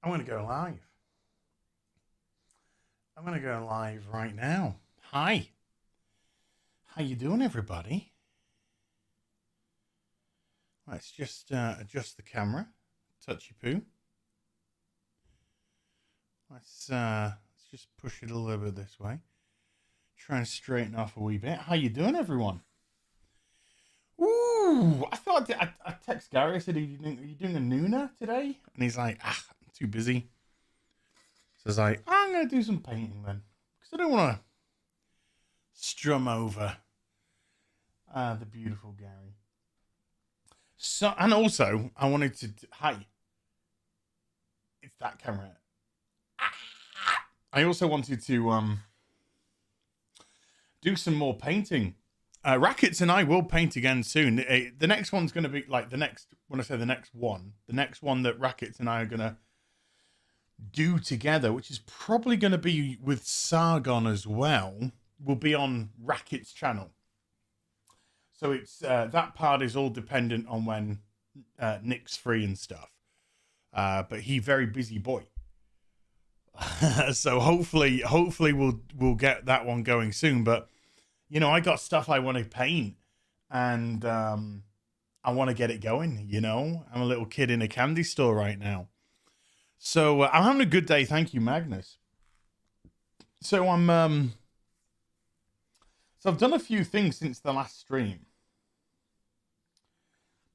I'm going to go live. I'm going to go live right now. Hi. How you doing, everybody? Let's just adjust the camera. Touchy poo. Let's just push it a little bit this way. Try and straighten off a wee bit. How you doing, everyone? Ooh, I thought I text Gary. I said, are you doing a nooner today? And he's like, I'm too busy. So I was like, I'm going to do some painting then. Because I don't want to strum over the beautiful Gary. So, and also, I wanted to... Hi. It's that camera. I also wanted to do some more painting. Rackets and I will paint again soon. The next one's going to be like the next... When I say the next one that Rackets and I are going to do together, which is probably going to be with Sargon as well, will be on Rackets' channel. So it's that part is all dependent on when Nick's free and stuff. But he very busy boy. So hopefully we'll get that one going soon. But you know, I got stuff I want to paint, and I want to get it going. You know, I'm a little kid in a candy store right now. So I'm having a good day, thank you, Magnus. So I'm so I've done a few things since the last stream.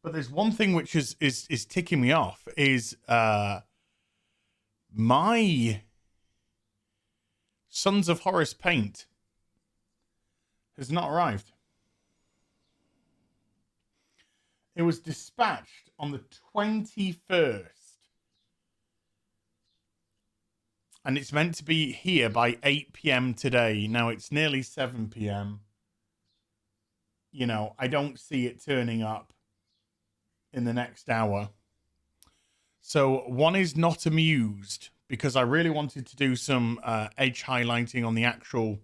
But there's one thing which is ticking me off is my Sons of Horus paint has not arrived. It was dispatched on the 21st. And it's meant to be here by 8 p.m. today. Now it's nearly 7 p.m. You know, I don't see it turning up in the next hour. So one is not amused because I really wanted to do some edge highlighting on the actual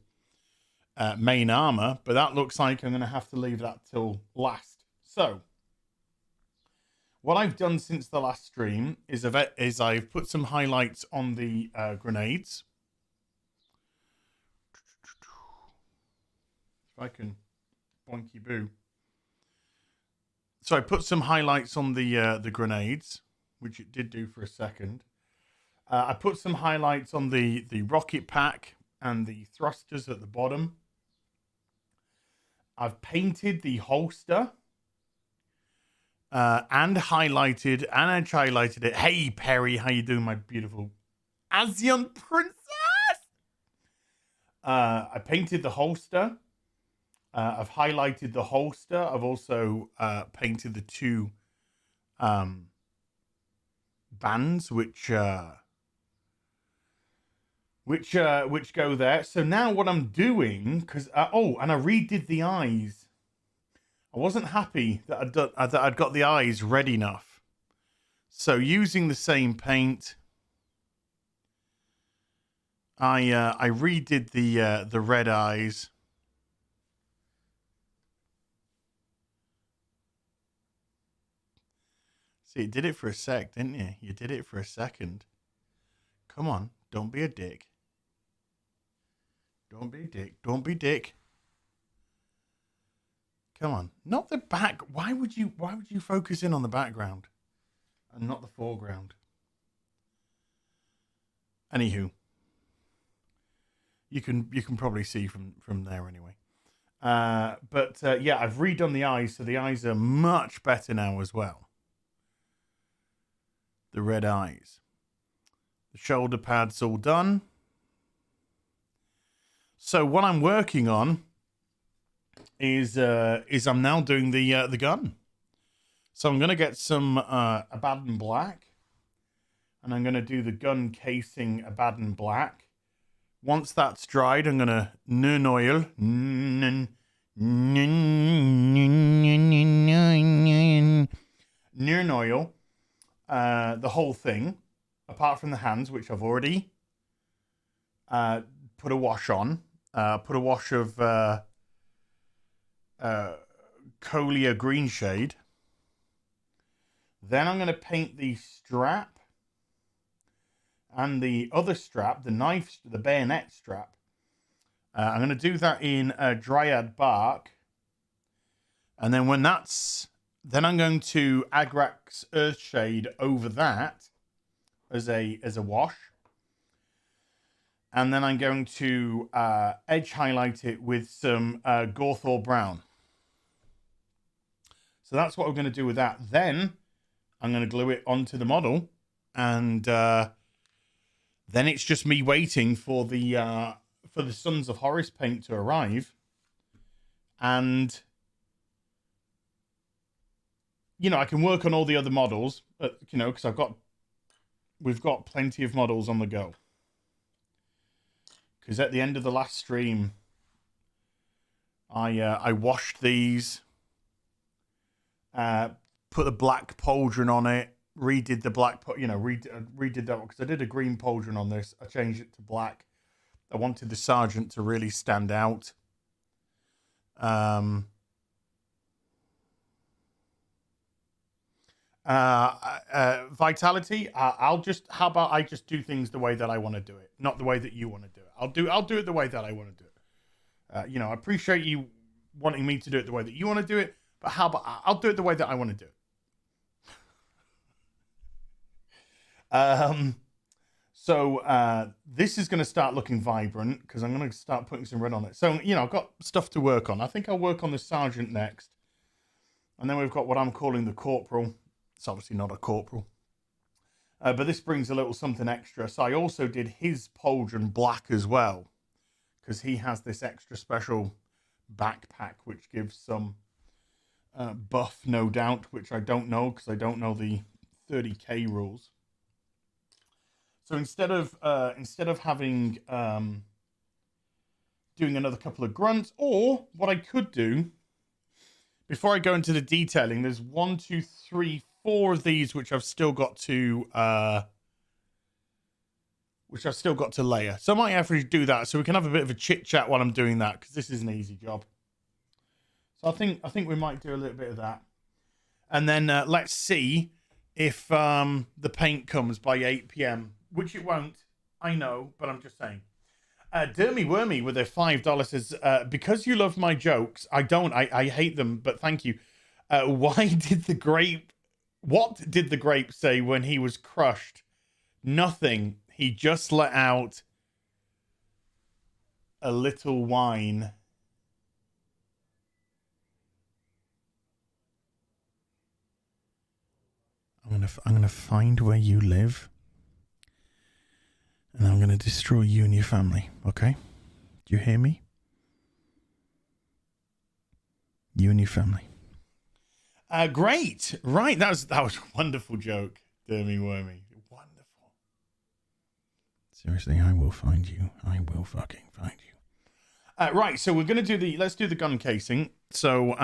main armor, but that looks like I'm going to have to leave that till last. So what I've done since the last stream is I've put some highlights on the grenades. If I can boinky boo. So I put some highlights on the grenades, which it did do for a second. I put some highlights on the rocket pack and the thrusters at the bottom. I've painted the holster and highlighted and edge highlighted it. Hey Perry, how you doing, my beautiful Asian princess? I painted the holster. I've highlighted the holster. I've also painted the two bands which go there. So now what I'm doing, because and I redid the eyes. I wasn't happy that I'd got the eyes red enough. So using the same paint, I redid the red eyes. See, you did it for a sec, didn't you? You did it for a second. Come on, don't be a dick. Don't be a dick. Don't be dick. Come on, not the back. Why would you focus in on the background and not the foreground? Anywho, you can probably see from there anyway. But yeah, I've redone the eyes, so the eyes are much better now as well. The red eyes. The shoulder pads all done. So what I'm working on is I'm now doing the gun. So I'm gonna get some Abaddon black, and I'm gonna do the gun casing Abaddon black. Once that's dried, I'm gonna nun oil the whole thing, apart from the hands, which I've already put a wash on. Put a wash of Colia green shade. Then I'm going to paint the strap and the other strap, the bayonet strap. I'm going to do that in Dryad Bark. And then then I'm going to Agrax Earthshade over that as a wash. And then I'm going to edge highlight it with some Gorthor Brown. So that's what we're going to do with that. Then I'm going to glue it onto the model. And then it's just me waiting for the Sons of Horus paint to arrive. And, I can work on all the other models, because we've got plenty of models on the go. Because at the end of the last stream, I washed these, put the black pauldron on it, redid the black, redid that one because I did a green pauldron on this. I changed it to black. I wanted the sergeant to really stand out. Vitality. How about I just do things the way that I want to do it, not the way that you want to do it. I'll do it the way that I want to do it. I appreciate you wanting me to do it the way that you want to do it, but how about I'll do it the way that I want to do it. So this is going to start looking vibrant because I'm going to start putting some red on it. So, I've got stuff to work on. I think I'll work on the sergeant next. And then we've got what I'm calling the corporal. It's obviously not a corporal. But this brings a little something extra. So I also did his pauldron black as well, because he has this extra special backpack, which gives some buff, no doubt, which I don't know because I don't know the 30k rules. So instead of having doing another couple of grunts, or what I could do before I go into the detailing, there's 1, 2, 3, 4 of these which I've still got to layer. So I might have to do that so we can have a bit of a chit chat while I'm doing that, because this is an easy job. So I think we might do a little bit of that, and then let's see if the paint comes by 8 p.m. Which it won't, I know, but I'm just saying. Dermy Wormy with a $5 says, because you love my jokes, I don't. I hate them, but thank you. What did the grape say when he was crushed? Nothing. He just let out a little whine. I'm gonna find where you live. And I'm going to destroy you and your family, okay? Do you hear me? You and your family. Great. Right, that was a wonderful joke, Dermy Wormy. Wonderful. Seriously, I will find you. I will fucking find you. Right, so we're going to let's do the gun casing. So,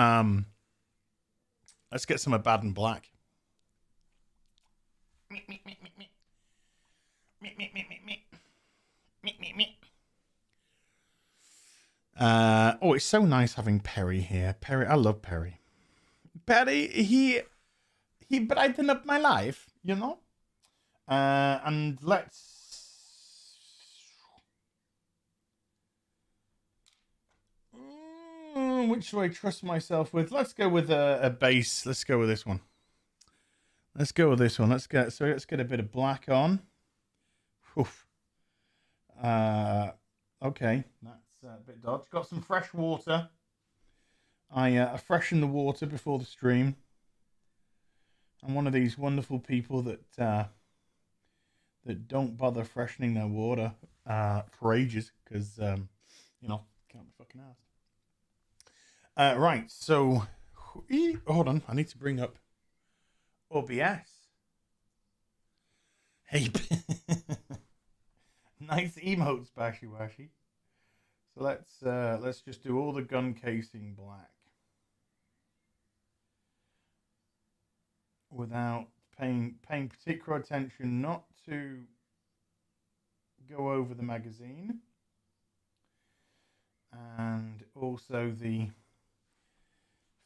let's get some Abaddon Black. It's so nice having Perry here. Perry, I love Perry. Perry, he brightened up my life, and which do I trust myself with? Let's go with a base. Let's go with this one. Let's get a bit of black on. Oof. Okay, that's a bit dodgy. Got some fresh water. I freshen the water before the stream. I'm one of these wonderful people that don't bother freshening their water for ages because can't be fucking asked. Right, so hold on, I need to bring up OBS. Hey. Nice emotes, Bashy Washy. So let's just do all the gun casing black without paying particular attention not to go over the magazine, and also the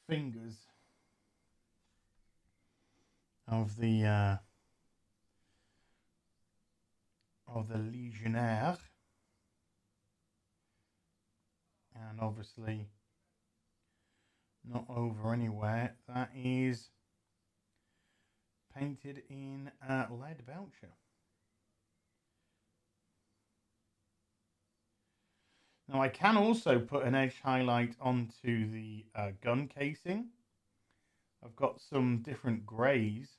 fingers of the of the Legionnaire. And obviously not over anywhere. That is painted in lead Belcher. Now I can also put an edge highlight onto the gun casing. I've got some different greys.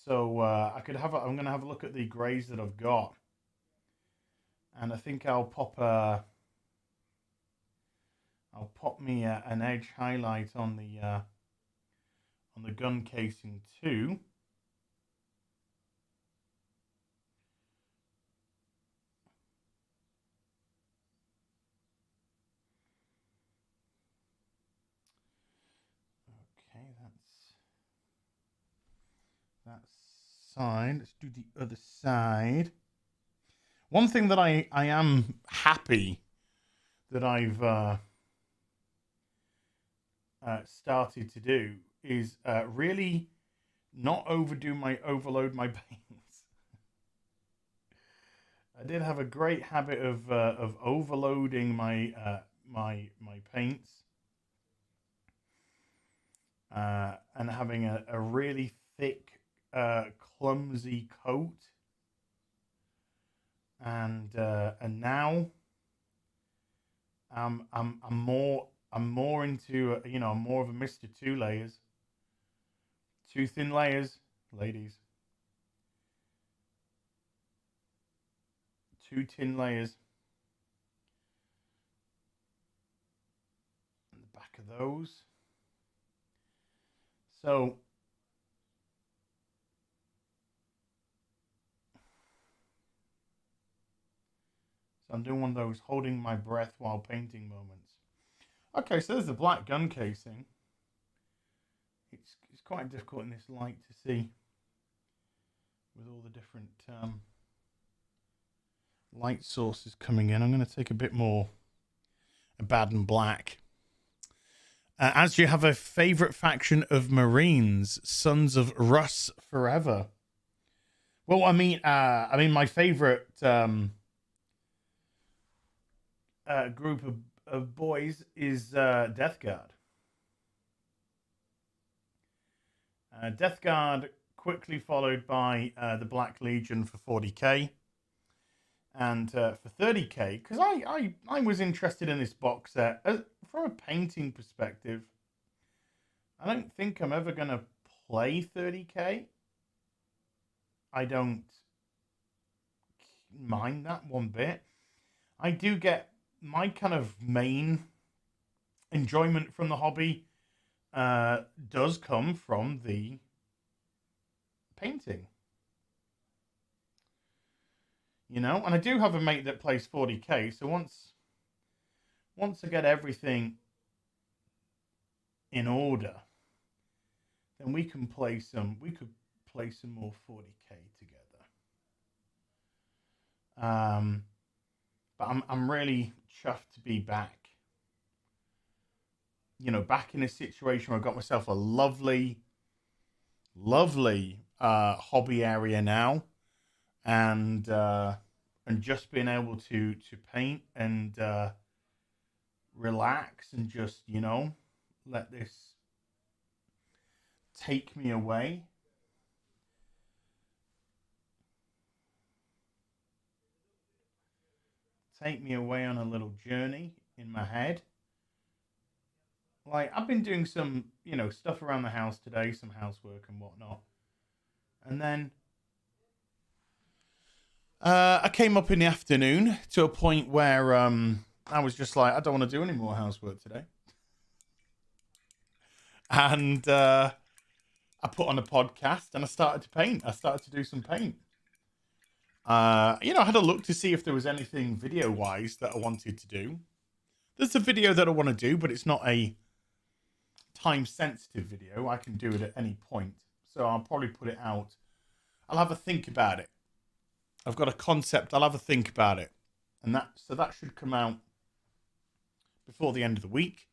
So I could have. I'm going to have a look at the greys that I've got, and I think I'll pop me an edge highlight on the gun casing too. Okay, that's side. Let's do the other side. One thing that I am happy that I've started to do is really not overload my paints. I did have a great habit of overloading my my paints and having a really thick clumsy coat, and now I'm more into I'm more of a Mr. 2 layers, 2 thin layers, ladies, 2 thin layers on the back of those. So I'm doing one of those holding my breath while painting moments. Okay, so there's the black gun casing. It's quite difficult in this light to see with all the different light sources coming in. I'm going to take a bit more Abaddon black. As you have a favorite faction of Marines, Sons of Russ Forever. Well, I mean, my favorite group of boys is Death Guard. Death Guard quickly followed by the Black Legion for 40k, and for 30k, because I was interested in this box set from a painting perspective. I don't think I'm ever going to play 30k. I don't mind that one bit. I do get my kind of main enjoyment from the hobby does come from the painting. And I do have a mate that plays 40k, so once I get everything in order, then we could play some more 40k together. But I'm really chuffed to be back. Back in a situation where I've got myself a lovely hobby area now, and just being able to paint and relax and just let this take me away. Take me away on a little journey in my head. Like, I've been doing some, stuff around the house today, some housework and whatnot. And then I came up in the afternoon to a point where I was just like, I don't want to do any more housework today. And I put on a podcast and I started to paint. I started to do some paint. I had a look to see if there was anything video-wise that I wanted to do. There's a video that I want to do, but it's not a time-sensitive video. I can do it at any point. So I'll probably put it out. I'll have a think about it. I've got a concept. I'll have a think about it. And that should come out before the end of the week.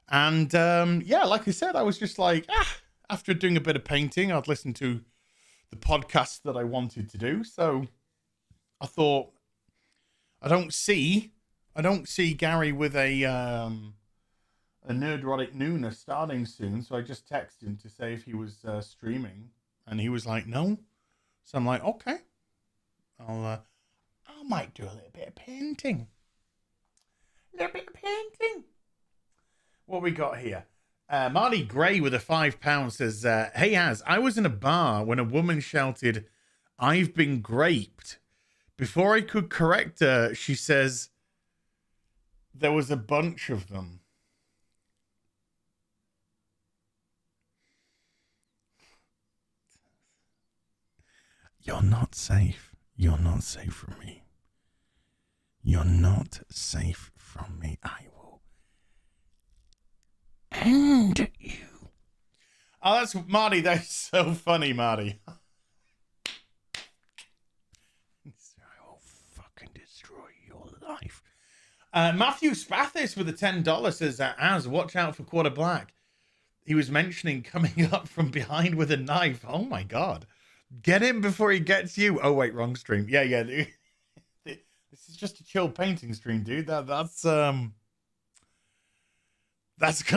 And like I said, I was just like, after doing a bit of painting, I'd listen to podcast that I wanted to do. So I thought, I don't see Gary with a Nerdrotic Nooner starting soon. So I just texted him to say if he was streaming, and he was like, no. So I'm like, okay, I might do a little bit of painting. What we got here? Marty Gray with a £5 says, hey, Az, I was in a bar when a woman shouted, I've been graped. Before I could correct her, she says, there was a bunch of them. You're not safe. You're not safe from me. You're not safe from me. I will end you. Oh, that's Marty. That's so funny, Marty. I will fucking destroy your life. Matthew Spathis with a $10 says, Az, watch out for Quarter Black. He was mentioning coming up from behind with a knife. Oh my God. Get him before he gets you. Oh wait, wrong stream. Yeah. This is just a chill painting stream, dude. That's gonna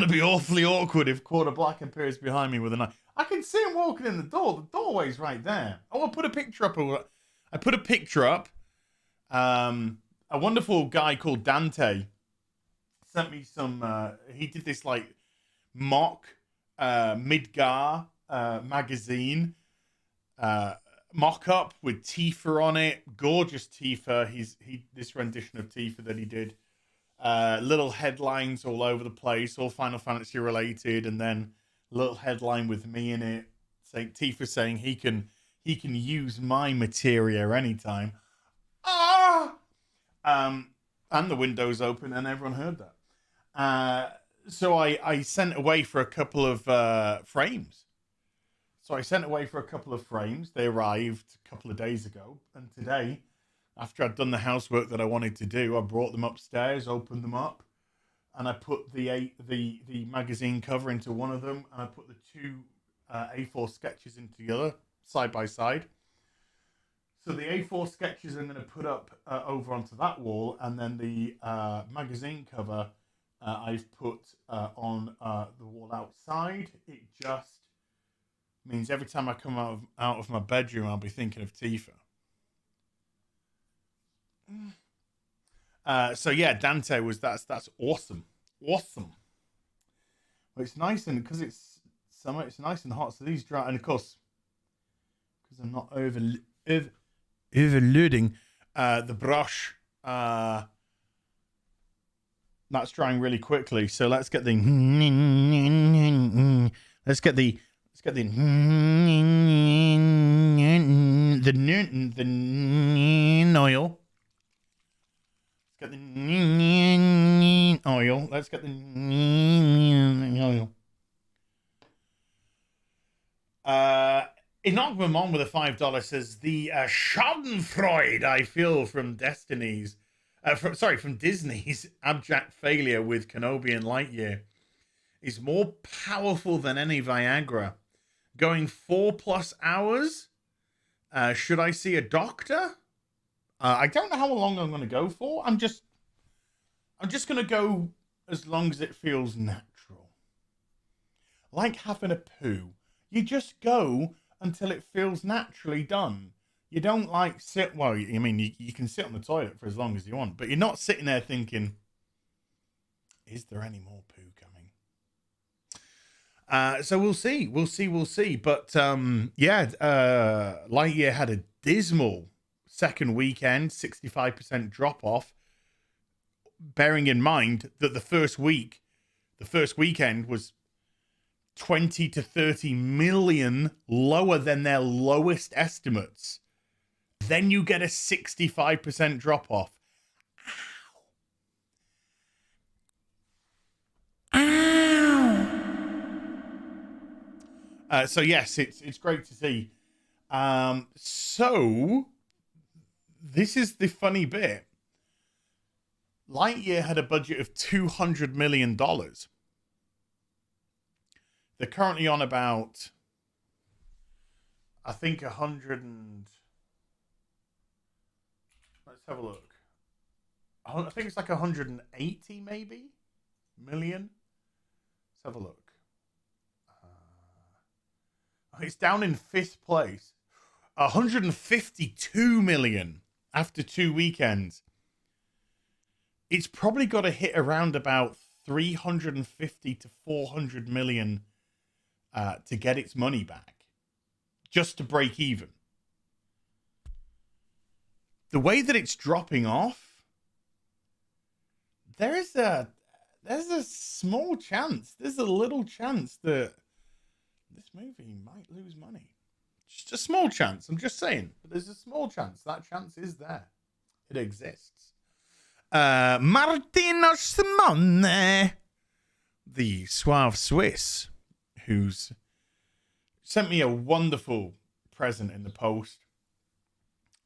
be awfully awkward if Quarter Black appears behind me with a knife. I can see him walking in the door. The doorway's right there. Oh, I put a picture up. A wonderful guy called Dante sent me some. He did this like mock Midgar magazine. Mock-up with Tifa on it. Gorgeous Tifa. This rendition of Tifa that he did. Little headlines all over the place, all Final Fantasy related, and then a little headline with me in it, saying Tifa saying he can use my materia anytime. And the window's open, and everyone heard that. So I sent away for a couple of frames. They arrived a couple of days ago. And today, after I'd done the housework that I wanted to do, I brought them upstairs, opened them up, and I put the magazine cover into one of them, and I put the two A4 sketches into the other, side by side. So the A4 sketches I'm going to put up over onto that wall, and then the magazine cover I've put on the wall outside. It just means every time I come out of my bedroom, I'll be thinking of Tifa. So yeah, Dante was that's awesome. Well, it's nice, and because it's summer, it's nice and hot. So these dry, and of course, because I'm not overloading the brush, that's drying really quickly. So let's get the oil. Let's get the oil. Inogmamon with a $5 says the Schadenfreude I feel from from Disney's abject failure with Kenobi and Lightyear is more powerful than any Viagra. Going 4+ hours? Should I see a doctor? I don't know how long I'm going to go for. I'm just going to go as long as it feels natural. Like having a poo. You just go until it feels naturally done. You don't like sit... Well, I mean, you can sit on the toilet for as long as you want, but you're not sitting there thinking, is there any more poo coming? So we'll see. But, Lightyear had a dismal second weekend, 65% drop-off, bearing in mind that the first weekend was 20 to 30 million lower than their lowest estimates. Then you get a 65% drop-off. Ow! So yes, it's great to see. So this is the funny bit. Lightyear had a budget of $200 million. They're currently on about, I think 100 and... Let's have a look. I think it's like 180 maybe million. Let's have a look. It's down in 5th place. 152 million after 2 weekends. It's probably got to hit around about 350 to 400 million to get its money back, just to break even. The way that it's dropping off, there's a small chance, there's a little chance that this movie might lose money. Just a small chance, I'm just saying. But there's a small chance. That chance is there. It exists. Martino Simone, the suave Swiss, who's sent me a wonderful present in the post.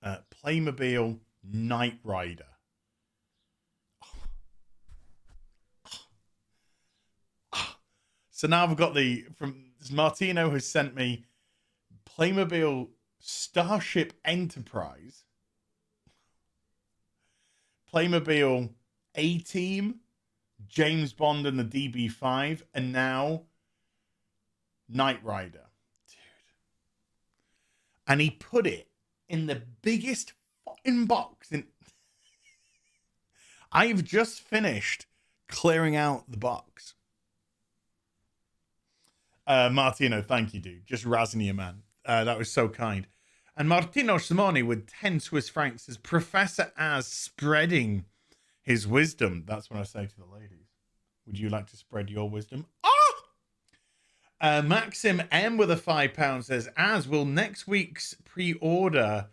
Playmobil Knight Rider. So now I've got Martino has sent me Playmobil Starship Enterprise, Playmobil A-Team, James Bond and the DB5, and now Knight Rider. Dude. And he put it in the biggest fucking box. I've just finished clearing out the box. Martino, thank you, dude. Just razzing you, man. That was so kind. And Martino Simone with 10 Swiss francs says, Professor Az spreading his wisdom. That's what I say to the ladies. Would you like to spread your wisdom? Maxim M with a £5 says, Az, will next week's pre-order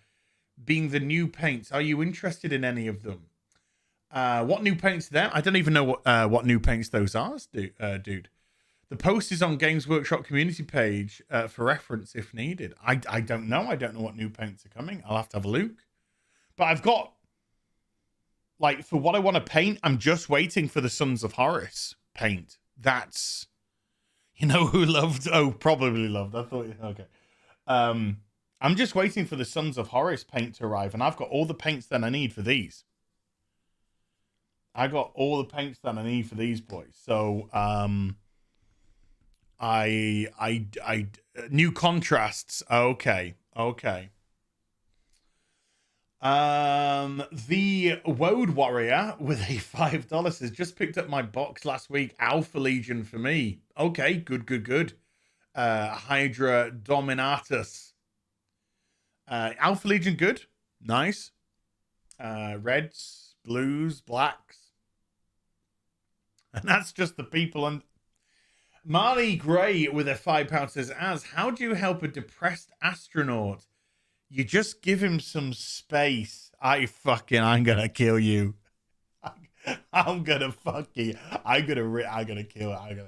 being the new paints? Are you interested in any of them? What new paints are there? I don't even know what new paints those are, dude. The post is on Games Workshop community page for reference if needed. I don't know. I don't know what new paints are coming. I'll have to have a look. But I've got, like, for what I want to paint, I'm just waiting for the Sons of Horus paint. That's, you know who loved? Oh, probably loved. I thought, okay. I'm just waiting for the Sons of Horus paint to arrive, and I've got all the paints that I need for these. I got all the paints that I need for these boys. So, new contrasts. Okay. The Woad Warrior with a $5 has just picked up my box last week. Alpha Legion for me. Okay, good. Hydra Dominatus. Alpha Legion, good. Nice. Reds, blues, blacks. And that's just the people. And Marley Gray with a £5 says, Az, how do you help a depressed astronaut? You just give him some space. I'm gonna kill you. I'm gonna fuck you. I'm gonna kill you.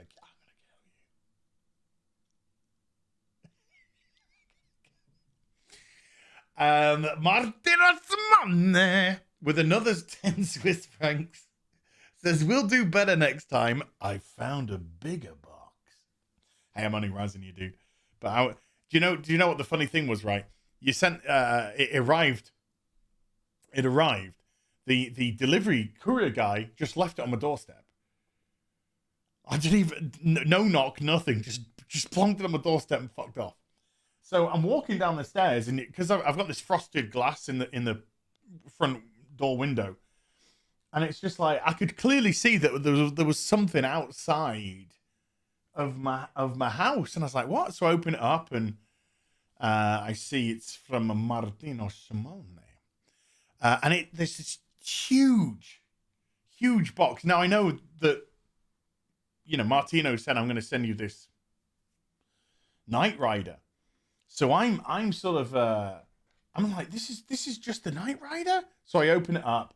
Martina Simone with another 10 Swiss francs says, we'll do better next time. I found a bigger box. Hey, I'm only razzing you, dude. But do you know what the funny thing was, right? You sent it arrived. The delivery courier guy just left it on my doorstep. I didn't even no knock, nothing. Just plonked it on my doorstep and fucked off. So I'm walking down the stairs, and because I've got this frosted glass in the front door window, and it's just like I could clearly see that there was something outside of my house, and I was like, what? So I open it up, and I see it's from a Martino Simone, and there's this huge box. Now I know that, you know, Martino said I'm going to send you this Knight Rider, so I'm sort of I'm like, this is just the Knight Rider. So I open it up,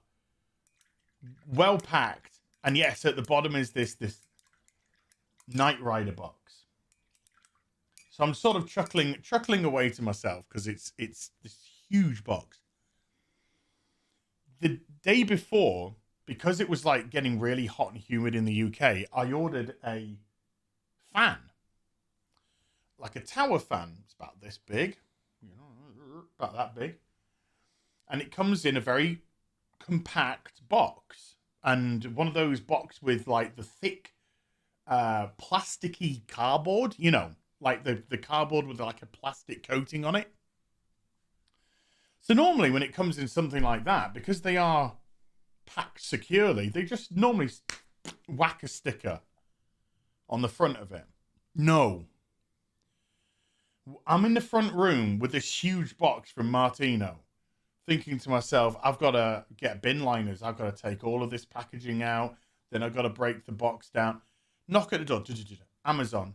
well packed, and yes, at the bottom is this Knight Rider box. So I'm sort of chuckling away to myself because it's this huge box. The day before, because it was like getting really hot and humid in the UK, I ordered a fan, like a tower fan. It's about this big. about that big. And it comes in a very compact box. And one of those boxes with like the thick plasticky cardboard, you know, like the cardboard with like a plastic coating on it. So normally when it comes in something like that, because they are packed securely, they just normally whack a sticker on the front of it. No. I'm in the front room with this huge box from Martino, thinking to myself, I've got to get bin liners. I've got to take all of this packaging out. Then I've got to break the box down. Knock at the door. Amazon.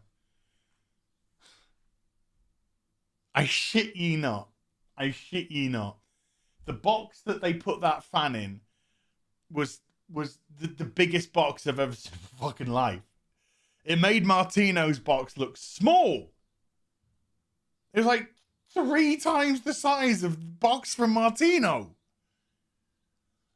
I shit ye not. I shit ye not. The box that they put that fan in was the biggest box I've ever seen in my fucking life. It made Martino's box look small. It was like 3 times the size of the box from Martino.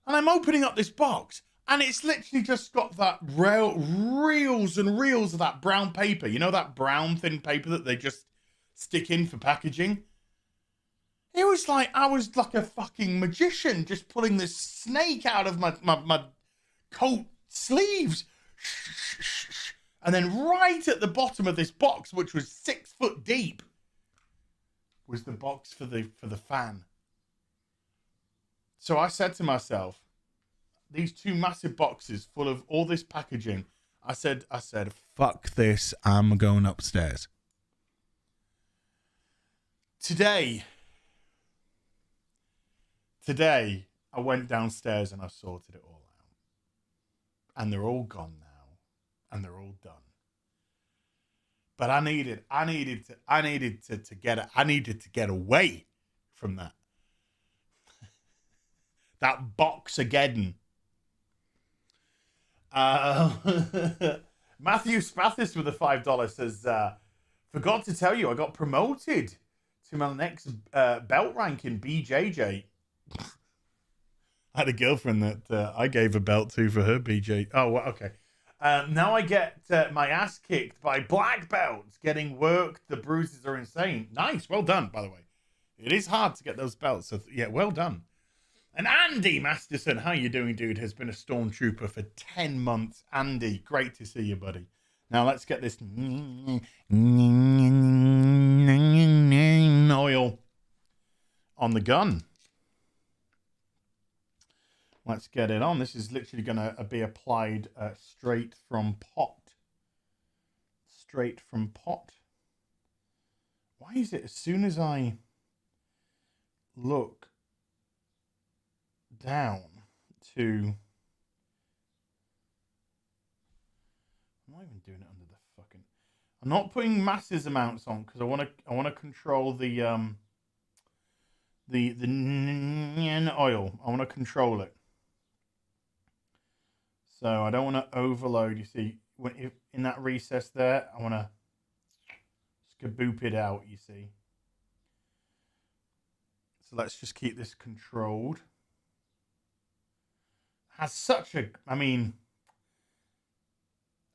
And I'm opening up this box, and it's literally just got that reels and reels of that brown paper. You know that brown thin paper that they just stick in for packaging? It was like I was like a fucking magician just pulling this snake out of my coat sleeves. And then right at the bottom of this box, which was 6 foot deep, was the box for the fan. So I said to myself, these 2 massive boxes full of all this packaging, I said, fuck this, I'm going upstairs. Today, I went downstairs and I sorted it all out. And they're all gone now. And they're all done. But I needed to get away from that. That box again. Matthew Spathis with a $5 says, forgot to tell you, I got promoted to my next belt rank in BJJ. I had a girlfriend that I gave a belt to for her BJ. Oh, well, okay. Now I get my ass kicked by black belts. Getting worked. The bruises are insane. Nice. Well done, by the way. It is hard to get those belts. So, yeah, well done. And Andy Masterson, how you doing, dude? Has been a stormtrooper for 10 months. Andy, great to see you, buddy. Now let's get this oil on the gun. Let's get it on. This is literally going to be applied straight from pot. Straight from pot. Why is it as soon as I look down to... I'm not even doing it under the fucking... I'm not putting massive amounts on because I want to control the oil. I want to control it. So I don't want to overload. You see, if in that recess there, I want to skaboop it out, you see. So let's just keep this controlled. Has such a... I mean,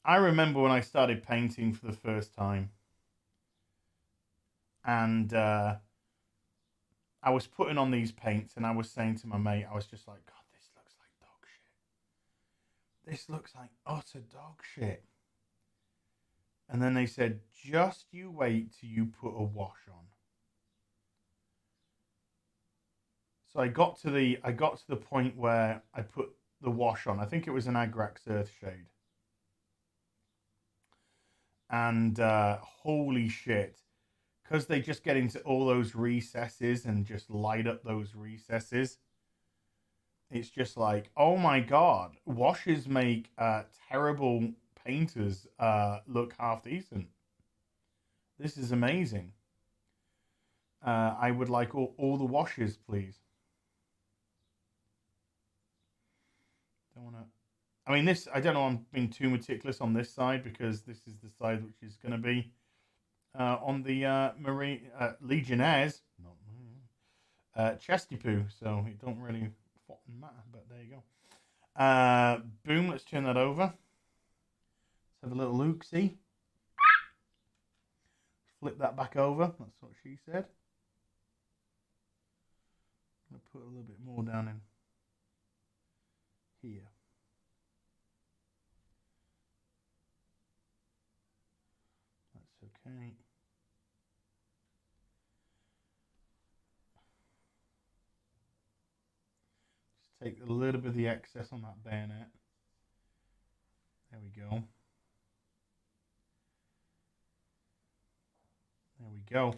I remember when I started painting for the first time. And I was putting on these paints and I was saying to my mate, I was just like, God, this looks like dog shit. This looks like utter dog shit. And then they said, just you wait till you put a wash on. So I got to the point where I put the wash on. I think it was an Agrax Earthshade. And holy shit. Because they just get into all those recesses and just light up those recesses. It's just like, oh my God. Washes make terrible painters look half decent. This is amazing. I would like all the washes, please. Don't want to... I mean, this... I don't know, I'm being too meticulous on this side because this is the side which is going to be on the Marine Legionnaires, not Chesty Poo, so it don't really fucking matter, but there you go. Boom, let's turn that over. Let's have a little look, see? Flip that back over, that's what she said. put a little bit more down in here. That's okay. Just take a little bit of the excess on that bayonet. There we go. There we go.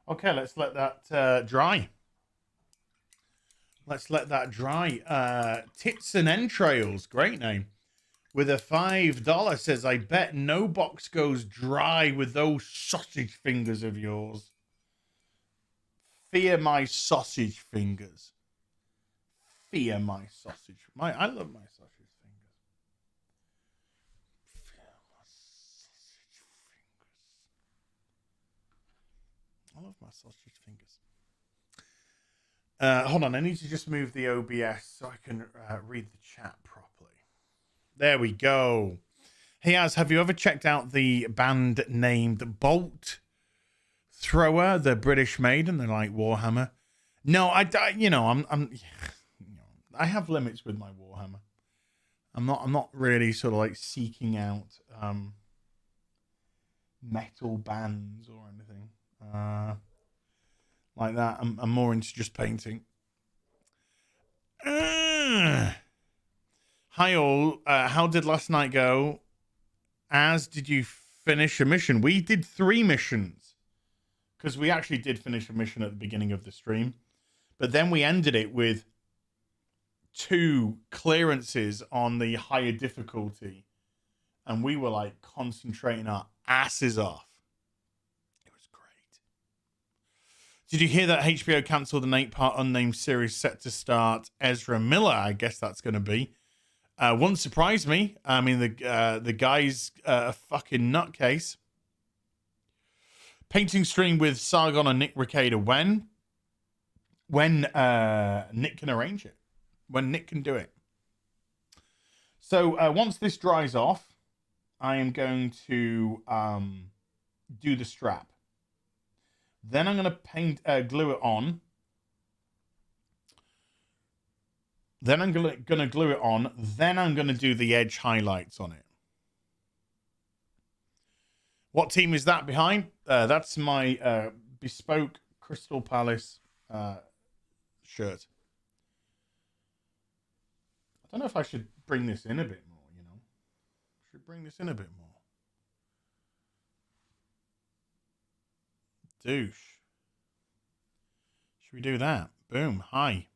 Okay, let's let that dry. Let's let that dry. Tits and Entrails, great name. With a $5 says, I bet no box goes dry with those sausage fingers of yours. Fear my sausage fingers. Fear my sausage. I love my sausage fingers. Fear my sausage fingers. I love my sausage fingers. Hold on, I need to just move the OBS so I can read the chat properly. There we go. Hey, Az, have you ever checked out the band named Bolt Thrower? They're British made and they're like Warhammer. No, I have limits with my Warhammer. I'm not really sort of like seeking out metal bands or anything like that. I'm more into just painting. Hi all. How did last night go? As did you finish a mission? We did 3 missions because we actually did finish a mission at the beginning of the stream, but then we ended it with 2 clearances on the higher difficulty, and we were like concentrating our asses off. It was great. Did you hear that HBO cancelled an 8-part unnamed series set to start Ezra Miller? I guess that's going to be. Wouldn't surprise me. I mean, the guy's a fucking nutcase. Painting stream with Sargon and Nick Recader when Nick can arrange it. When Nick can do it. So once this dries off, I am going to do the strap. Then I'm going to glue it on. Then I'm going to glue it on. Then I'm going to do the edge highlights on it. What team is that behind? That's my bespoke Crystal Palace shirt. I don't know if I should bring this in a bit more, you know. Should bring this in a bit more. Douche. Should we do that? Boom. Hi.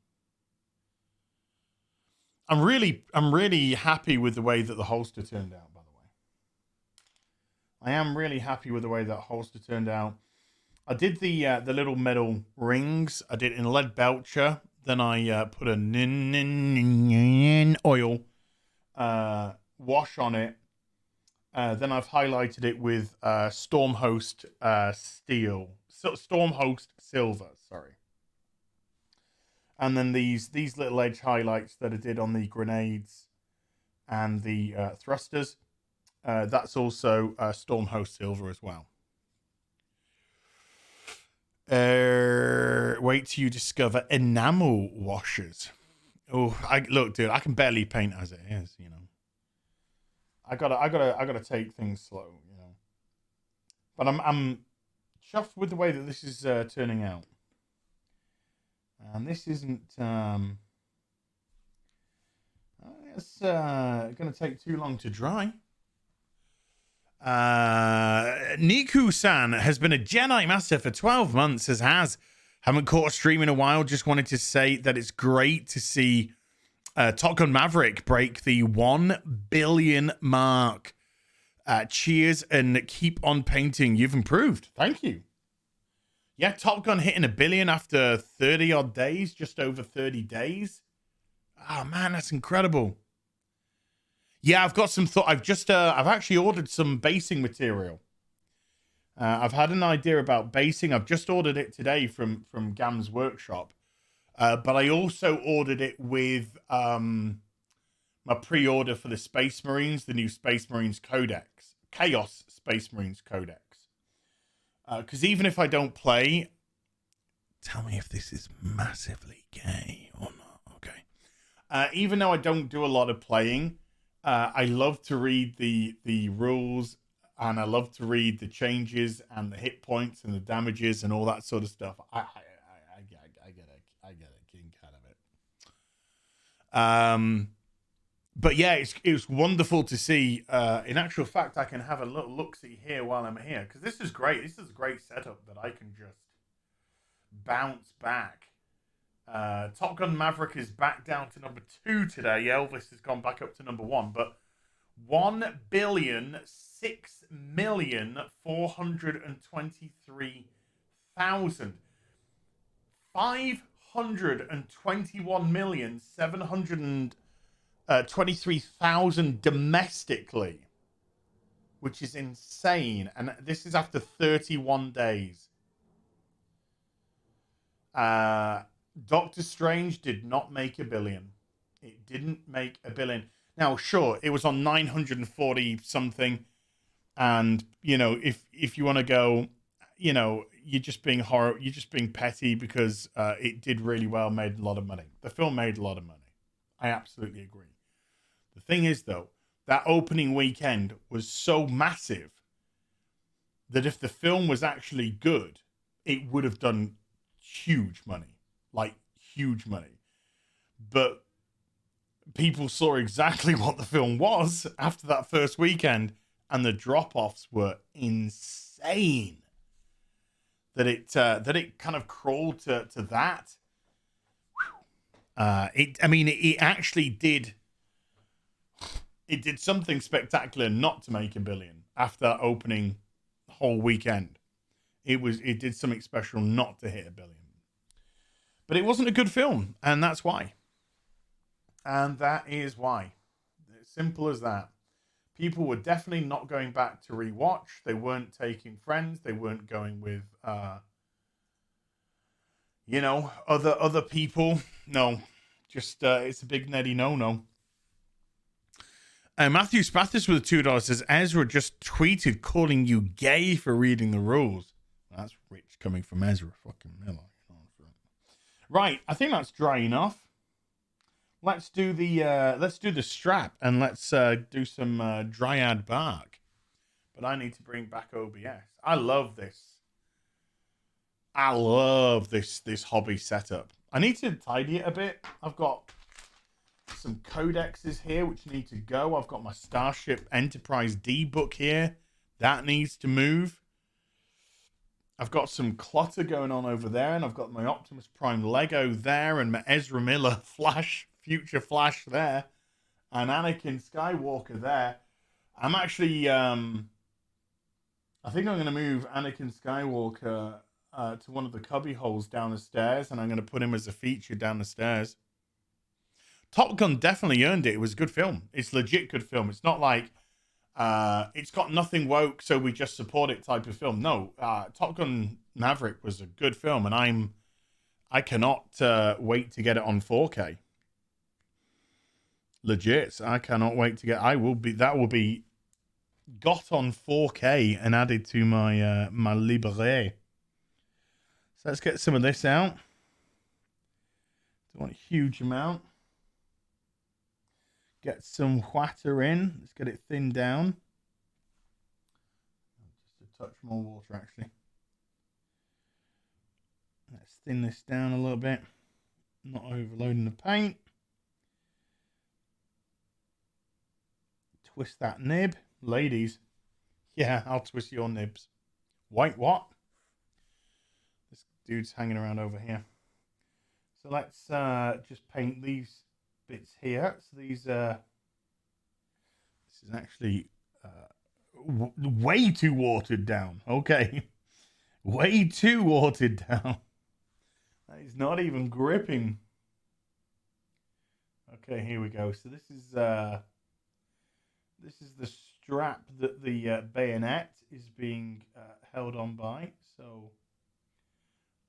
I'm really happy with the way that the holster turned out, by the way. I am really happy with the way that holster turned out. I did the little metal rings. I did it in lead belcher. Then I put a oil wash on it. Then I've highlighted it with Stormhost steel. Stormhost silver, sorry. And then these little edge highlights that I did on the grenades and the thrusters. That's also Stormhost silver as well. Wait till you discover enamel washers. Oh, look, dude, I can barely paint as it is, you know. I gotta take things slow, you know. But I'm chuffed with the way that this is turning out. And this isn't it's gonna take too long to dry. Niku-san has been a Jedi Master for 12 months, haven't caught a stream in a while. Just wanted to say that it's great to see Top Gun Maverick break the 1 billion mark. Cheers and keep on painting. You've improved. Thank you. Yeah, Top Gun hitting 1 billion after 30 odd days, just over 30 days. Oh man, that's incredible. Yeah, I've got some thought. I've actually ordered some basing material. I've had an idea about basing. I've just ordered it today from Gam's workshop. But I also ordered it with my pre-order for the Space Marines, the new Space Marines Codex. Chaos Space Marines Codex. Because even if I don't play, tell me if this is massively gay. Even though I don't do a lot of playing, I love to read the rules, and I love to read the changes and the hit points and the damages and all that sort of stuff. I get a kick out of it. But yeah, it's wonderful to see. In actual fact, I can have a little look-see here while I'm here, because this is great. This is a great setup that I can just bounce back. Top Gun Maverick is back down to number 2 today. Elvis has gone back up to number 1, but 1,006,423,000. 521,723,000 domestically, which is insane. And this is after 31 days. Doctor Strange did not make $1 billion. It didn't make $1 billion. Now, sure, it was on 940 something, and you know, if you want to go, you know, you're just being petty, because it did really well, made a lot of money. The film made a lot of money. I absolutely agree. The thing is, though, that opening weekend was so massive that if the film was actually good, it would have done huge money, like huge money. But people saw exactly what the film was after that first weekend, and the drop-offs were insane. That it kind of crawled to that. It actually did. It did something spectacular not to make $1 billion after opening the whole weekend. It did something special not to hit $1 billion. But it wasn't a good film, and that's why. And that is why. It's simple as that. People were definitely not going back to rewatch. They weren't taking friends. They weren't going with, other people. No, just it's a big netty no-no. Matthew Spathis with $2 says, Ezra just tweeted calling you gay for reading the rules. That's rich coming from Ezra fucking Miller. Right, I think that's dry enough. Let's do the strap, and let's do some Dryad bark. But I need to bring back OBS. I love this hobby setup. I need to tidy it a bit. I've got some codexes here which need to go. I've got my Starship Enterprise D book here. That needs to move. I've got some clutter going on over there, and I've got my Optimus Prime Lego there, and my Ezra Miller Future Flash there, and Anakin Skywalker there. I'm actually, I think I'm going to move Anakin Skywalker to one of the cubby holes down the stairs, and I'm going to put him as a feature down the stairs. Top Gun definitely earned it. It was a good film. It's a legit good film. It's not like it's got nothing woke, so we just support it type of film. No, Top Gun Maverick was a good film, and I cannot wait to get it on 4K. Legit, I cannot wait to get. That will be got on 4K and added to my my library. So let's get some of this out. Don't want a huge amount. Get some water in. Let's get it thinned down. Just a touch more water, actually. Let's thin this down a little bit. Not overloading the paint. Twist that nib. Ladies. Yeah, I'll twist your nibs. White what? This dude's hanging around over here. So let's just paint these bits here. So these this is actually way too watered down. Okay. Way too watered down. That is not even gripping. Okay, here we go. So this is the strap that the bayonet is being held on by. So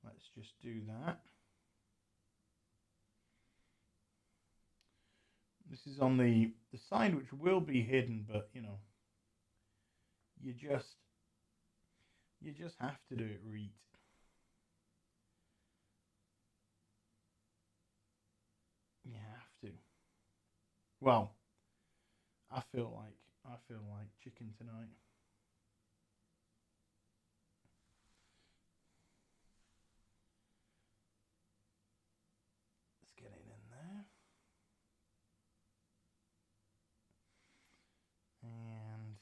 let's just do that. This is on the side which will be hidden, but you know, you just have to do it right. You have to. Well, I feel like chicken tonight. Let's get it in there. And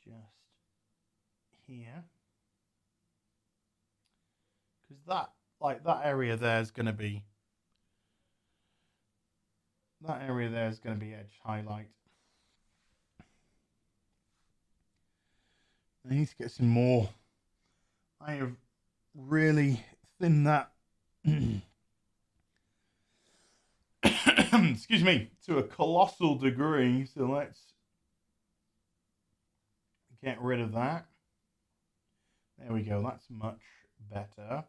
just here. Because that area there is going to be edge highlight. I need to get some more. I have really thinned that. Excuse me, to a colossal degree. So let's get rid of that. There we go. That's much better.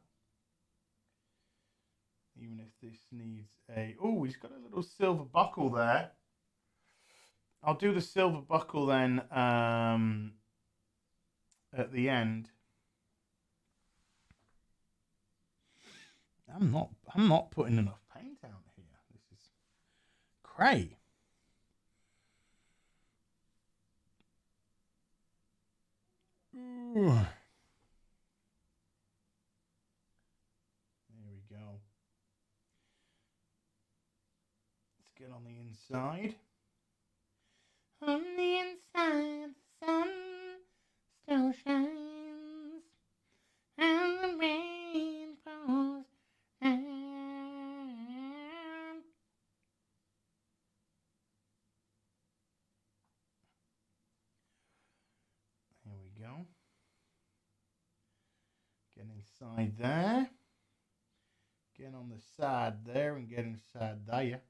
Even if this needs a... Oh, he's got a little silver buckle there. I'll do the silver buckle then at the end. I'm not putting enough paint out here. This is cray. Ooh. There we go. Let's get on the inside. On the inside, the sun still shines, and the rain falls down. There we go. Get inside there. Get on the side there and get inside there.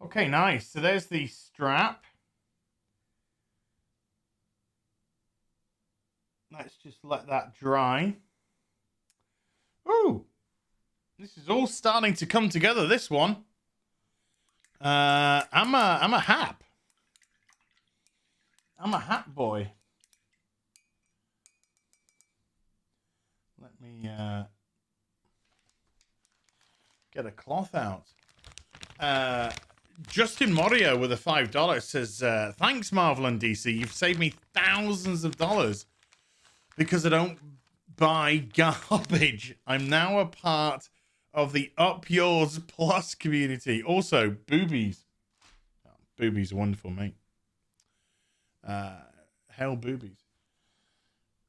Okay, nice. So there's the strap. Let's just let that dry. Ooh, this is all starting to come together. This one. I'm a hap. I'm a hat boy. Let me get a cloth out. Justin Morio with a $5 says, thanks, Marvel and DC. You've saved me thousands of dollars because I don't buy garbage. I'm now a part of the Up Yours Plus community. Also, boobies. Oh, boobies are wonderful, mate. Hell, boobies.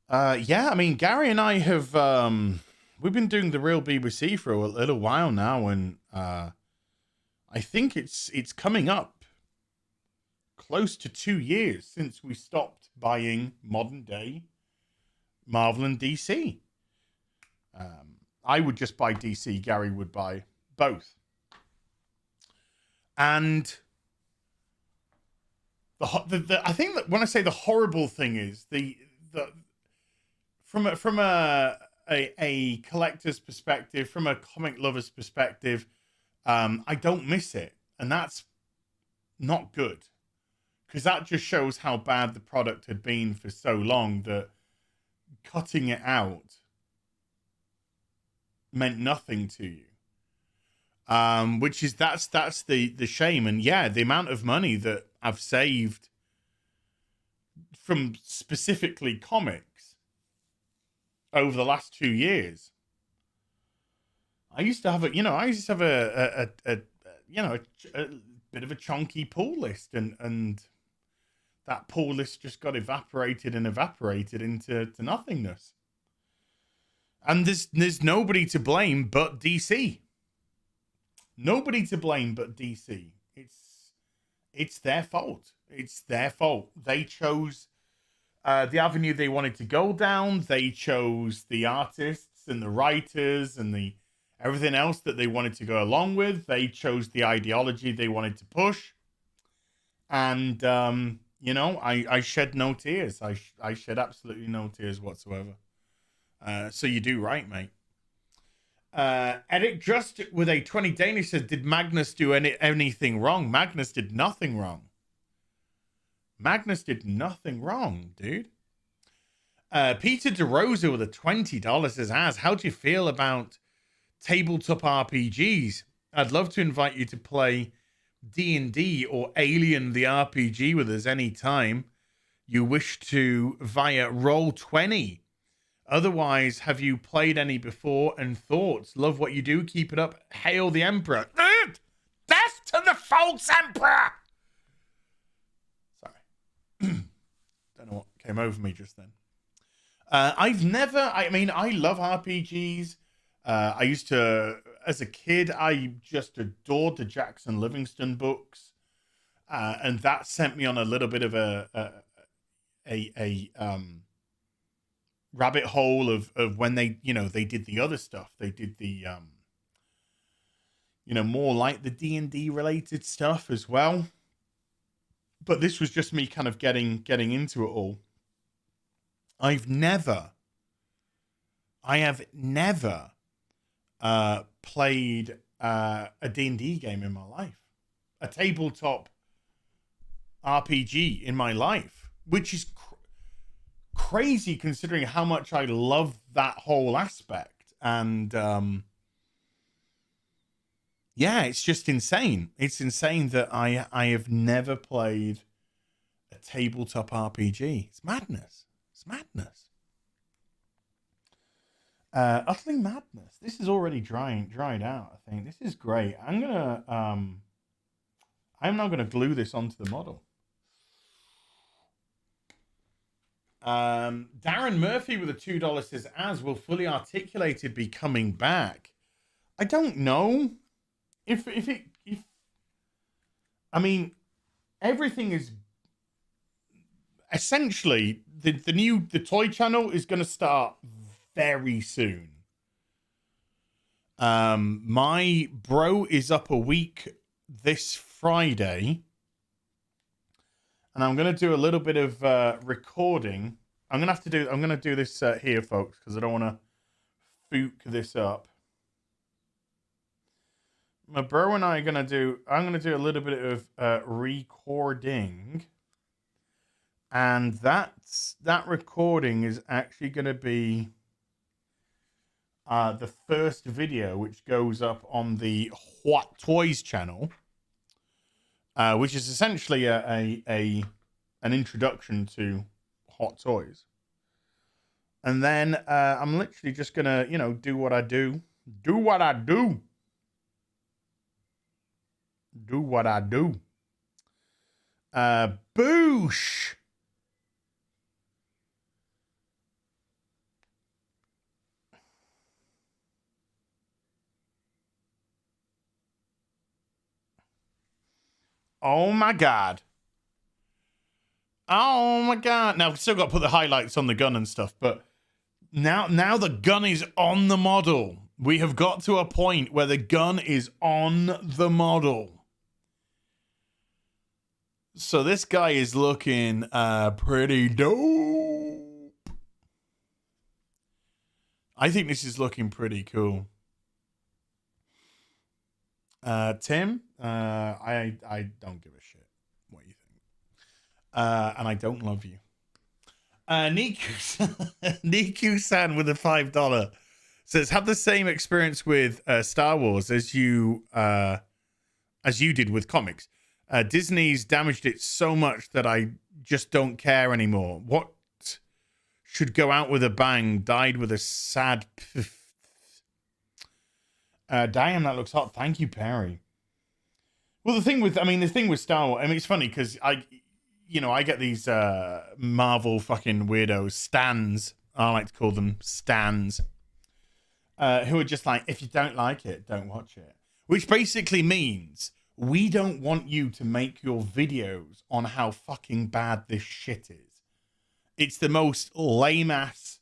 Yeah, I mean, Gary and I have, we've been doing the Real BBC for a little while now, and I think it's coming up close to 2 years since we stopped buying modern day Marvel and DC. I would just buy DC. Gary would buy both. And I think that when I say the horrible thing is from a collector's perspective, from a comic lover's perspective, I don't miss it, and that's not good, because that just shows how bad the product had been for so long that cutting it out meant nothing to you. Which is that's the shame, and yeah, the amount of money that I've saved from specifically comics over the last 2 years. I used to have a bit of a chunky pull list, and that pull list just got evaporated into nothingness. And there's nobody to blame but DC. Nobody to blame but DC. It's their fault. It's their fault. They chose the avenue they wanted to go down. They chose the artists and the writers and the everything else that they wanted to go along with. They chose the ideology they wanted to push. And, I shed no tears. I shed absolutely no tears whatsoever. So you do right, mate. Eric just with a 20 Danish says, did Magnus do anything wrong? Magnus did nothing wrong. Magnus did nothing wrong, dude. Peter DeRosa with a $20 says, how do you feel about tabletop RPGs? I'd love to invite you to play D&D or Alien the RPG with us anytime you wish to via Roll20. Otherwise, have you played any before and thoughts? Love what you do. Keep it up. Hail the Emperor. Death to the false Emperor! Sorry. Don't know what came over me just then. I love RPGs. I used to, as a kid, I just adored the Jackson Livingston books. And that sent me on a little bit of a rabbit hole of when they did the other stuff. They did the more like the D&D related stuff as well. But this was just me kind of getting into it all. I have never played a D&D game in my life, a tabletop RPG in my life, which is crazy considering how much I love that whole aspect. And it's just insane. It's insane that I have never played a tabletop RPG. It's madness. It's madness. Utterly madness. This is already dried out, I think. This is great. I'm now gonna glue this onto the model. Darren Murphy with a $2 says, as will Fully Articulated be coming back? I don't know. If everything is essentially the toy channel is going to start very soon. My bro is up a week this Friday, and I'm going to do a little bit of recording. I'm going to do this here, folks, because I don't want to fook this up. My bro and I I'm going to do a little bit of recording. And that recording is actually going to be the first video, which goes up on the What Toys channel, which is essentially an introduction to Hot Toys. And then I'm literally just going to, do what I do. Do what I do. Do what I do. Boosh. Oh my god. Oh my god. Now, I've still got to put the highlights on the gun and stuff, but now the gun is on the model. We have got to a point where the gun is on the model. So this guy is looking pretty dope. I think this is looking pretty cool. Tim, I don't give a shit what you think. And I don't love you. Niku-san with a $5 says, had the same experience with Star Wars as you did with comics. Disney's damaged it so much that I just don't care anymore. What should go out with a bang died with a sad damn, that looks hot. Thank you, Perry. Well, the thing with Star Wars, it's funny because I get these Marvel fucking weirdos, stans. I like to call them stans, who are just like, if you don't like it, don't watch it. Which basically means we don't want you to make your videos on how fucking bad this shit is. It's the most lame-ass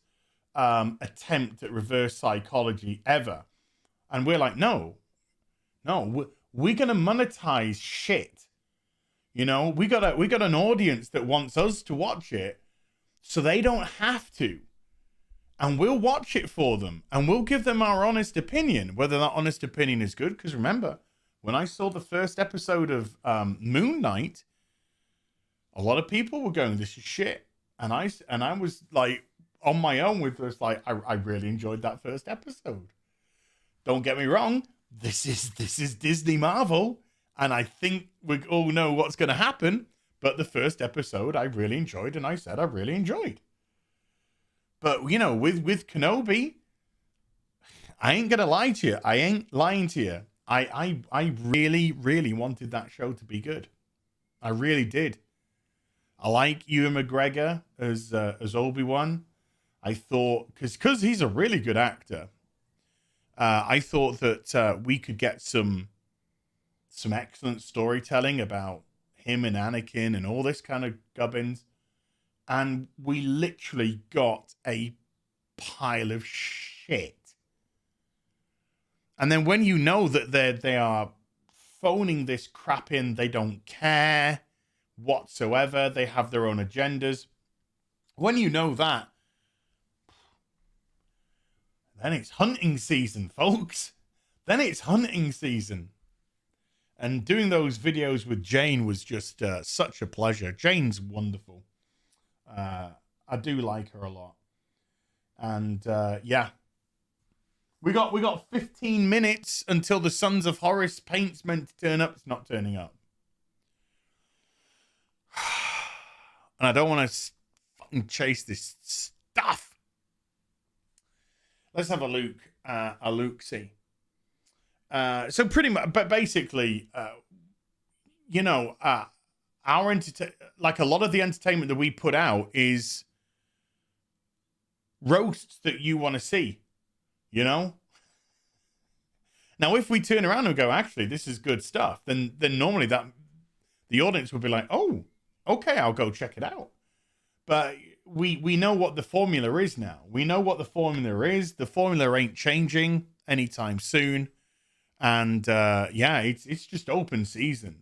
attempt at reverse psychology ever. And we're like, no, we're going to monetize shit. We got an audience that wants us to watch it so they don't have to. and we'll watch it for them, and we'll give them our honest opinion, whether that honest opinion is good. Because remember, when I saw the first episode of Moon Knight, a lot of people were going, "This is shit," and I was like on my own with this, like I really enjoyed that first episode. Don't get me wrong, this is Disney Marvel, and I think we all know what's going to happen. But the first episode I really enjoyed, and I said I really enjoyed. But, you know, with Kenobi, I ain't going to lie to you. I ain't lying to you. I really, really wanted that show to be good. I really did. I like Ewan McGregor as Obi-Wan. I thought, because he's a really good actor, I thought that we could get some excellent storytelling about him and Anakin and all this kind of gubbins. And we literally got a pile of shit. And then when you know that they are phoning this crap in, they don't care whatsoever, they have their own agendas. When you know that, then it's hunting season, folks. Then it's hunting season. And doing those videos with Jane was just such a pleasure. Jane's wonderful. I do like her a lot. And yeah. We got 15 minutes until the Sons of Horus paint's meant to turn up. It's not turning up. And I don't want to fucking chase this stuff. Let's have a look see. So pretty much, but basically, you know, our like a lot of the entertainment that we put out is roasts that you want to see, you know. Now, if we turn around and go, actually, this is good stuff, then normally that the audience would be like, oh, okay, I'll go check it out. But we know what the formula is now. We know what the formula is. The formula ain't changing anytime soon. And yeah, it's just open season.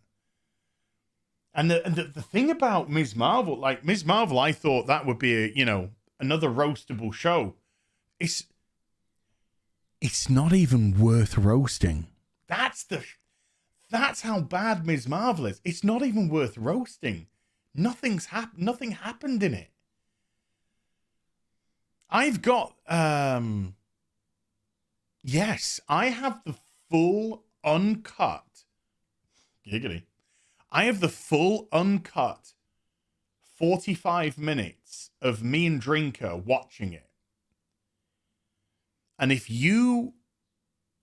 And the thing about Ms. Marvel, like Ms. Marvel, I thought that would be another roastable show. It's not even worth roasting. That's how bad Ms. Marvel is. It's not even worth roasting. Nothing happened in it. I've got yes, I have the full uncut. Giggity. I have the full uncut 45 minutes of me and Drinker watching it. And if you,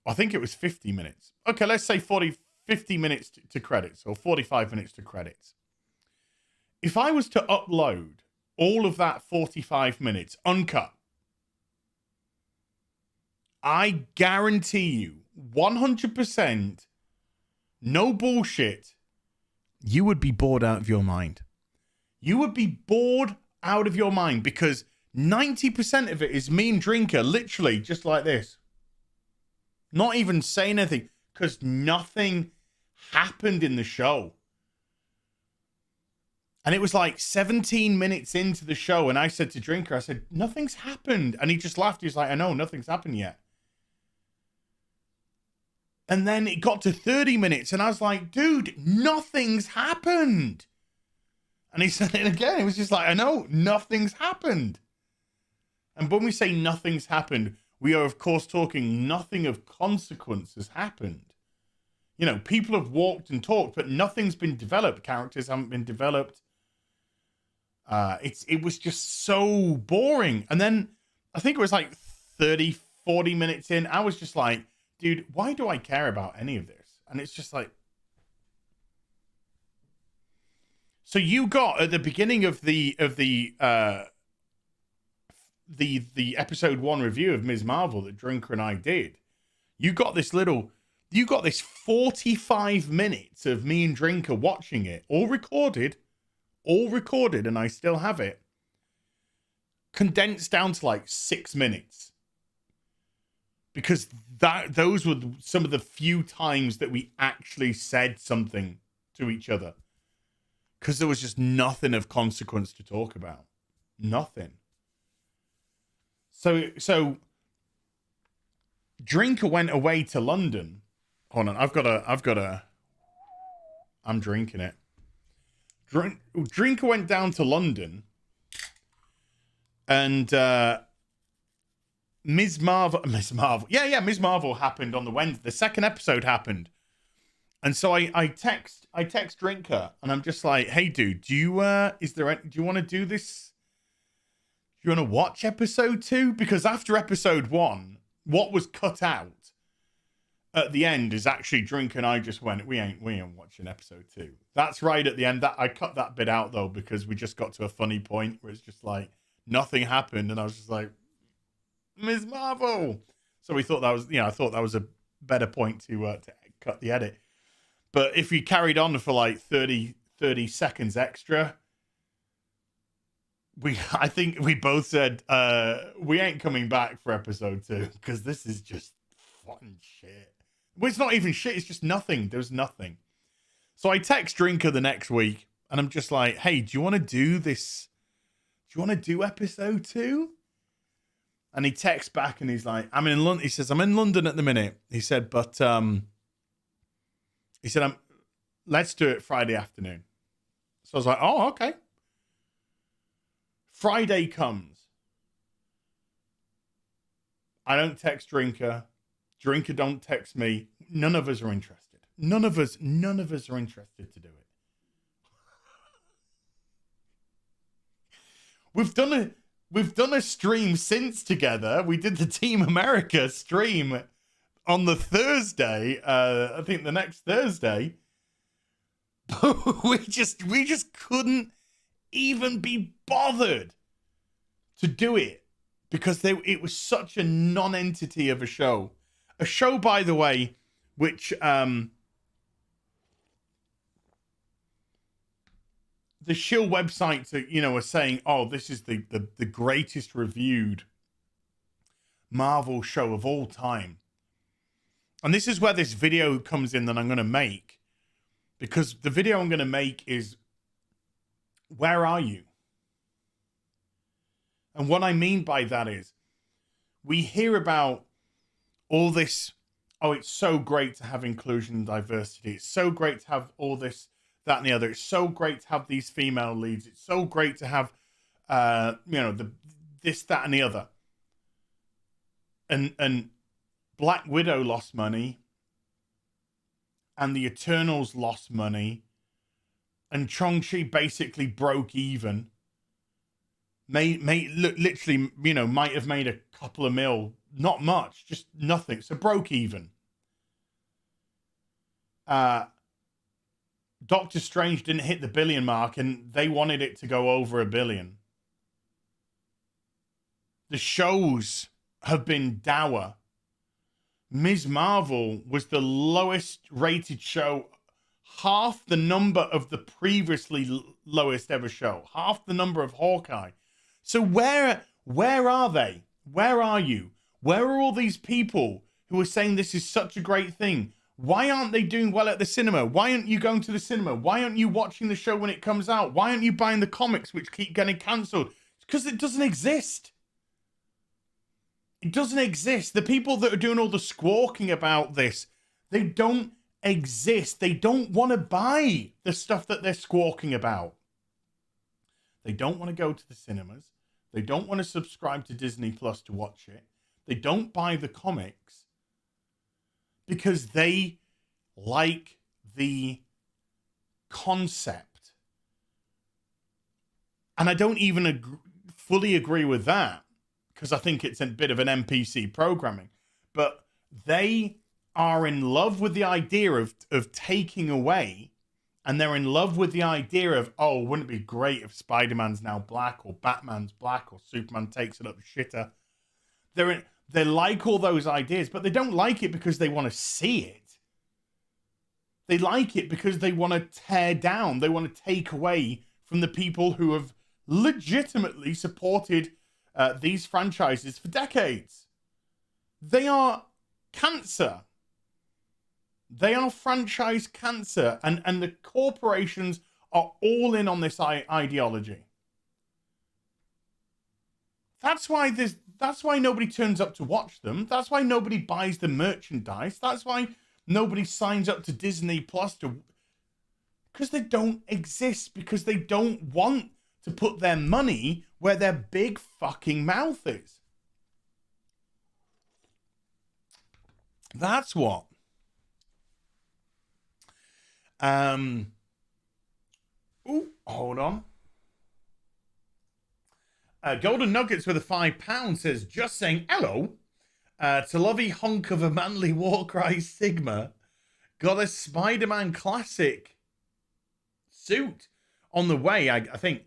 I think it was 50 minutes. Okay, let's say 50 minutes to credits, or 45 minutes to credits. If I was to upload all of that 45 minutes uncut, I guarantee you 100%, no bullshit, you would be bored out of your mind. You would be bored out of your mind because 90% of it is me and Drinker literally just like this. Not even saying anything because nothing happened in the show. And it was like 17 minutes into the show and I said to Drinker, I said, nothing's happened. And he just laughed. He's like, I know, nothing's happened yet. And then it got to 30 minutes and I was like, dude, nothing's happened. And he said it again. It was just like, I know, nothing's happened. And when we say nothing's happened, we are, of course, talking nothing of consequence has happened. You know, people have walked and talked, but nothing's been developed. Characters haven't been developed. It was just so boring. And then I think it was like 30, 40 minutes in, I was just like, dude, why do I care about any of this? And it's just like, so you got at the beginning of the episode 1 review of Ms. Marvel that Drinker and I did. You got this 45 minutes of me and Drinker watching it, all recorded, and I still have it, condensed down to like 6 minutes. Because those were some of the few times that we actually said something to each other. Because there was just nothing of consequence to talk about. Nothing. So Drinker went away to London. Hold on, I'm drinking it. Drinker went down to London, and Ms. Marvel, Ms. Marvel happened on the Wednesday. The second episode happened, and so I text Drinker, and I'm just like, hey, dude, do you want to do this? Do you want to watch episode 2? Because after episode 1, what was cut out at the end is actually Drink and I just went, we ain't watching episode 2. That's right at the end. That I cut that bit out though, because we just got to a funny point where it's just like nothing happened, and I was just like, Ms. Marvel. So we thought that was, I thought that was a better point to cut the edit. But if you carried on for like 30 seconds extra, I think we both said we ain't coming back for episode 2 because this is just fucking shit. Well, it's not even shit. It's just nothing. There's nothing. So I text Drinker the next week, and I'm just like, hey, do you want to do this? Do you want to do episode 2? And he texts back, and he's like, I'm in London. He says, I'm in London at the minute. He said, but he said, let's do it Friday afternoon. So I was like, oh, okay. Friday comes. I don't text Drinker. Drinker don't text me. None of us are interested. None of us are interested to do it. We've done a stream since together. We did the Team America stream on the Thursday. I think the next Thursday. we just couldn't even be bothered to do it because it was such a non-entity of a show. A show, by the way, which the Shield websites are saying, oh, this is the greatest reviewed Marvel show of all time. And this is where this video comes in that I'm going to make, because the video I'm going to make is, where are you? And what I mean by that is, we hear about all this, oh, it's so great to have inclusion and diversity. It's so great to have all this, that, and the other. It's so great to have these female leads. It's so great to have, this, that, and the other. And Black Widow lost money, and the Eternals lost money, and Shang-Chi basically broke even. Literally, might have made a couple of mil, not much, just nothing. So broke even. Doctor Strange didn't hit the billion mark, and they wanted it to go over $1 billion. The shows have been dour. Ms. Marvel was the lowest rated show, half the number of the previously lowest ever show, half the number of Hawkeye. So where are they? Where are you? Where are all these people who are saying this is such a great thing? Why aren't they doing well at the cinema? Why aren't you going to the cinema? Why aren't you watching the show when it comes out? Why aren't you buying the comics which keep getting cancelled? It's because it doesn't exist. It doesn't exist. The people that are doing all the squawking about this, they don't exist. They don't want to buy the stuff that they're squawking about. They don't want to go to the cinemas. They don't want to subscribe to Disney Plus to watch it. They don't buy the comics because they like the concept. And I don't even fully agree with that, because I think it's a bit of an NPC programming. But they are in love with the idea of taking away, and they're in love with the idea of, oh, wouldn't it be great if Spider-Man's now black, or Batman's black, or Superman takes it up the shitter. They like all those ideas, but they don't like it because they want to see it. They like it because they want to tear down. They want to take away from the people who have legitimately supported these franchises for decades. They are cancer. They are franchise cancer. And the corporations are all in on this ideology. That's why nobody turns up to watch them. That's why nobody buys the merchandise. That's why nobody signs up to Disney Plus because they don't exist, because they don't want to put their money where their big fucking mouth is. That's what. Ooh, hold on. Golden Nuggets with a £5 says, just saying hello to lovey hunk of a manly Warcry Sigma. Got a Spider-Man classic suit on the way, I think.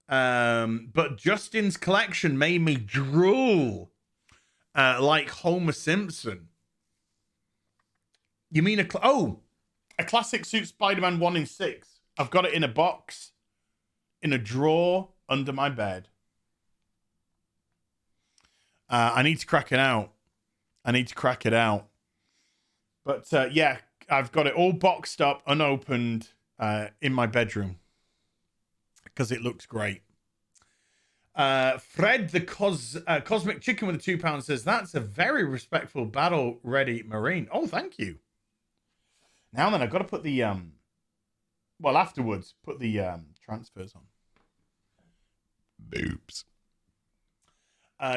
But Justin's collection made me drool like Homer Simpson. You mean a classic suit Spider-Man 1 in 6. I've got it in a box, in a drawer under my bed. I need to crack it out. But yeah, I've got it all boxed up, unopened, in my bedroom because it looks great. Fred the Cosmic Chicken with a £2 says, that's a very respectful battle-ready Marine. Oh, thank you. Now then, I've got to put the afterwards, put the transfers on. Boobs.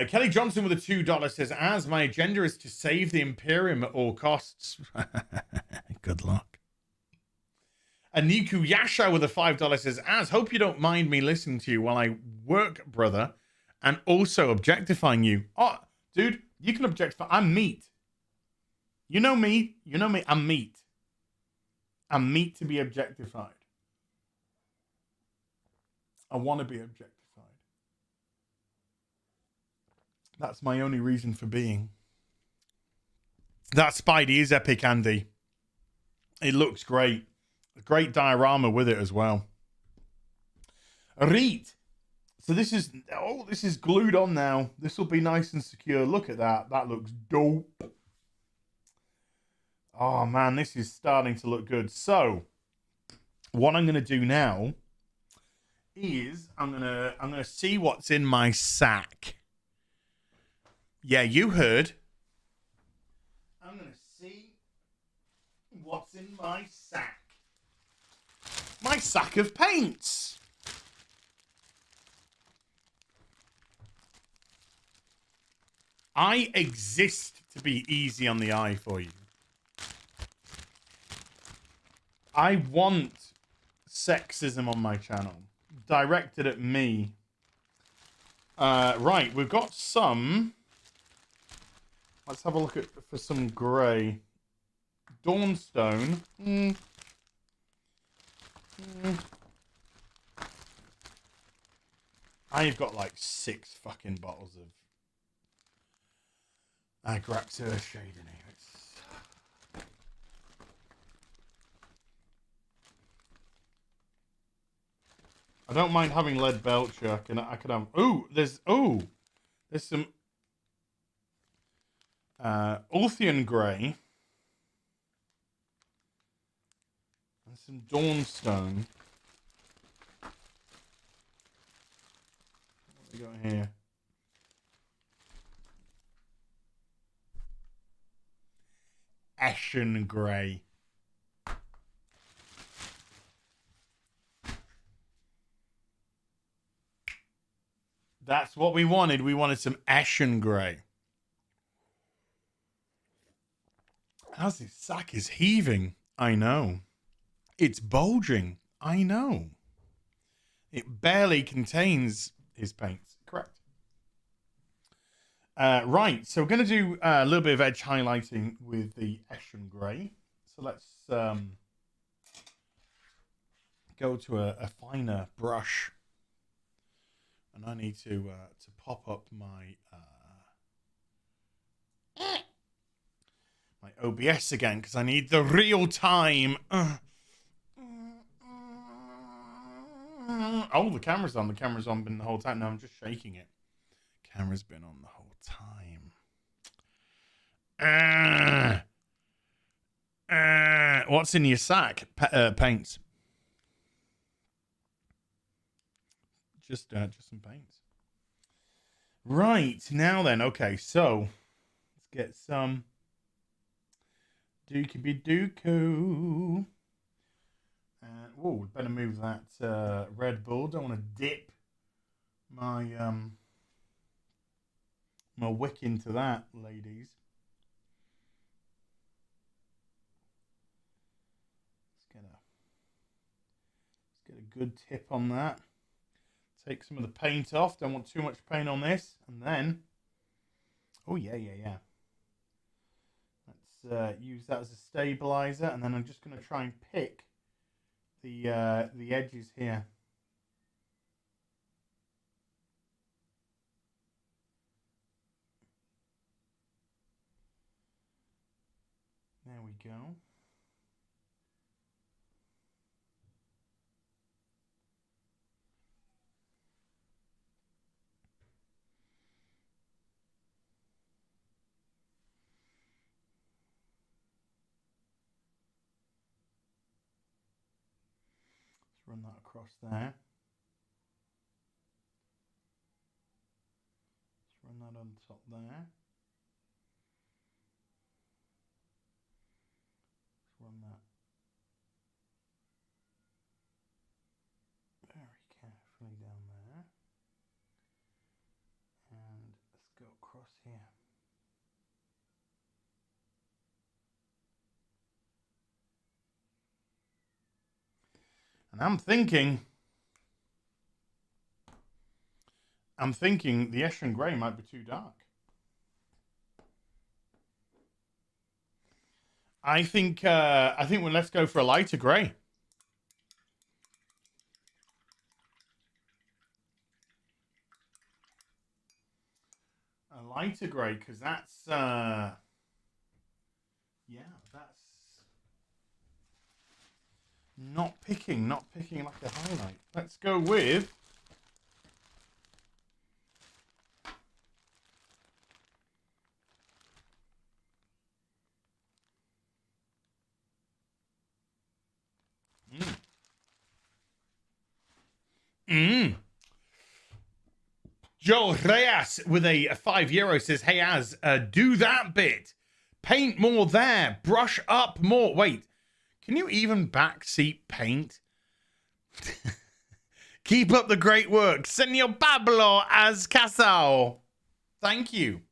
Kelly Johnson with a $2 says, as my agenda is to save the Imperium at all costs. Good luck. Niku Yasha with a $5 says, as hope you don't mind me listening to you while I work, brother, and also objectifying you. Oh, dude, you can objectify. I'm meat. You know me. I'm meat. I'm meat to be objectified. I want to be objectified. That's my only reason for being. That Spidey is epic, Andy. It looks great. A great diorama with it as well. Read. So this is glued on now. This will be nice and secure. Look at that. That looks dope. Oh man, this is starting to look good. So what I'm gonna do now is I'm gonna see what's in my sack. Yeah, you heard. I'm gonna see what's in my sack. My sack of paints. I exist to be easy on the eye for you. I want sexism on my channel. Directed at me. Right, we've got some. Let's have a look for some grey. Dawnstone. I've got like 6 fucking bottles of Grax Earthshade in here. I don't mind having lead belcher. I could have. There's some Ulthian Grey and some Dawnstone. What have we got here? Ashen Grey. That's what we wanted. We wanted some Ashen Grey. How's this sack is heaving? I know. It's bulging. I know. It barely contains his paints. Correct. Right. So we're going to do a little bit of edge highlighting with the Ashen Grey. So let's go to a finer brush. And I need to pop up my my OBS again because I need the real time. Oh, the camera's on. The camera's on been the whole time. No, I'm just shaking it. Camera's been on the whole time. What's in your sack? Paints. Just some paints. Right, now then, okay, so let's get some Dookie be Dooku. Oh, better move that Red Bull. Don't want to dip my my wick into that, ladies. Let's get a good tip on that. Take some of the paint off. Don't want too much paint on this. And then, oh yeah. Let's use that as a stabilizer. And then I'm just going to try and pick the edges here. There we go. Let's run that across there. Let's run that on top there. Let's run that very carefully down there. And let's go across here. And I'm thinking the Eshin Grey might be too dark. I think well, let's go for a lighter grey. A lighter grey, because that's yeah, that's not picking like a highlight. Let's go with Joel Reyes with a €5 says, "Hey Az, do that bit. Paint more there. Brush up more. Wait, can you even backseat paint? Keep up the great work. Senor Pablo Az Casao. Thank you.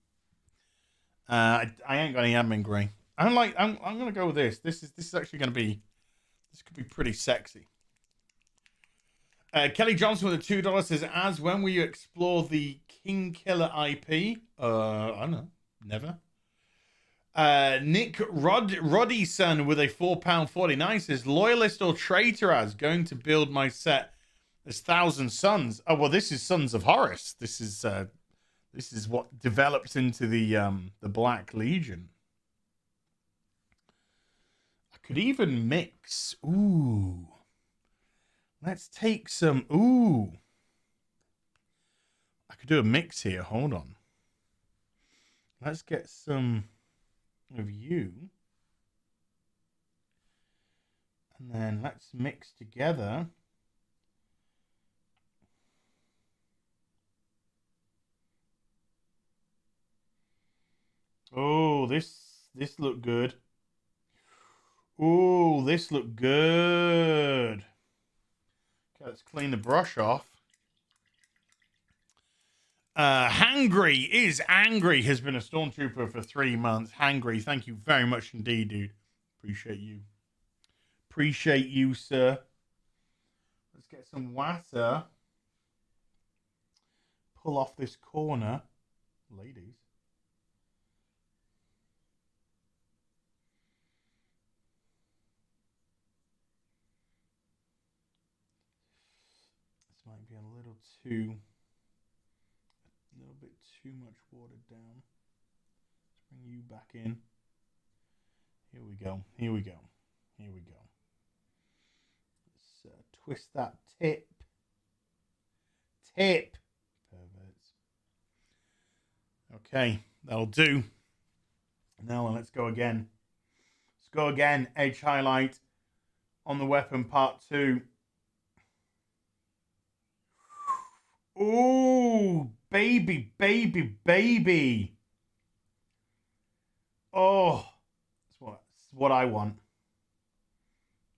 I ain't got any admin grey. I'm gonna go with this. This is actually gonna be, this could be pretty sexy. Kelly Johnson with a $2 says, "Az, when will you explore the King Killer IP?" I don't know. Never. Nick Roddyson with a £4.49 says, "Loyalist or traitor, Az, going to build my set as Thousand Sons." Oh well, this is Sons of Horus. This is what develops into the Black Legion. I could even mix. Ooh. Let's take some. Ooh. I could do a mix here. Hold on. Let's get some of you. And then let's mix together. Oh, this looked good. Oh, this looked good. Let's clean the brush off. Hangry is angry. Has been a stormtrooper for 3 months. Hangry, thank you very much indeed, dude. Appreciate you. Appreciate you, sir. Let's get some water. Pull off this corner, ladies. Might be a little bit too much watered down. Let's bring you back in. Here we go. Let's twist that tip. Perverts. Okay, that'll do. Now let's go again. Edge highlight on the weapon part 2. Ooh, baby, baby, baby. Oh, that's what I want.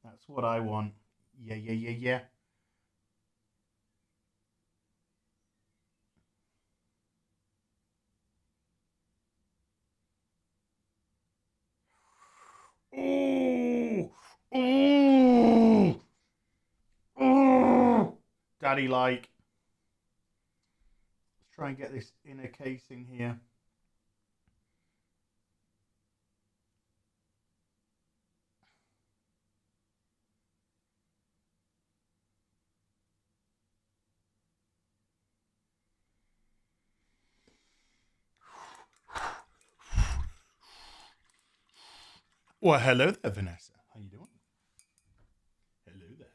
That's what I want. Yeah, yeah, yeah, yeah. Oh, oh, oh. Daddy like. Let's try and get this inner casing here. Well, hello there, Vanessa. How you doing? Hello there.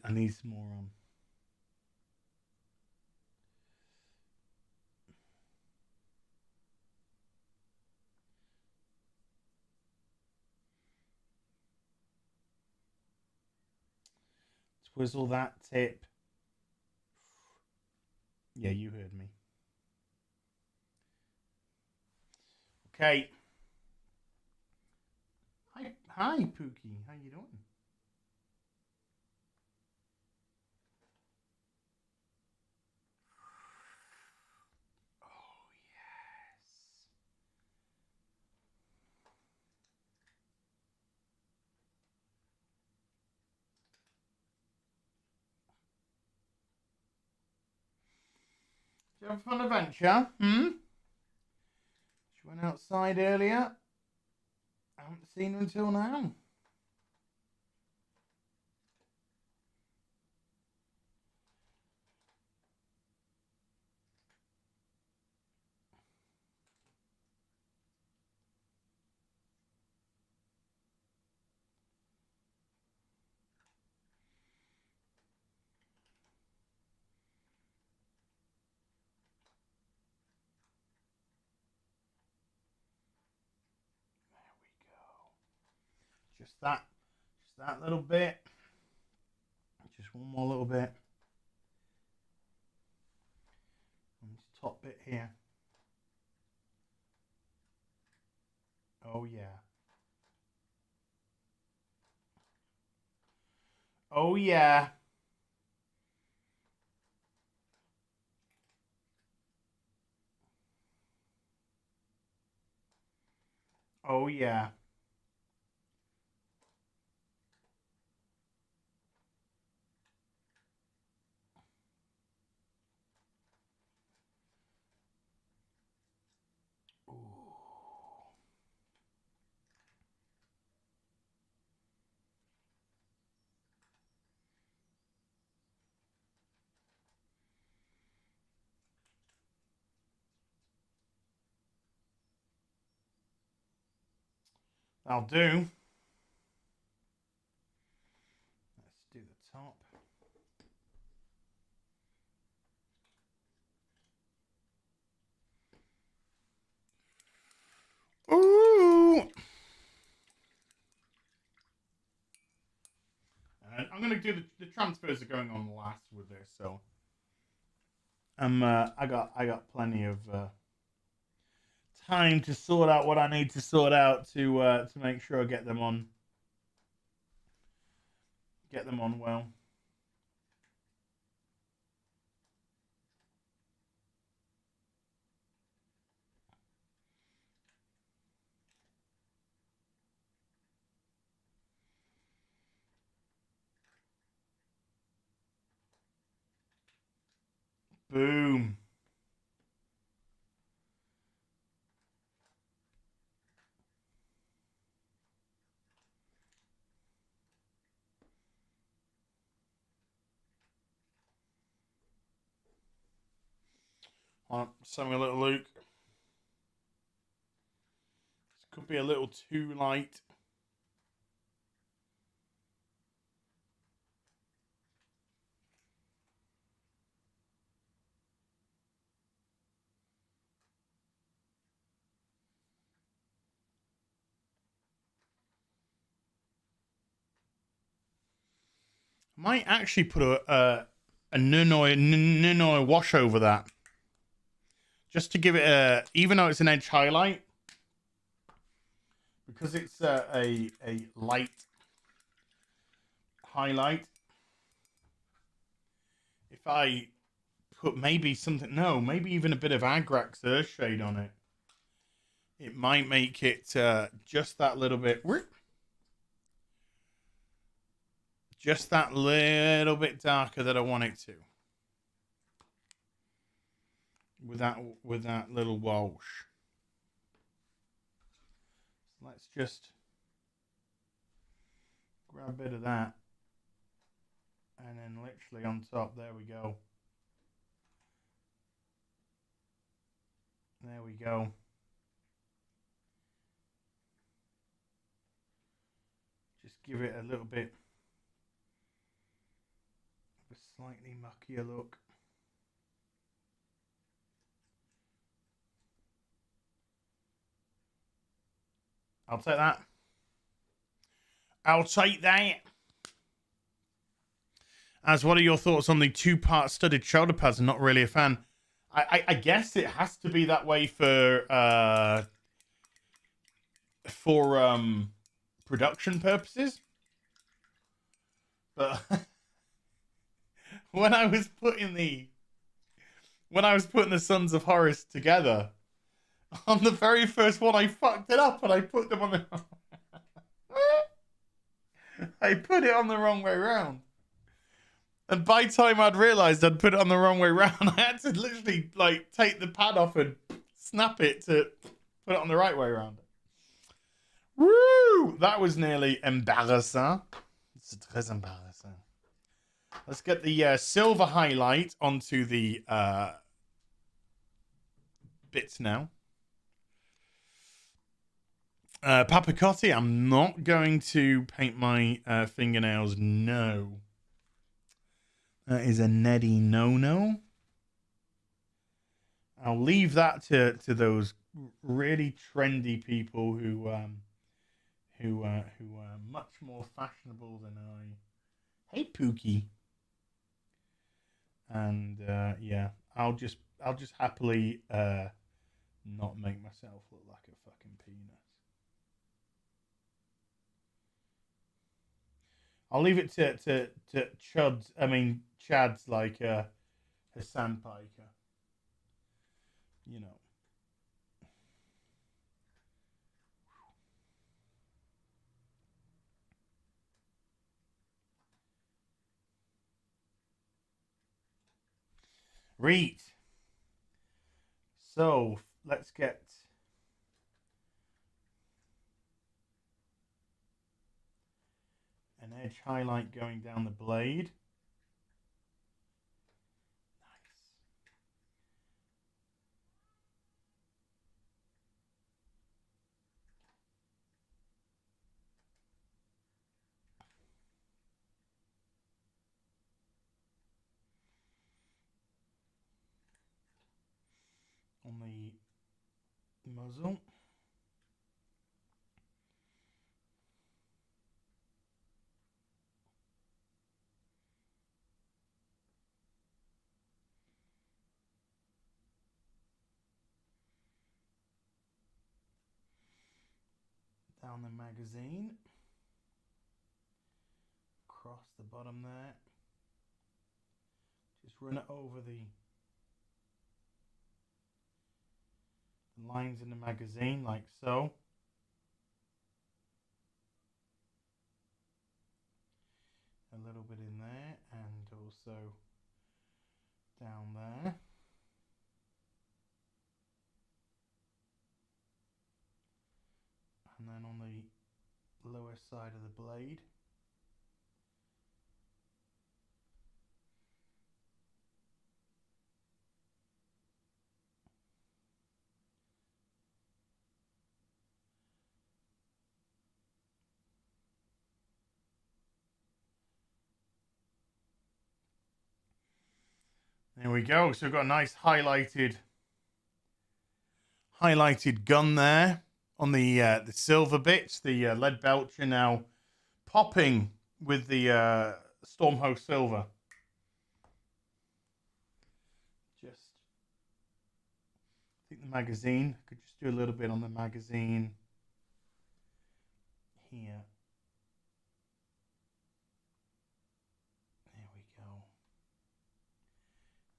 I need some more. Twizzle that tip. Yeah, you heard me. Okay. Hi, Pookie. How you doing? Oh yes. Did you have a fun adventure? She went outside earlier. I haven't seen her until now. There we go. Just that little bit. Just one more little bit. And this top bit here. Oh yeah. Oh yeah. Oh yeah. Ooh. That'll do. Let's do the top. Ooh. And I'm gonna do the transfers are going on last with this, so I got plenty of time to sort out what I need to sort out to make sure I get them on well. Boom. Just having a little look. This could be a little too light. Might actually put Nunoi wash over that. Just to give it a, even though it's an edge highlight, because it's a light highlight, if I put maybe something, no, maybe even a bit of Agrax Earthshade on it, it might make it just that little bit, just that little bit darker that I want it to. With that little wash. Let's just grab a bit of that. And then literally on top, there we go. There we go. Just give it a little bit of a slightly muckier look. I'll take that. I'll take that. As what are your thoughts on the 2-part studded shoulder pads? I'm not really a fan. I guess it has to be that way for production purposes. But when I was putting the Sons of Horus together, on the very first one I fucked it up and I put them on the I put it on the wrong way round. And by the time I'd realised I'd put it on the wrong way round, I had to literally like take the pad off and snap it to put it on the right way round. Woo! That was nearly embarrassing. It's très embarrassing. Let's get the silver highlight onto the bits now. Papacotti, I'm not going to paint my fingernails, no. That is a Neddy no-no. I'll leave that to those really trendy people who are much more fashionable than I. Hey, Pookie. And yeah, I'll just happily not make myself look like a fucking penis. I'll leave it to Chad's like Hassan Piker. You know. Read. So let's get an edge highlight going down the blade. Nice. On the muzzle. Down the magazine. Across the bottom there. Just run it over the lines in the magazine like so. A little bit in there and also down there. And then on the lower side of the blade. There we go. So we've got a nice highlighted gun there on the silver bits. The lead belcher now popping with the Stormhost silver. think the magazine, I could just do a little bit on the magazine here. There we go.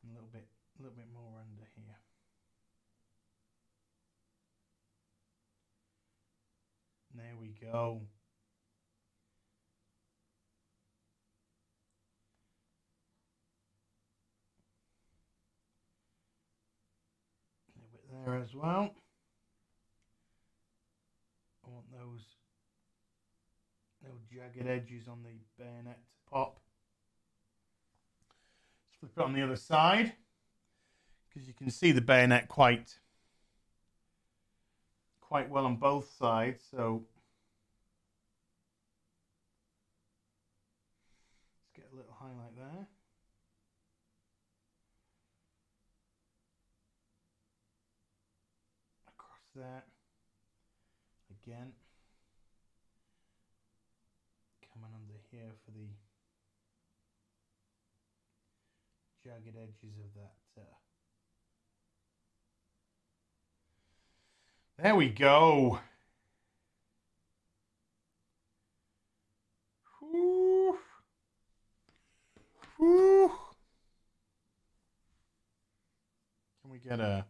A little bit more under here. There we go. A little bit there as well. I want those little jagged edges on the bayonet to pop. Let's flip it on the other side, because you can see the bayonet quite well on both sides. So let's get a little highlight there. Across there. Again. Coming under here for the jagged edges of that. There we go. Whew. Whew. Can we get a...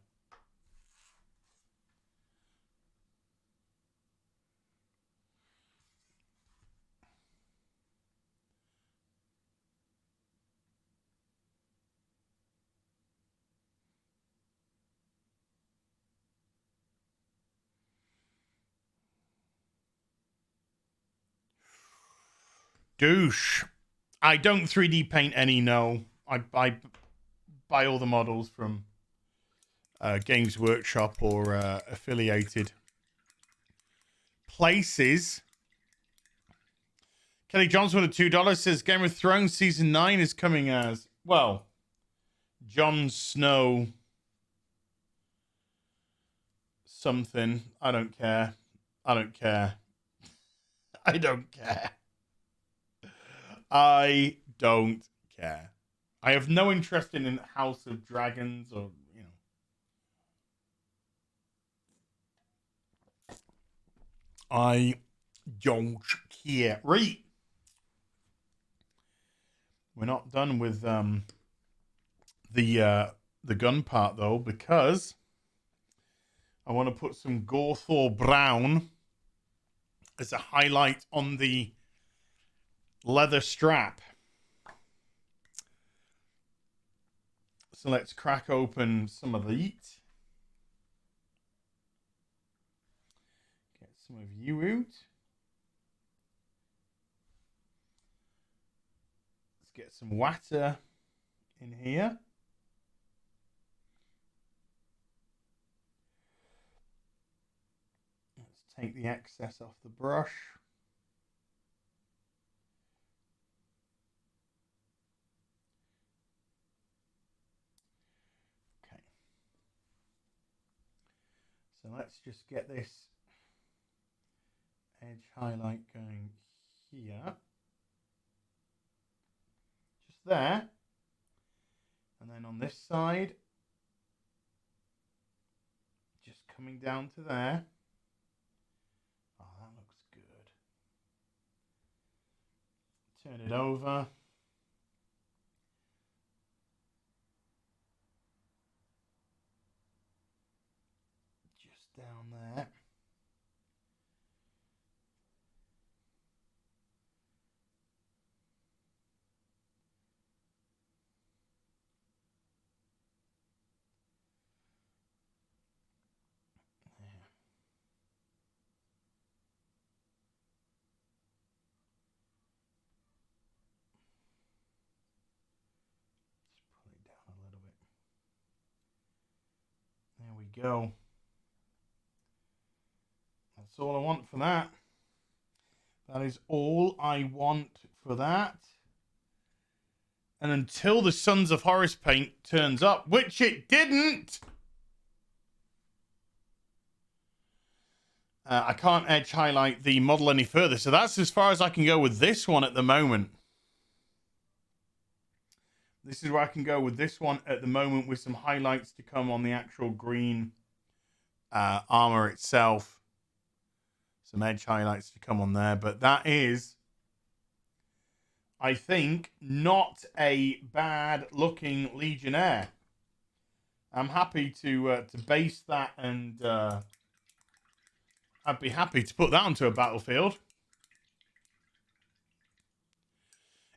Douche. I don't 3D paint any, no. I buy all the models from Games Workshop or affiliated places. Kelly Johnson with $2 says Game of Thrones Season 9 is coming as, well, Jon Snow something. I don't care. I don't care. I don't care. I don't care. I have no interest in House of Dragons or, you know. I don't care. Right. We're not done with the gun part though, because I want to put some Gorthor Brown as a highlight on the leather strap. So let's crack open some of these. Get some of you out. Let's get some water in here. Let's take the excess off the brush. So let's just get this edge highlight going here. Just there. And then on this side, just coming down to there. Oh, that looks good. Turn it over. Down there. Just pull it down a little bit. There we go. That's all I want for that. That is all I want for that. And until the Sons of Horus paint turns up, which it didn't, I can't edge highlight the model any further. So that's as far as I can go with this one at the moment. This is where I can go with this one at the moment, with some highlights to come on the actual green armor itself. Some edge highlights to come on there, but that is, I think, not a bad looking Legionnaire. I'm happy to base that, and I'd be happy to put that onto a battlefield.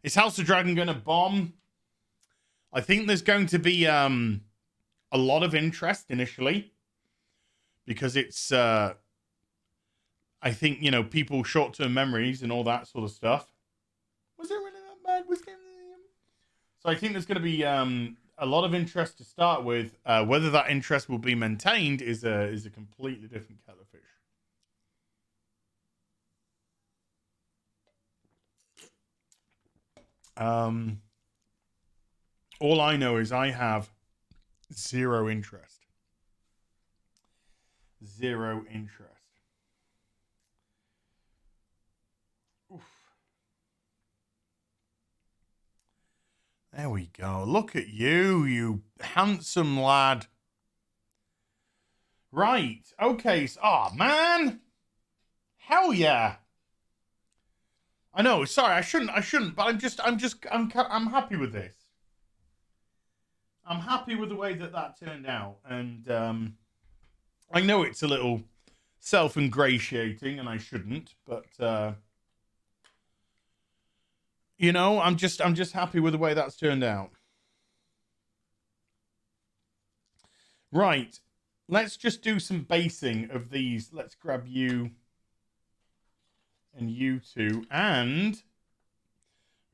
Is House of Dragon going to bomb? I think there's going to be a lot of interest initially, because it's I think, you know, people short-term memories and all that sort of stuff. Was it really that bad? So I think there's going to be a lot of interest to start with. Whether that interest will be maintained is a completely different kettle of fish. All I know is I have zero interest. Zero interest. Oof. There we go. Look at you, you handsome lad. Right. Okay. Oh, man. Hell yeah. I know. Sorry, I shouldn't. But I'm happy with this. I'm happy with the way that turned out, and I know it's a little self-ingratiating, and I shouldn't, but you know, I'm just happy with the way that's turned out. Right, let's just do some basing of these. Let's grab you and you two, and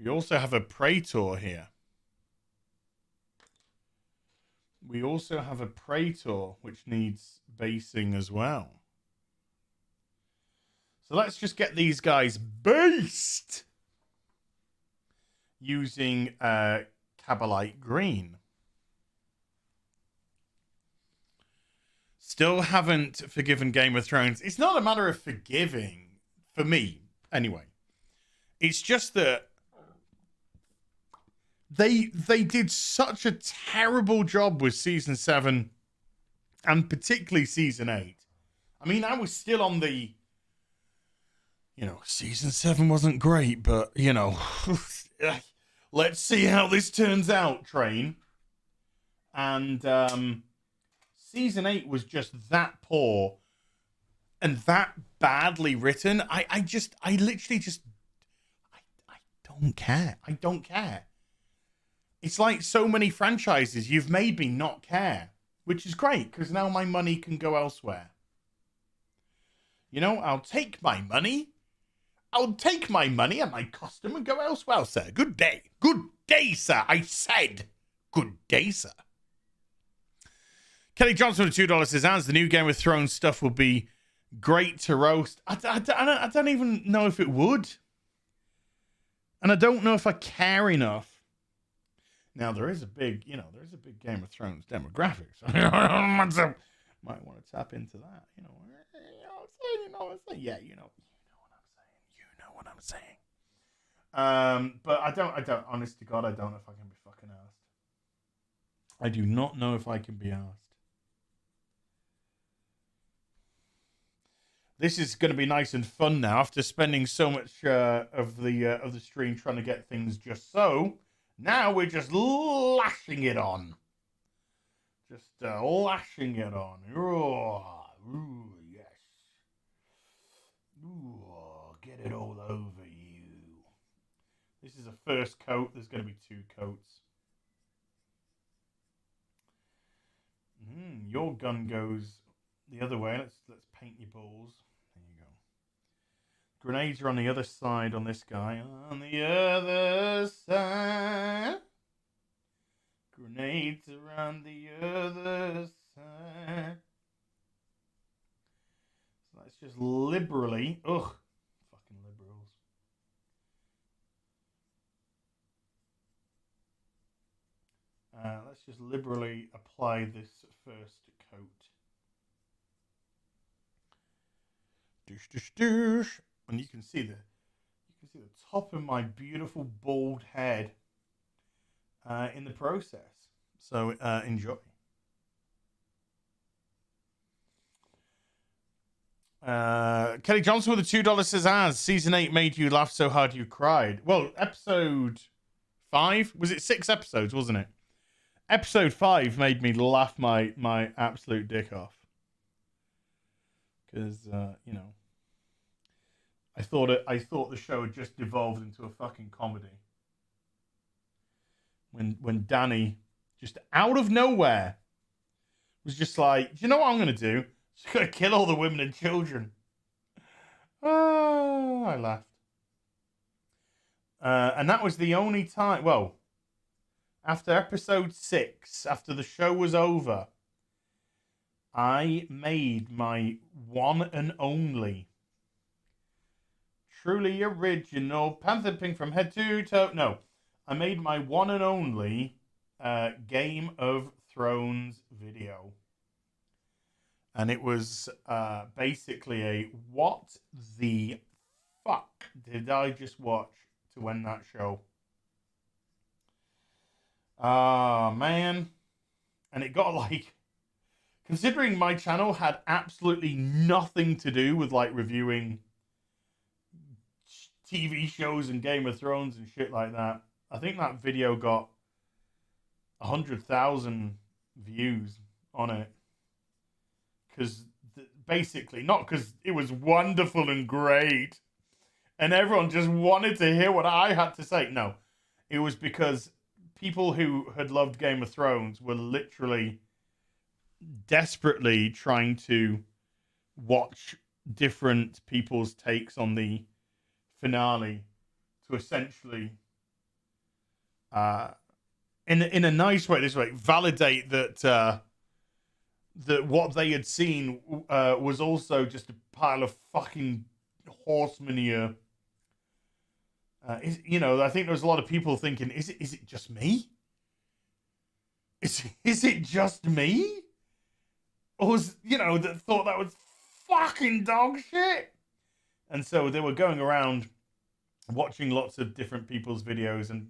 we also have a Praetor here. We also have a Praetor, which needs basing as well. So let's just get these guys based using Cabalite Green. Still haven't forgiven Game of Thrones. It's not a matter of forgiving, for me, anyway. It's just that they did such a terrible job with season 7 and particularly season 8. I mean, I was still on the, you know, season 7 wasn't great, but, you know, let's see how this turns out train. And season 8 was just that poor and that badly written. I literally just I don't care. I don't care. It's like so many franchises, you've made me not care, which is great, because now my money can go elsewhere. You know, I'll take my money and my custom and go elsewhere, sir. Good day. Good day, sir. I said good day, sir. Kelly Johnson with $2 says, as the new Game of Thrones stuff will be great to roast. I don't even know if it would. And I don't know if I care enough. Now, there is a big Game of Thrones demographic. So might want to tap into that. You know what I'm saying? Yeah, you know what I'm saying. But I don't, honest to God, I don't know if I can be fucking asked. I do not know if I can be asked. This is going to be nice and fun now after spending so much of the stream trying to get things just so. Now we're just lashing it on. Just lashing it on. Ooh, yes. Ooh, get it all over you. This is a first coat. There's going to be 2 coats. Your gun goes the other way. Let's paint your balls. There you go. Grenades are on the other side on this guy. On the other side. Grenades are on the other side. So let's just liberally... Ugh. Fucking liberals. Let's just liberally apply this first coat. Doosh, doosh, doosh. And you can see the top of my beautiful bald head in the process. So enjoy. Kelly Johnson with the $2 says, as season 8 made you laugh so hard you cried. Well, episode 5, was it 6 episodes, wasn't it? Episode 5 made me laugh my absolute dick off. Because, you know, I thought the show had just devolved into a fucking comedy. When Danny, just out of nowhere, was just like, do you know what I'm going to do? Just going to kill all the women and children. Oh, I laughed. And that was the only time, well, after episode 6, after the show was over, I made my one and only, truly original Panther Pink from head to toe. No, I made my one and only Game of Thrones video. And it was basically a what the fuck did I just watch to end that show? Man. And it got like, considering my channel had absolutely nothing to do with like reviewing TV shows and Game of Thrones and shit like that, I think that video got 100,000 views on it. Because basically, not because it was wonderful and great and everyone just wanted to hear what I had to say. No, it was because people who had loved Game of Thrones were literally desperately trying to watch different people's takes on the finale to essentially, in a nice way, this way, validate that that what they had seen was also just a pile of fucking horse manure. You know, I think there was a lot of people thinking, is it just me? Is it just me? Or was, you know, that thought that was fucking dog shit? And so they were going around watching lots of different people's videos, and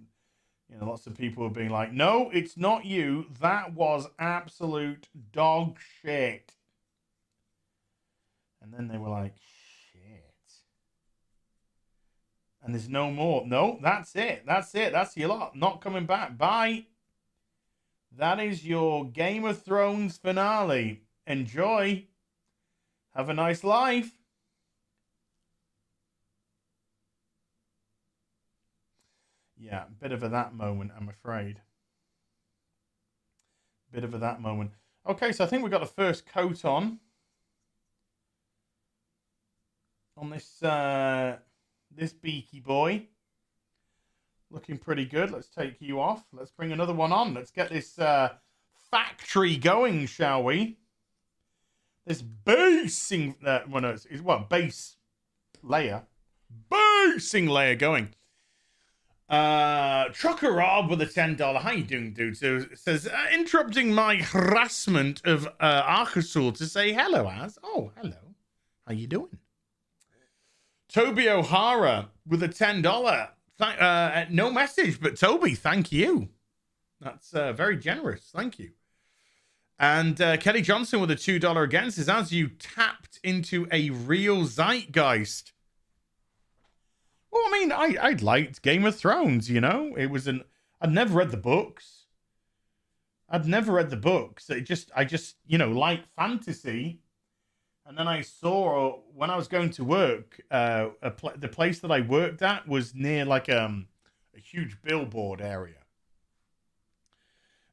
you know, lots of people were being like, no, it's not you. That was absolute dog shit. And then they were like, shit. And there's no more. No, that's it. That's it. That's your lot. Not coming back. Bye. That is your Game of Thrones finale. Enjoy. Have a nice life. Yeah, bit of a that moment, I'm afraid. Bit of a that moment. Okay, so I think we've got the first coat on this this beaky boy. Looking pretty good. Let's take you off. Let's bring another one on. Let's get this factory going, shall we? This basing well, no, it's base layer. Basing layer going. Trucker Rob with a $10. How you doing, dude? So it says, interrupting my harassment of Arkasul to say hello, as. Oh, hello. How you doing? Toby O'Hara with a $10. No message, but Toby, thank you. That's very generous. Thank you. And Kelly Johnson with a $2 again says, as you tapped into a real zeitgeist. Well, I mean, I liked Game of Thrones, you know? It was I'd never read the books. I just, you know, like fantasy. And then I saw, when I was going to work, the place that I worked at was near like a huge billboard area.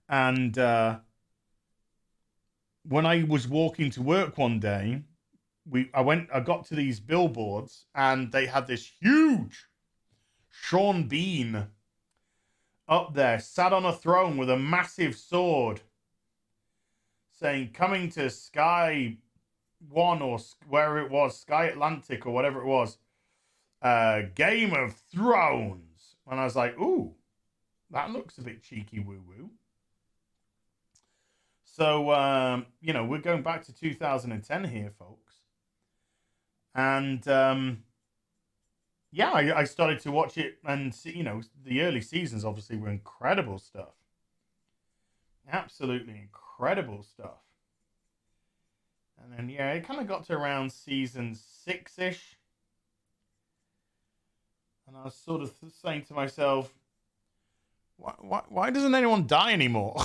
And when I was walking to work one day, I got to these billboards, and they had this huge Sean Bean up there, sat on a throne with a massive sword, saying, coming to Sky One, or where it was, Sky Atlantic, or whatever it was, Game of Thrones. And I was like, ooh, that looks a bit cheeky woo-woo. So, you know, we're going back to 2010 here, folks. And, yeah, I started to watch it, and, you know, the early seasons obviously were incredible stuff. Absolutely incredible stuff. And then, yeah, it kind of got to around season 6-ish. And I was sort of saying to myself, why doesn't anyone die anymore?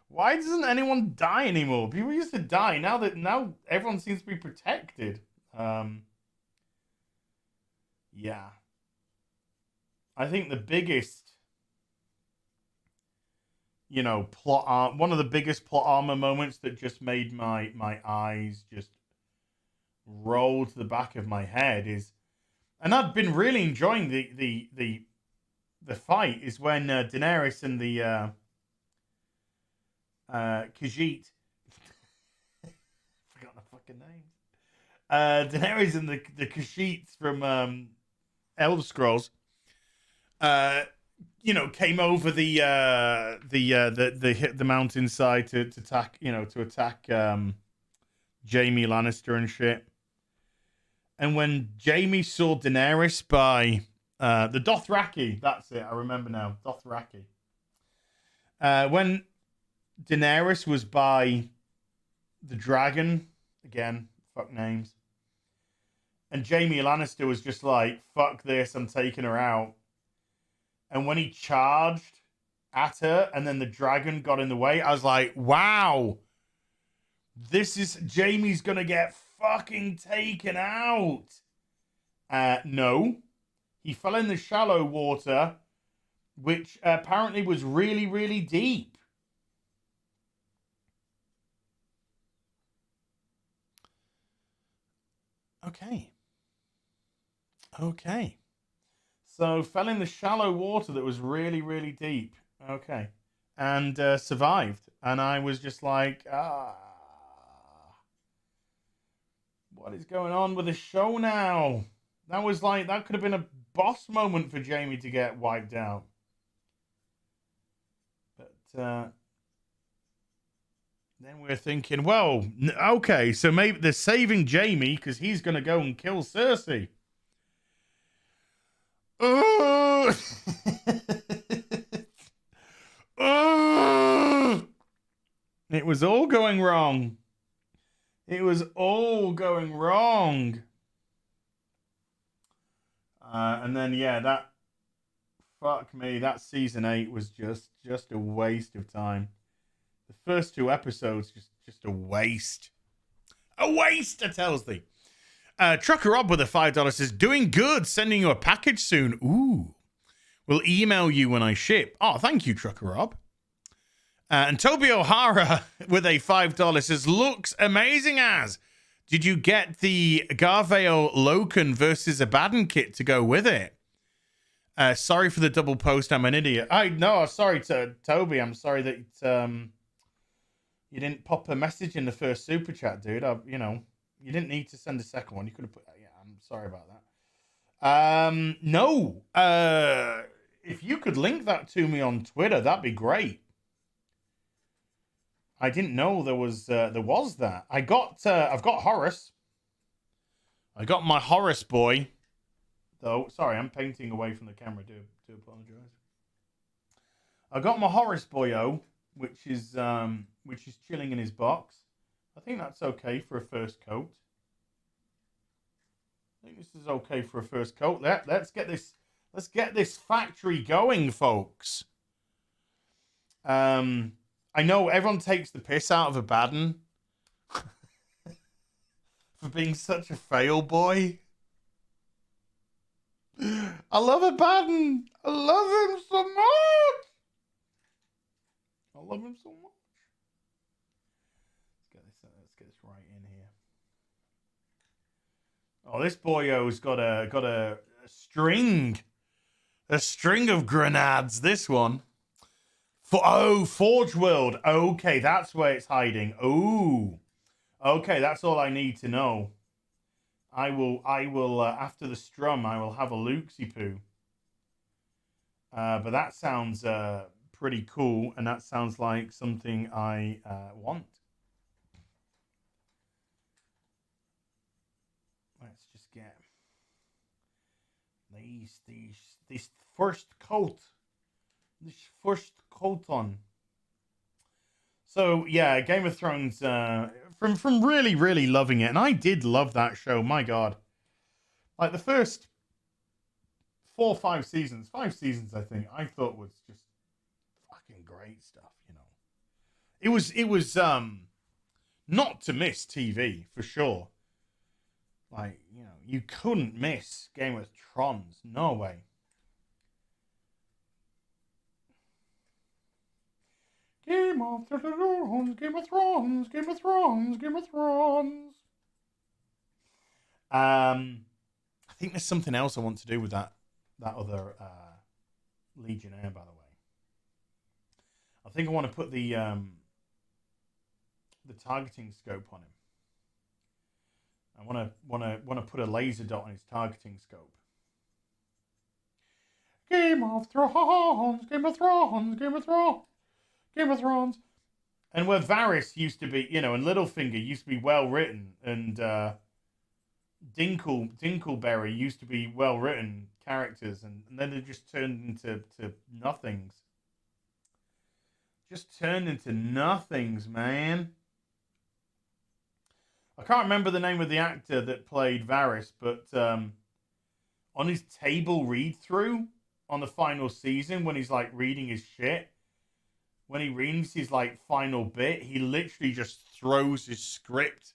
Why doesn't anyone die anymore? People used to die. Now everyone seems to be protected. Yeah. I think the biggest, one of the biggest plot armor moments that just made my eyes just roll to the back of my head is, and I've been really enjoying the fight, is when Daenerys and the Khajiit, forgot the fucking names. Daenerys and the Khajiits from Elder Scrolls, came over the mountainside to attack Jaime Lannister and shit. And when Jaime saw Daenerys by the Dothraki, that's it, I remember now, Dothraki. When Daenerys was by the dragon, again, fuck names, and Jaime Lannister was just like, fuck this, I'm taking her out. And when he charged at her and then the dragon got in the way, I was like, wow, Jaime's gonna get fucking taken out. No. He fell in the shallow water, which apparently was really, really deep. Okay. So fell in the shallow water that was really, really deep. Okay. And survived. And I was just like, what is going on with the show now? That could have been a boss moment for Jaime to get wiped out. But then we're thinking, well, okay, so maybe they're saving Jaime because he's going to go and kill Cersei. It was all going wrong. And then, yeah, that season 8 was just a waste of time. The first 2 episodes, just a waste. A waste, I tells thee. Trucker Rob with a $5 says, doing good, sending you a package soon. Ooh. We'll email you when I ship. Oh, thank you, Trucker Rob. And Toby O'Hara with a $5 says, looks amazing as. Did you get the Garveo Loken versus Abaddon kit to go with it? Sorry for the double post. I'm an idiot. Sorry to Toby. I'm sorry that you didn't pop a message in the first super chat, dude. You didn't need to send a second one. You could have put. Yeah, I'm sorry about that. No. If you could link that to me on Twitter, that'd be great. I didn't know there was that. I've got Horus. I got my Horus boy. Though, sorry, I'm painting away from the camera. Do apologize. I got my Horus boyo, which is chilling in his box. I think that's okay for a first coat. I think this is okay for a first coat. Let's get this factory going, folks. I know everyone takes the piss out of Abaddon for being such a fail boy. I love Abaddon. I love him so much. Let's get this right in here. Oh, this boyo's got a string of grenades. This one. Forge World. Okay, that's where it's hiding. Oh, okay, that's all I need to know. I will after the Strum, I will have a Luxie poo. But that sounds pretty cool, and that sounds like something I want. Let's just get this first coat. On. So yeah, Game of Thrones. From really really loving it, and I did love that show. My God, like the first 4 or 5 seasons, 5 seasons, I think I thought was just fucking great stuff. It was not to miss TV for sure. Like you couldn't miss Game of Thrones. No way. Game of Thrones, Game of Thrones, Game of Thrones, Game of Thrones. I think there's something else I want to do with that other Legionnaire, by the way. I think I want to put the targeting scope on him. I want to put a laser dot on his targeting scope. Game of Thrones, Game of Thrones, Game of Thrones, Game of Thrones. And where Varys used to be, and Littlefinger used to be well written, and Dinkleberry used to be well written characters, and then they just turned into nothings. Just turned into nothings, man. I can't remember the name of the actor that played Varys, but on his table read through on the final season, when he's like reading his shit, when he reads his like final bit, he literally just throws his script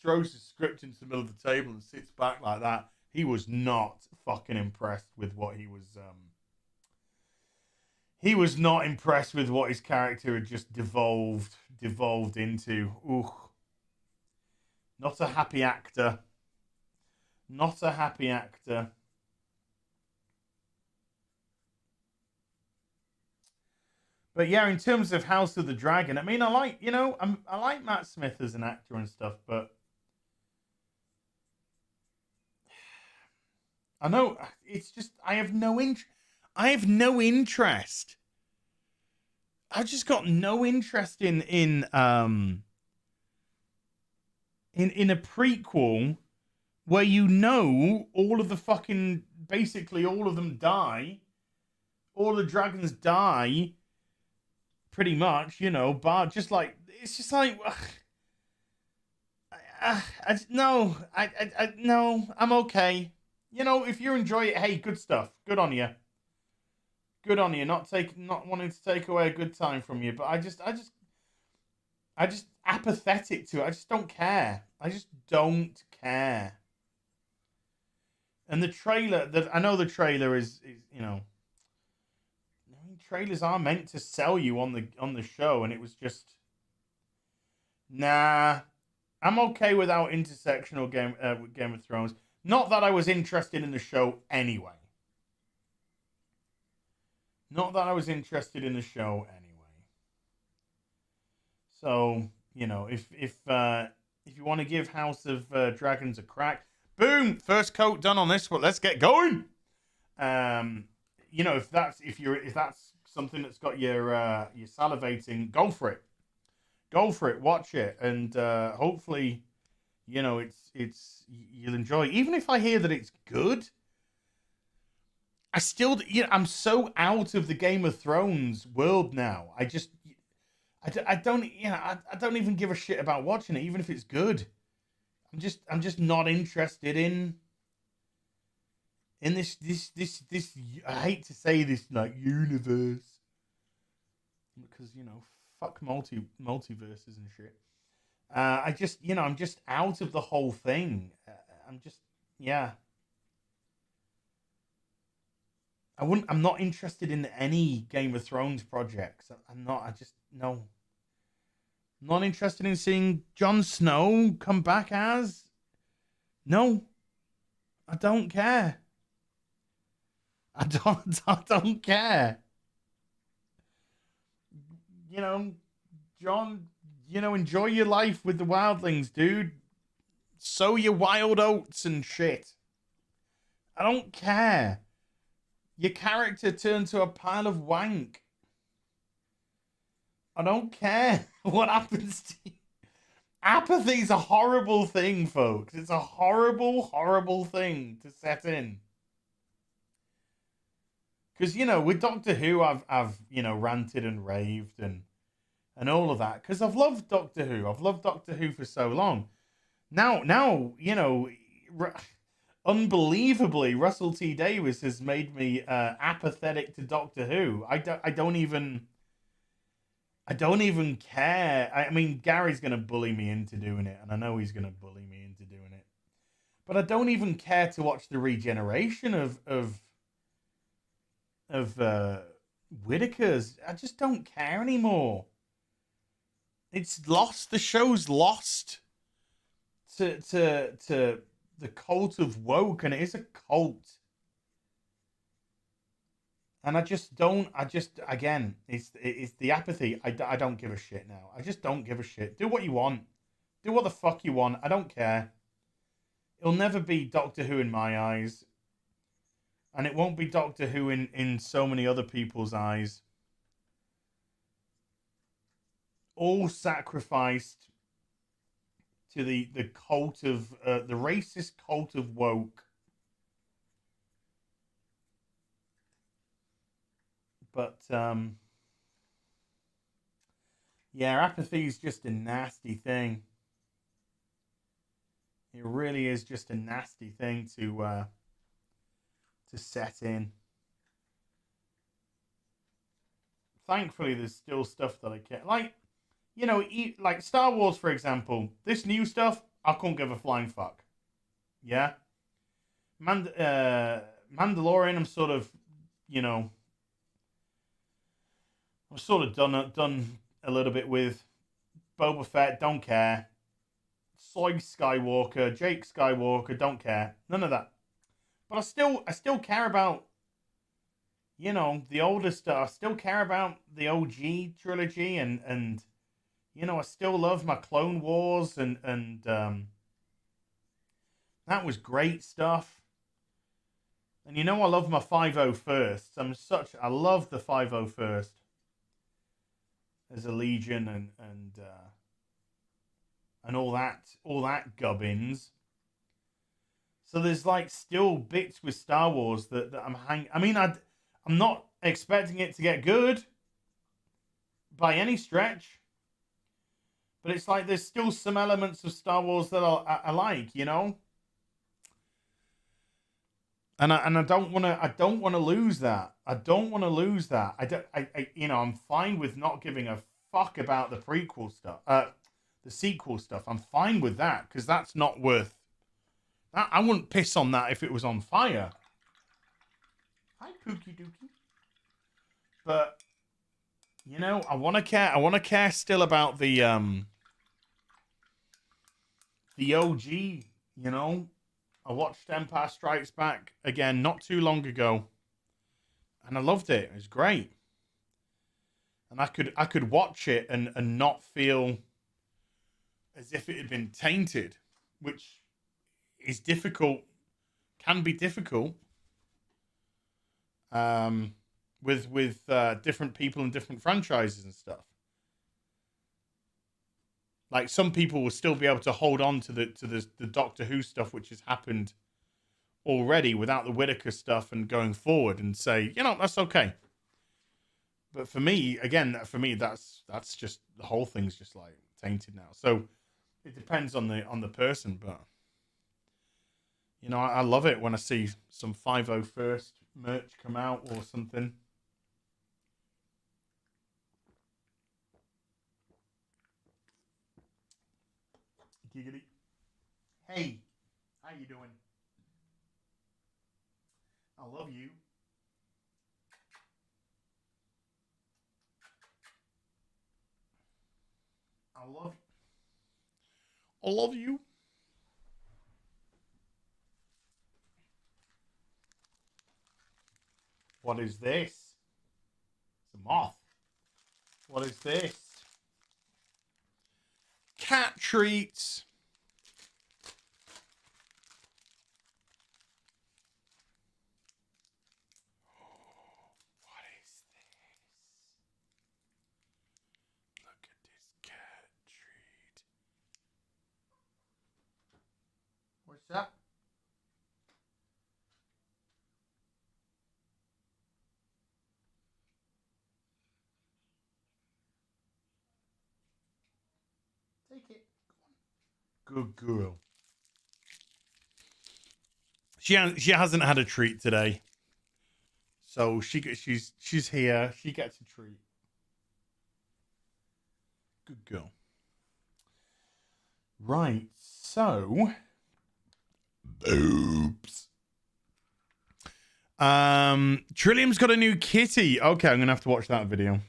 into the middle of the table and sits back like that. He was not fucking impressed with what he was. He was not impressed with what his character had just devolved into. Ooh. Not a happy actor. Not a happy actor. But yeah, in terms of House of the Dragon, I mean, I like Matt Smith as an actor and stuff, but I know it's just I have no interest. I've just got no interest in a prequel where all of the fucking basically all of them die, all the dragons die, pretty much, but just like it's just like no, I'm okay. If you enjoy it, hey, good stuff. Good on you. Good on you. Not wanting to take away a good time from you, but I just apathetic to it. I just don't care. I just don't care. And the trailer, I know the trailer is trailers are meant to sell you on the show, and it was just nah. I'm okay without intersectional Game of Thrones. Not that I was interested in the show anyway. So, if you want to give House of Dragons a crack, boom, first coat done on this, but let's get going. If that's something that's got your salivating, go for it. Watch it, and hopefully, you'll enjoy. Even if I hear that it's good, I still, I'm so out of the Game of Thrones world now. I don't even give a shit about watching it, even if it's good. I'm just not interested in this. I hate to say this, like, universe, because fuck multiverses and shit. I'm just out of the whole thing. I'm not interested in any Game of Thrones projects. I'm not. No. Not interested in seeing Jon Snow come back as. No. I don't care. I don't care. John, enjoy your life with the wildlings, dude. Sow your wild oats and shit. I don't care. Your character turned to a pile of wank. I don't care what happens to you. Apathy's a horrible thing, folks. It's a horrible, horrible thing to set in. Because, with Doctor Who, I've ranted and raved, and and all of that, because I've loved Doctor Who. I've loved Doctor Who for so long. Now, you know, unbelievably, Russell T Davies has made me apathetic to Doctor Who. I don't even care. I mean, Gary's gonna bully me into doing it, and I know he's gonna bully me into doing it. But I don't even care to watch the regeneration of Whittaker's. I just don't care anymore. It's lost. The show's lost to the cult of woke, and it is a cult. And I just don't. I just again, it's the apathy. I don't give a shit now. I just don't give a shit. Do what you want. Do what the fuck you want. I don't care. It'll never be Doctor Who in my eyes, and it won't be Doctor Who in so many other people's eyes. All sacrificed to the cult of the racist cult of woke. But yeah, apathy is just a nasty thing. It really is just a nasty thing to set in. Thankfully, there's still stuff that I care. Like, you know, like Star Wars, for example. This new stuff, I couldn't give a flying fuck. Yeah? Mandalorian, I'm sort of, you know, I'm sort of done a little bit with. Boba Fett, don't care. Soy Skywalker, Jake Skywalker, don't care. None of that. But I still care about, you know, the older stuff. I still care about the OG trilogy, and you know, I still love my Clone Wars, and that was great stuff. And you know, I love my 501st. I love the 501st as a Legion, and all that gubbins. So there's like still bits with Star Wars that I'm I mean, I'm not expecting it to get good by any stretch, but it's like there's still some elements of Star Wars that I like, you know. And I don't want to lose that. I don't want to lose that. I you know, I'm fine with not giving a fuck about the prequel stuff. The sequel stuff. I'm fine with that because that's not worth. I wouldn't piss on that if it was on fire. Hi, Pookie Dookie. But you know, I want to care. I want to care still about the OG. You know, I watched Empire Strikes Back again not too long ago, and I loved it. It was great, and I could watch it and not feel as if it had been tainted, which is difficult, can be difficult, with different people and different franchises and stuff. Like some people will still be able to hold on to the Doctor Who stuff, which has happened already without the Whittaker stuff, and going forward and say, you know, that's okay. But for me, again, that's just the whole thing's just like tainted now. So it depends on the person, but you know, I love it when I see some 501st merch come out or something. Giggity. Hey, how you doing? I love you. I love I love you. What is this? It's a moth. What is this? Cat treats. What is this? Look at this cat treat. What's up? take it. Good girl. She hasn't had a treat today, so she's here. She gets a treat. Good girl. Right, so oops. Trillium's got a new kitty. Okay, I'm gonna have to watch that video. I'm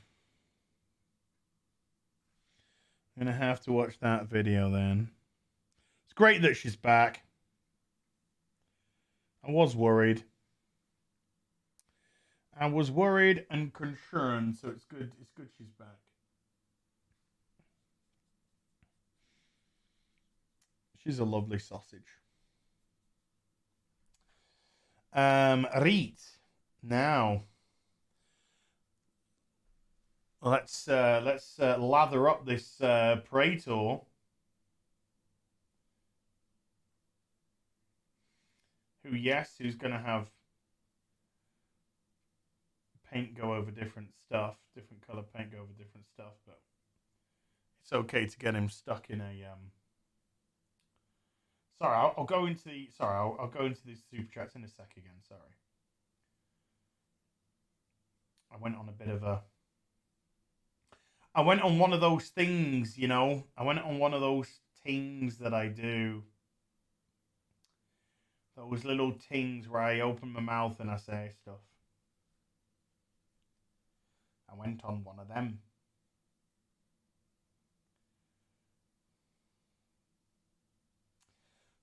gonna have to watch that video then. It's great that she's back. I was worried. I was worried and concerned, so it's good. It's good she's back. She's a lovely sausage. Reet. Now, let's lather up this Praetor. Who's going to have paint go over different stuff, different color paint go over different stuff, but it's okay to get him stuck in a Sorry, I'll go into the I'll go into the super chats in a sec again. Sorry, I went on a bit of a. I went on one of those things, you know. I went on one of those things that I do. Those little things where I open my mouth and I say stuff. I went on one of them.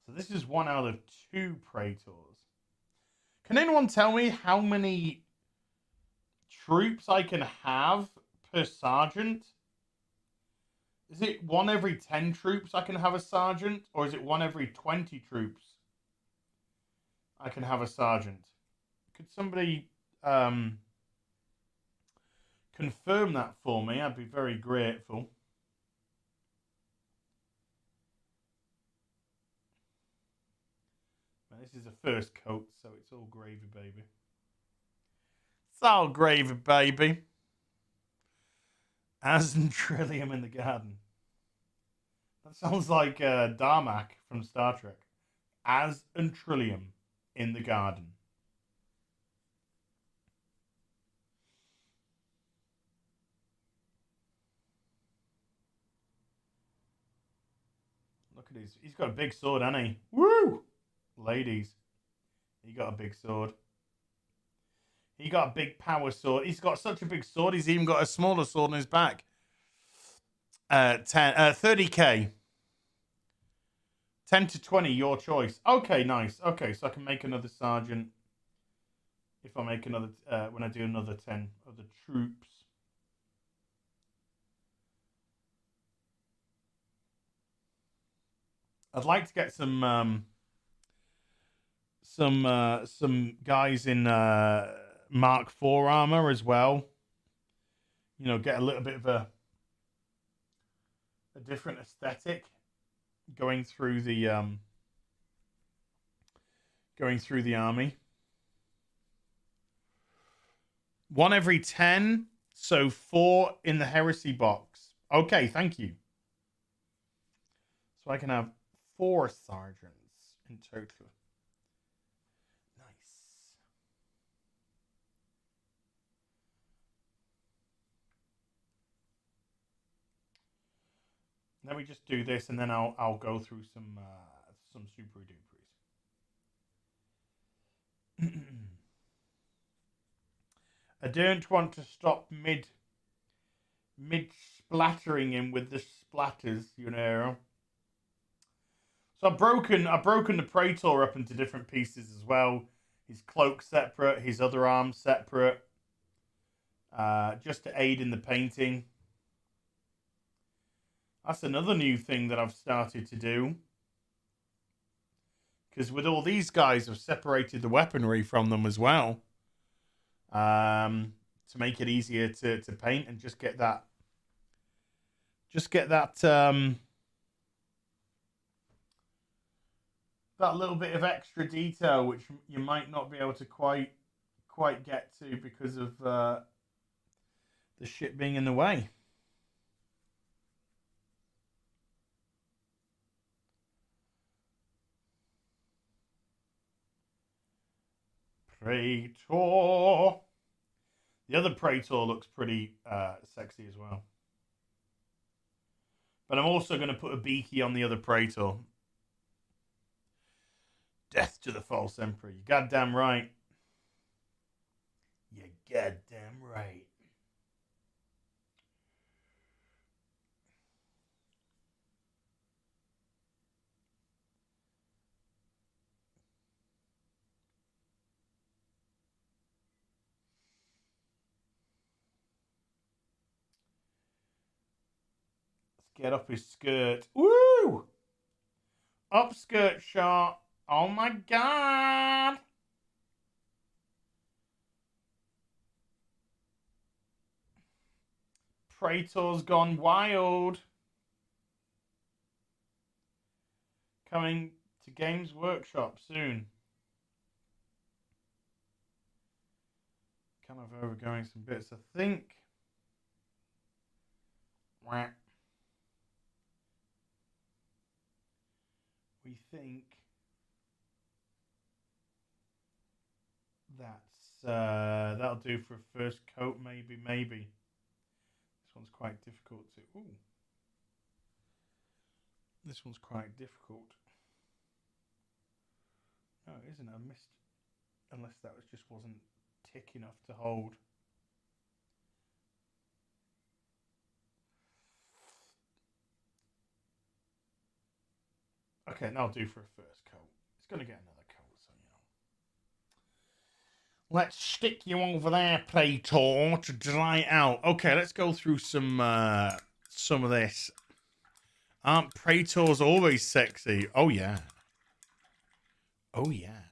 So this is 1 out of 2 Praetors. Can anyone tell me how many troops I can have per sergeant? Is it 1 every 10 troops I can have a sergeant? Or is it 1 every 20 troops I can have a sergeant? Could somebody confirm that for me? I'd be very grateful. This is a first coat, so it's all gravy, baby. It's all gravy, baby. As and Trillium in the garden. That sounds like Darmak from Star Trek. As and Trillium in the garden. Look at his... He's got a big sword, hasn't he? Woo! Ladies. He got a big sword. He got a big power sword. He's got such a big sword, he's even got a smaller sword on his back. 30k. 10 to 20, your choice. Okay, nice. Okay, so I can make another sergeant. If I make another, when I do another 10 of the troops. I'd like to get some guys in Mark IV armor as well. You know, get a little bit of a different aesthetic going through the army. 1 every 10, so 4 in the heresy box. Okay, thank you. So I can have 4 sergeants in total. Let me just do this, and then I'll go through some super duperies. I don't want to stop mid splattering him with the splatters, you know. So I've broken the Praetor up into different pieces as well. His cloak separate, his other arms separate, just to aid in the painting. That's another new thing that I've started to do. Because with all these guys, I've separated the weaponry from them as well. To make it easier to paint and just get that that little bit of extra detail which you might not be able to quite get to because of the shit being in the way. Praetor. The other Praetor looks pretty sexy as well. But I'm also going to put a beaky on the other Praetor. Death to the false emperor. You goddamn right. You goddamn right. Get up his skirt. Woo! Up skirt shot. Oh my god. Praetor's gone wild. Coming to Games Workshop soon. Kind of overgoing some bits, I think. Wah. We think that'll do for a first coat, maybe. This one's quite difficult to. Ooh. This one's quite difficult. No, it isn't. I missed. Unless that just wasn't thick enough to hold. Okay, that'll do for a first coat. It's going to get another coat, so you know. Let's stick you over there, Praetor, to dry it out. Okay, let's go through some of this. Aren't Praetors always sexy? Oh, yeah. Oh, yeah.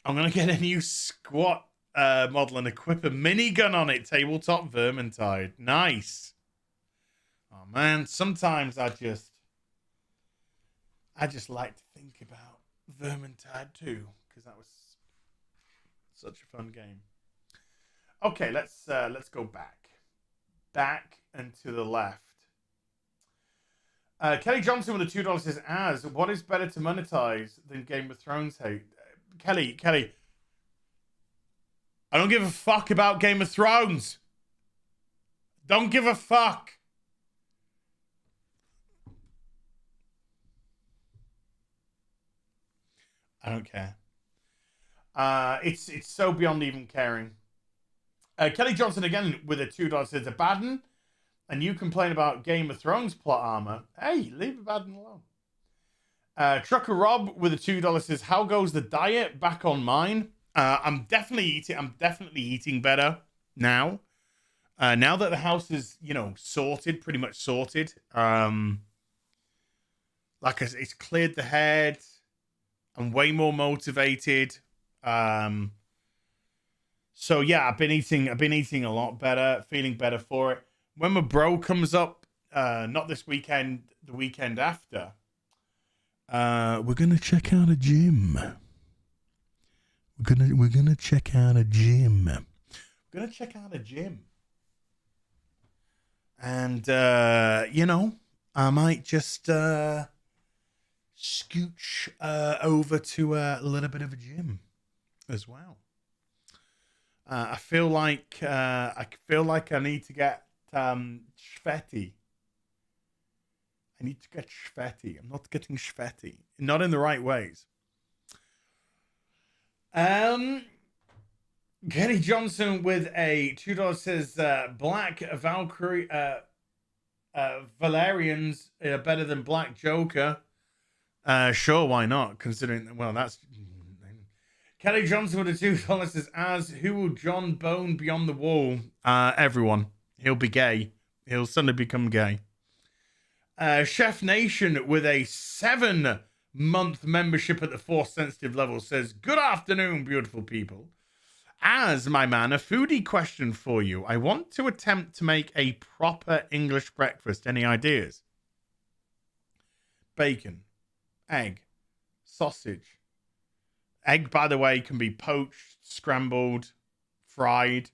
I'm going to get a new squat model and equip a minigun on it. Tabletop Vermintide. Nice. Oh, man. Sometimes I just like to think about Vermintide too, because that was such a fun game. Okay, let's go back and to the left. Kelly Johnson with the $2 says, "As what is better to monetize than Game of Thrones hate?" Kelly, I don't give a fuck about Game of Thrones. Don't give a fuck. I don't care. It's so beyond even caring. Kelly Johnson again with a $2 says, "Abaddon, and you complain about Game of Thrones plot armor. Hey, leave Abaddon alone." Trucker Rob with a $2 says, "How goes the diet? Back on mine. I'm definitely eating better now. Now that the house is, sorted, pretty much sorted. It's cleared the head. I'm way more motivated. So yeah, I've been eating a lot better, feeling better for it. When my bro comes up, not this weekend, the weekend after, we're gonna check out a gym. We're gonna check out a gym. We're gonna check out a gym. And I might just scooch over to a little bit of a gym as well. I feel like I need to get sweaty. I need to get sweaty. I'm not getting sweaty. Not in the right ways. Kenny Johnson with a $2 says Black Valkyrie Valerians are better than Black Joker. Sure, why not? Considering, well, that's Kelly Johnson with a $2 says, "As who will John Bone beyond the wall?" Everyone. He'll be gay. He'll suddenly become gay. Chef Nation with a 7-month membership at the Force Sensitive level says, "Good afternoon, beautiful people. As my man, a foodie question for you. I want to attempt to make a proper English breakfast. Any ideas?" Bacon, egg, sausage. Egg, by the way, can be poached, scrambled, fried,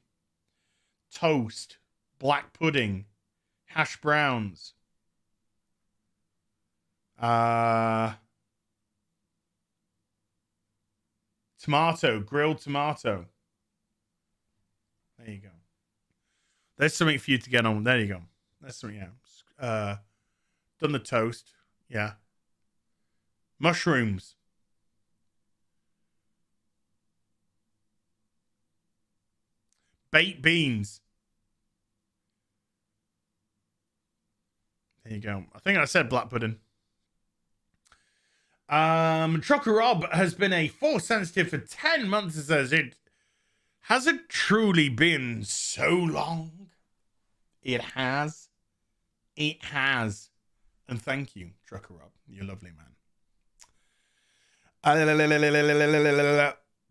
toast, black pudding, hash browns. Tomato, grilled tomato. There you go. There's something for you to get on. There you go. That's something, yeah. Done the toast. Yeah. Mushrooms. Baked beans. There you go. I think I said black pudding. Trucker Rob has been a Force sensitive for 10 months and says it hasn't truly been so long. It has. It has. And thank you, Trucker Rob. You're lovely, man.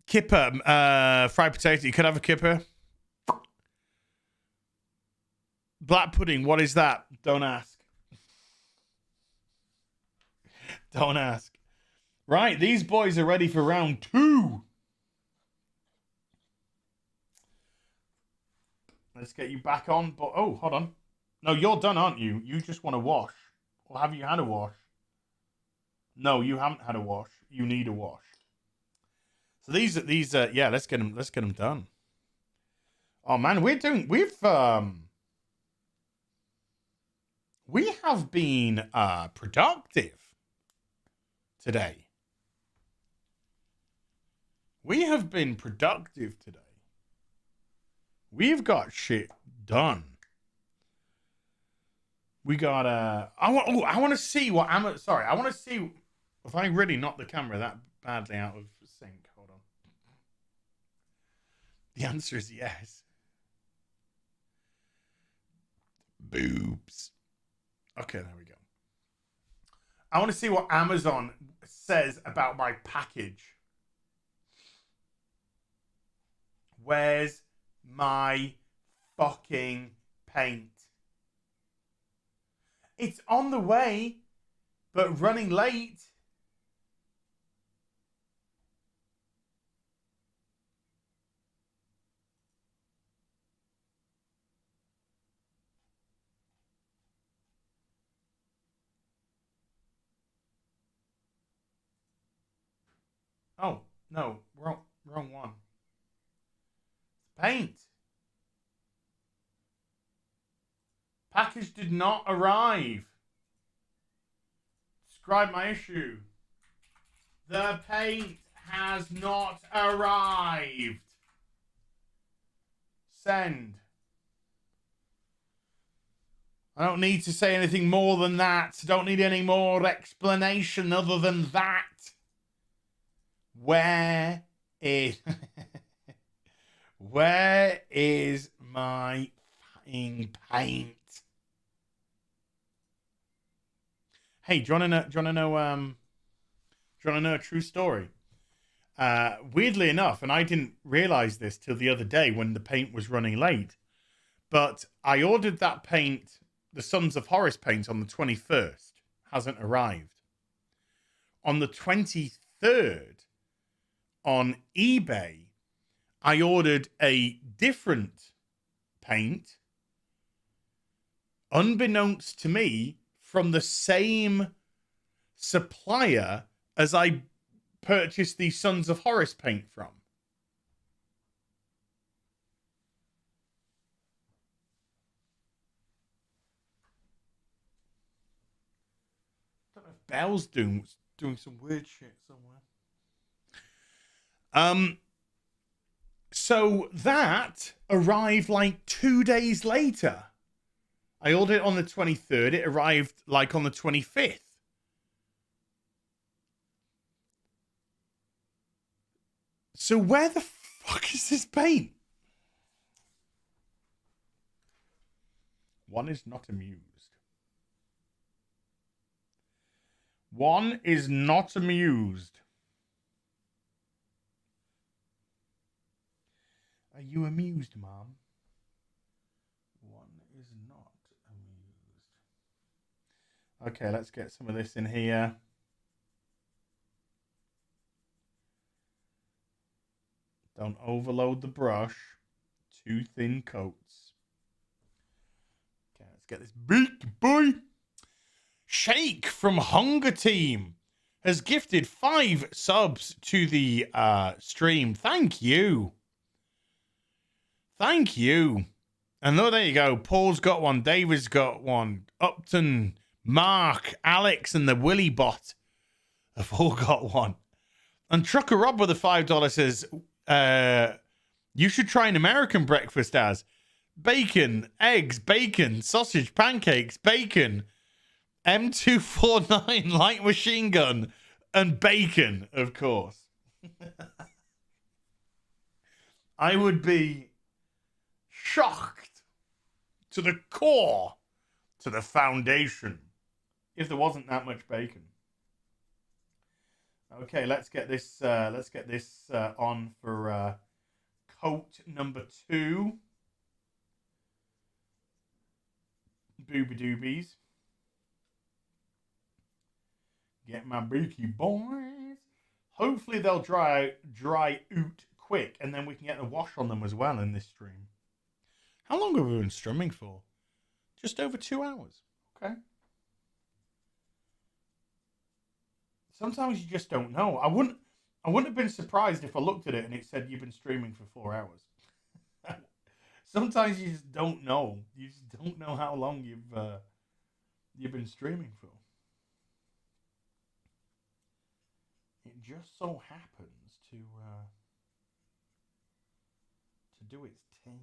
Kipper, fried potato. You could have a kipper. Black pudding, what is that? Don't ask. Don't ask. Right, these boys are ready for round 2. Let's get you back on. But oh, hold on. No, you're done, aren't you? You just want to wash. Or have you had a wash? No, you haven't had a wash. You need a wash. So these yeah, let's get them done. Oh man, we have been productive today. We have been productive today. We've got shit done. We got I want to see what I want to see if I really knocked the camera that badly out of sync. Hold on. The answer is yes. Boobs. Okay, there we go. I want to see what Amazon says about my package. Where's my fucking paint? It's on the way, but running late. Oh, no, wrong one. Paint. Package did not arrive. Describe my issue. The paint has not arrived. Send. I don't need to say anything more than that. Don't need any more explanation other than that. Where is where is my fucking paint? Hey, do you wanna know a true story? Weirdly enough, and I didn't realize this till the other day when the paint was running late, but I ordered that paint, the Sons of Horus paint, on the 21st. Hasn't arrived. On the 23rd, on eBay, I ordered a different paint, unbeknownst to me, from the same supplier as I purchased the Sons of Horus paint from. I don't know if Bell's doing some weird shit somewhere. So that arrived like 2 days later. I ordered it on the 23rd. It arrived like on the 25th. So where the fuck is this paint? One is not amused. One is not amused. Are you amused, Mom? One is not amused. Okay, let's get some of this in here. Don't overload the brush. 2 thin coats. Okay, let's get this big boy. Shake from Hunger Team. has gifted 5 subs to the stream. Thank you. Thank you. And oh, there you go. Paul's got one. David's got one. Upton, Mark, Alex, and the Willy Bot have all got one. And Trucker Rob with a $5 says, you should try an American breakfast as bacon, eggs, bacon, sausage, pancakes, bacon, M249 light machine gun, and bacon, of course. I would be shocked to the core, to the foundation, if there wasn't that much bacon. Okay, let's get this on for coat number 2. Booby doobies. Get my beaky boys. Hopefully they'll dry out quick, and then we can get a wash on them as well in this stream. How long have we been strumming for? Just over 2 hours. Okay. Sometimes you just don't know. I wouldn't have been surprised if I looked at it and it said you've been streaming for 4 hours. Sometimes you just don't know. You just don't know how long you've been streaming for. It just so happens to do its thing.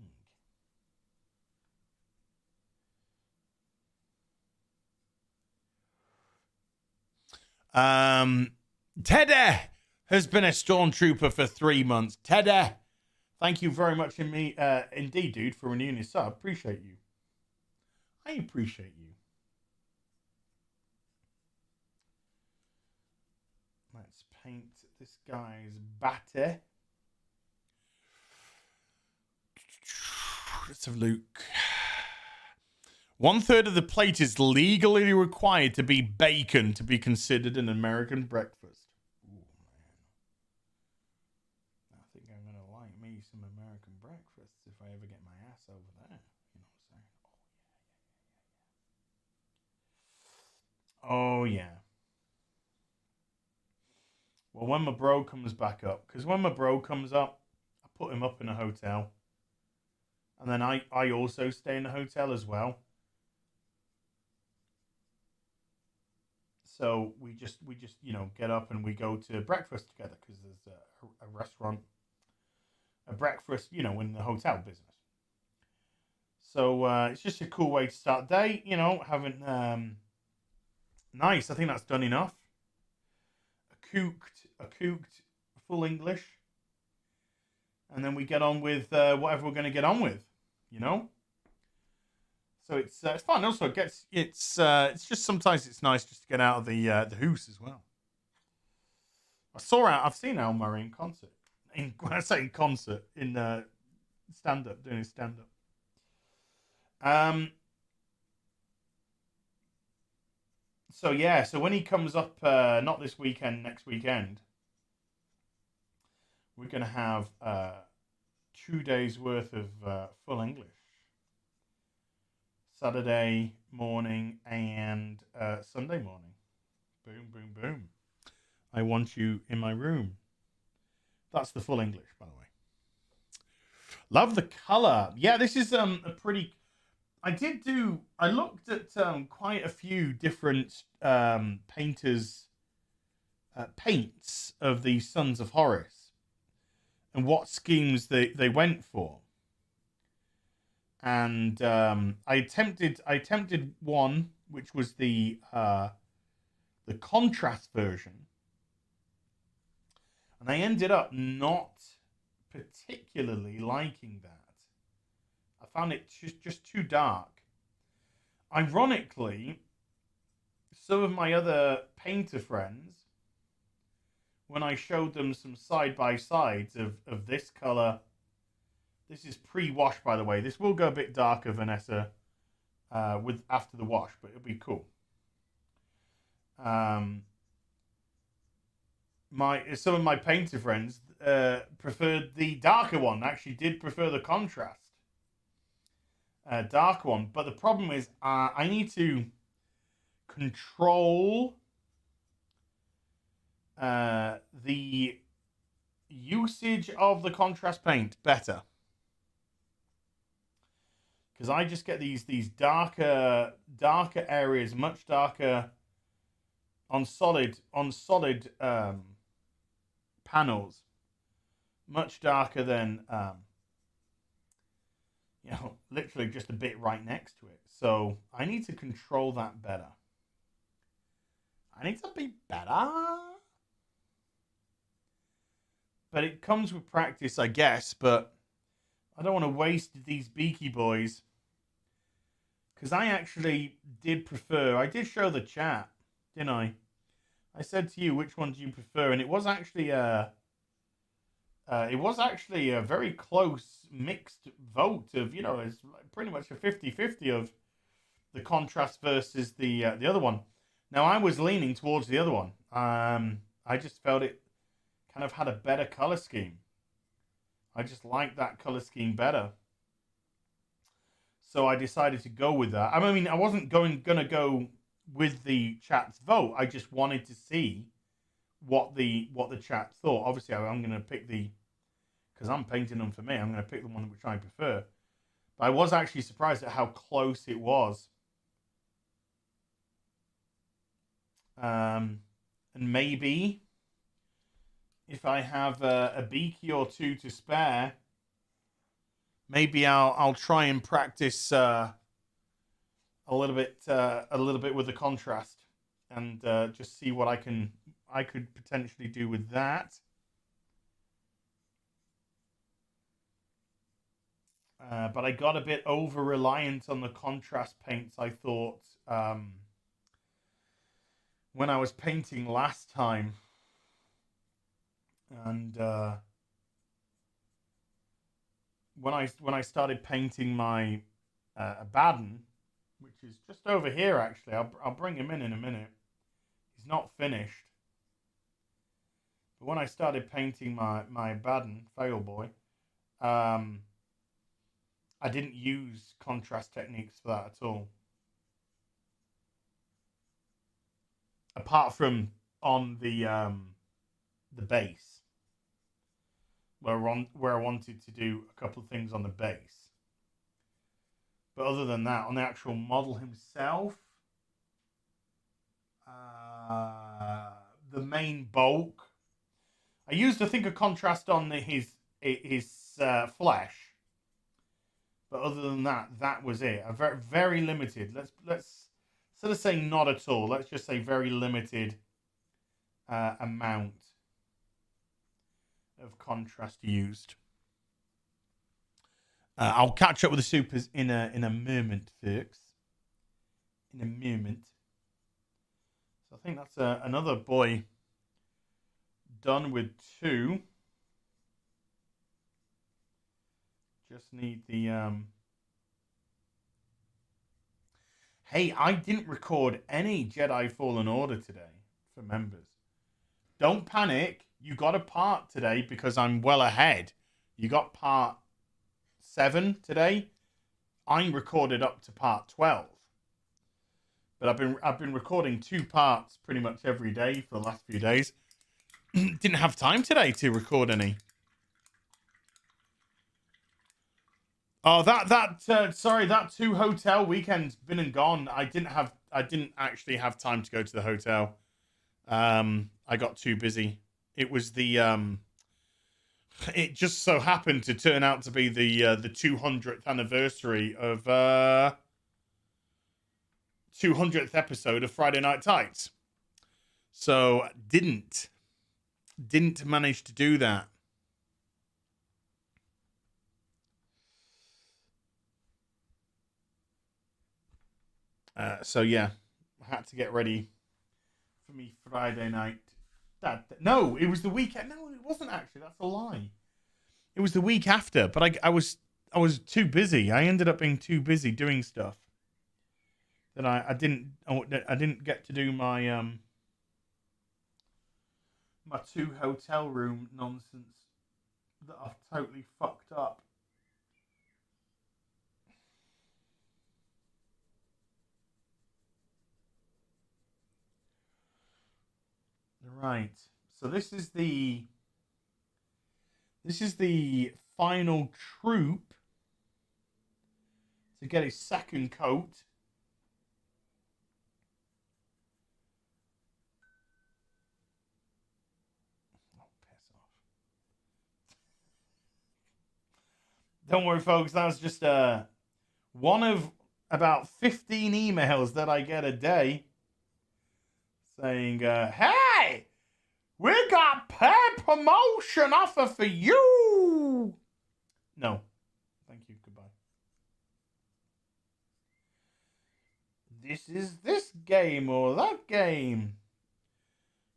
Teddy has been a stormtrooper for 3 months. Teddy, thank you very much indeed, dude, for renewing your sub. Appreciate you. I appreciate you. Let's paint this guy's batter. Let's have a look. 1/3 of the plate is legally required to be bacon to be considered an American breakfast. Ooh, man. I think I'm going to like me some American breakfasts if I ever get my ass over there. You know what I'm saying? Oh, yeah. Well, when my bro comes back up, because when my bro comes up, I put him up in a hotel. And then I also stay in a hotel as well. So we just get up and we go to breakfast together because there's a restaurant, a breakfast, in the hotel business. So it's just a cool way to start the day, having nice. I think that's done enough. A cooked full English, and then we get on with whatever we're going to get on with, So it's fun. Also, it's just sometimes it's nice just to get out of the house as well. I've seen Al Murray in concert. When I say in concert, in stand up, doing his stand up. So yeah, so when he comes up, not this weekend, next weekend, we're gonna have 2 days worth of full English. Saturday morning and Sunday morning. Boom, boom, boom. I want you in my room. That's the full English, by the way. Love the color. Yeah, this is a pretty... I looked at quite a few different painters' paints of the Sons of Horus and what schemes they went for. And I attempted one which was the contrast version, and I ended up not particularly liking that. I found it just too dark. Ironically, some of my other painter friends, when I showed them some side-by-sides of this color. This is pre-wash, by the way. This will go a bit darker, Vanessa, after the wash, but it'll be cool. Some of my painter friends preferred the darker one. Actually, did prefer the contrast darker one. But the problem is, I need to control the usage of the contrast paint better, because I just get these darker areas, much darker on solid panels, much darker than literally just a bit right next to it. So I need to control that better. I need to be better. But it comes with practice, I guess. But I don't want to waste these beaky boys, because I actually did prefer. I did show the chat, didn't I? I said to you, which one do you prefer? And it was actually a very close mixed vote of, it's pretty much a 50-50 of the contrast versus the other one. Now, I was leaning towards the other one. I just felt it kind of had a better color scheme. I just liked that color scheme better. So I decided to go with that. I mean, I wasn't going to go with the chat's vote. I just wanted to see what the chat thought. Obviously, I'm going to pick because I'm painting them for me, I'm going to pick the one which I prefer. But I was actually surprised at how close it was. And maybe if I have a beaky or two to spare, maybe I'll try and practice a little bit with the contrast, and just see what I could potentially do with that. But I got a bit over reliant on the contrast paints, I thought, when I was painting last time. And when I started painting my Abaddon, which is just over here, actually, I'll bring him in a minute. He's not finished. But when I started painting my Abaddon, Fail Boy, I didn't use contrast techniques for that at all. Apart from on the base, where I wanted to do a couple of things on the base. But other than that, on the actual model himself, the main bulk, I used, I think, a contrast on his flesh. But other than that, that was it. A very, very limited. Let's instead of saying not at all, let's just say very limited amount of contrast used. I'll catch up with the supers in a moment, folks. In a moment. So I think that's another boy done with 2. Just need the Hey, I didn't record any Jedi Fallen Order today for members. Don't panic. You got a part today because I'm well ahead. You got part 7 today. I'm recorded up to part 12. But I've been recording 2 parts pretty much every day for the last few days. Didn't have time today to record any. Oh, sorry, that 2 hotel weekend's been and gone. I didn't actually have time to go to the hotel. I got too busy. It was it just so happened to turn out to be the 200th anniversary of 200th episode of Friday Night Tights. So didn't manage to do that. So yeah, I had to get ready for me Friday night. No, it was the weekend. No, it wasn't actually. That's a lie. It was the week after. But I was too busy. I ended up being too busy doing stuff that I didn't get to do my my 2 hotel room nonsense that I've totally fucked up. Right, So this is the final troop to get his second coat. Oh, piss off. Don't worry, folks. That's just one of about 15 emails that I get a day saying, hey, we got paid promotion offer for you. No. Thank you. Goodbye. This is this game or that game.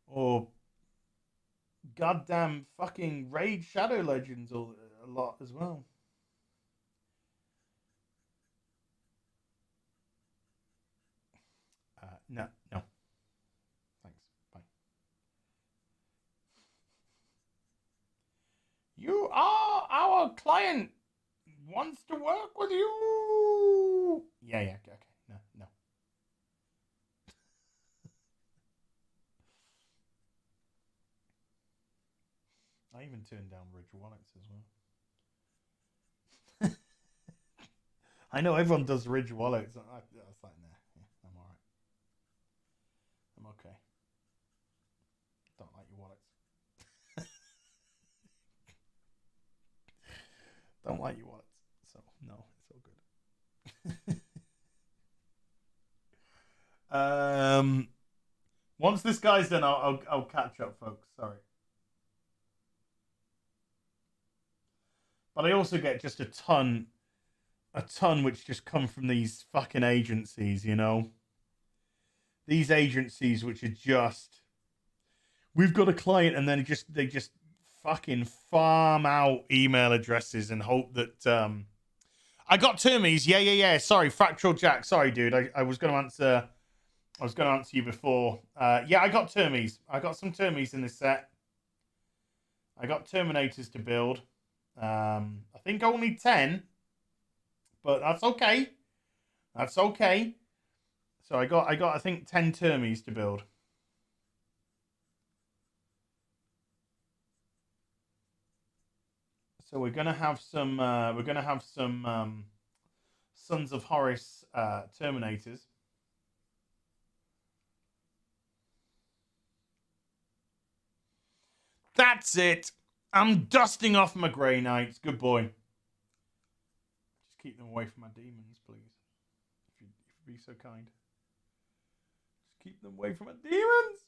Or goddamn fucking Raid Shadow Legends or a lot as well. No. Thanks. Bye. You are our client. Wants to work with you. Yeah. Okay. No. I even turned down Ridge Wallets as well. I know everyone does Ridge Wallets. I was like, nah, yeah, I'm alright. I'm okay. Don't like your wallets. Don't like your wallets. So, no, it's all good. Once this guy's done, I'll catch up, folks. Sorry. But I also get just a ton which just come from these fucking agencies, you know? These agencies which are just, we've got a client, and then they just fucking farm out email addresses and hope that I got Termies. Yeah. Sorry, Fractal Jack. Sorry, dude. I was gonna answer you before. Yeah, I got Termies. I got some Termies in this set. I got Terminators to build. I think only 10, but that's okay. That's okay. So I got I think 10 Termies to build. So we're gonna have some Sons of Horus Terminators. That's it. I'm dusting off my Grey Knights. Good boy. Just keep them away from my demons, please. If you'd be so kind. Just keep them away from my demons.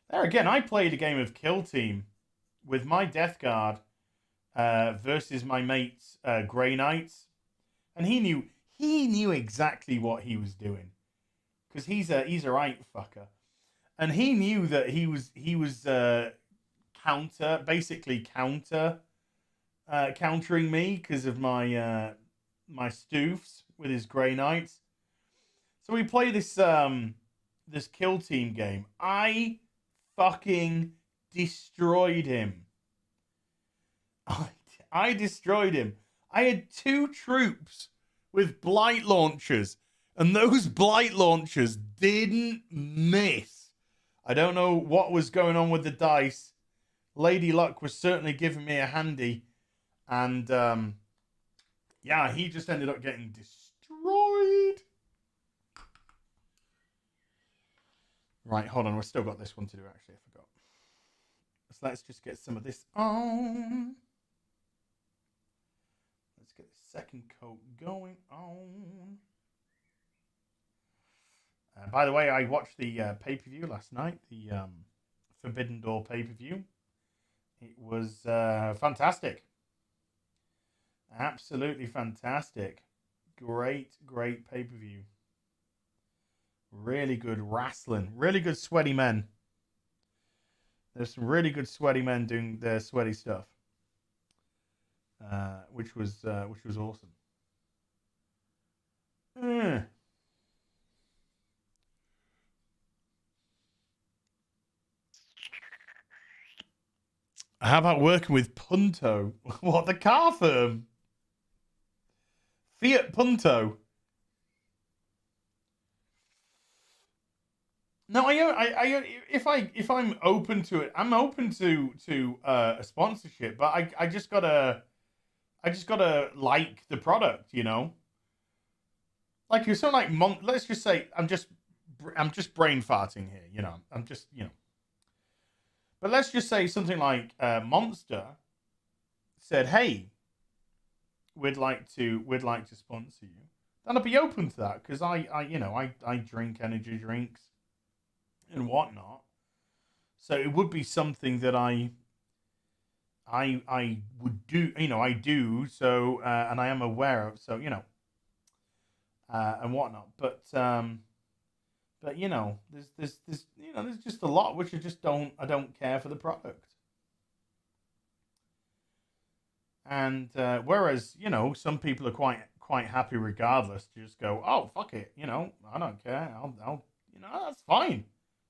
There again, I played a game of Kill Team with my Death Guard versus my mate's Grey Knights, and he knew exactly what he was doing, because he's a right fucker. And he knew that he was countering me because of my my stoofs with his Grey Knights. So we play this this Kill Team game. I fucking destroyed him. I destroyed him. I had 2 troops with blight launchers, and those blight launchers didn't miss. I don't know what was going on with the dice. Lady Luck was certainly giving me a handy. And, yeah, he just ended up getting destroyed. Right, hold on. We've still got this one to do, actually. I forgot. So let's just get some of this on. Let's get the second coat going on. By the way, I watched the pay-per-view last night, the Forbidden Door pay-per-view. It was fantastic. Absolutely fantastic. Great pay-per-view. Really good wrestling. Really good sweaty men. There's some really good sweaty men doing their sweaty stuff. Which was awesome. How about working with Punto? What, the car firm? Fiat Punto. No, if I'm open to it, I'm open to a sponsorship, but I just gotta like the product, you know. Like you're so like let's just say I'm just brain farting here, you know. I'm just but let's just say something like Monster said, "Hey, we'd like to sponsor you." Then I'd be open to that because I drink energy drinks and whatnot. So it would be something that I would do, I do so, and I am aware of, so and whatnot. But there's there's just a lot which I don't care for the product. And whereas some people are quite happy regardless to just go, oh fuck it, I don't care, I'll that's fine.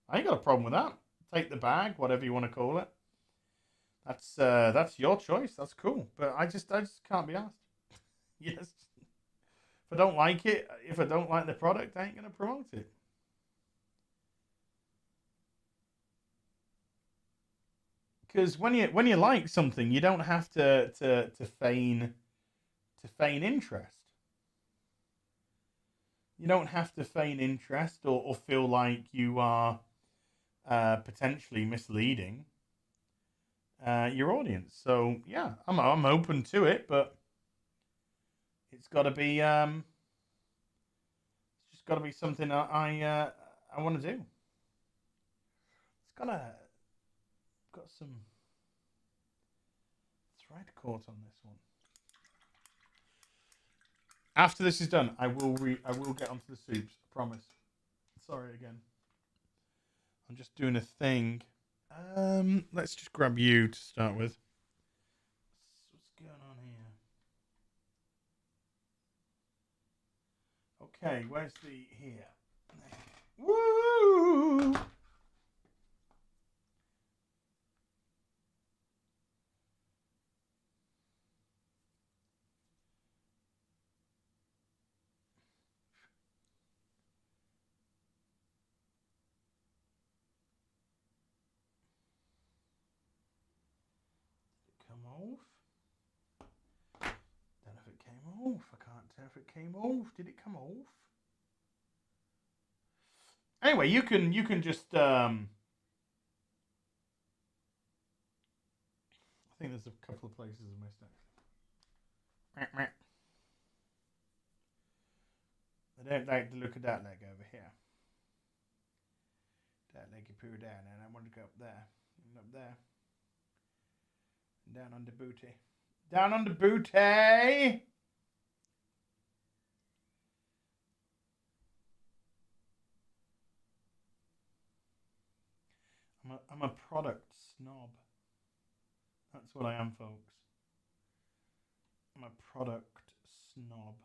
I ain't got a problem with that. Take the bag, whatever you want to call it. That's your choice. That's cool. But I just can't be asked. Yes. If I don't like it, if I don't like the product, I ain't gonna promote it. Because when you like something, you don't have to feign interest. You don't have to feign interest or feel like you are potentially misleading your audience. So yeah, I'm open to it, but it's got to be it's just got to be something I want to do. It's got some thread caught on this one. After this is done, I will get onto the soups. I promise. Sorry again. I'm just doing a thing. Let's just grab you to start with. What's going on here? Okay, where's the here? Woo! Off. Don't know if it came off. I can't tell if it came off. Did it come off? Anyway, you can just I think there's a couple of places I missed actually. I don't like the look of that leg over here. That leg you put down, and I want to go up there and up there. Down on the booty. Down on the booty! I'm a product snob. That's what I am, folks. I'm a product snob.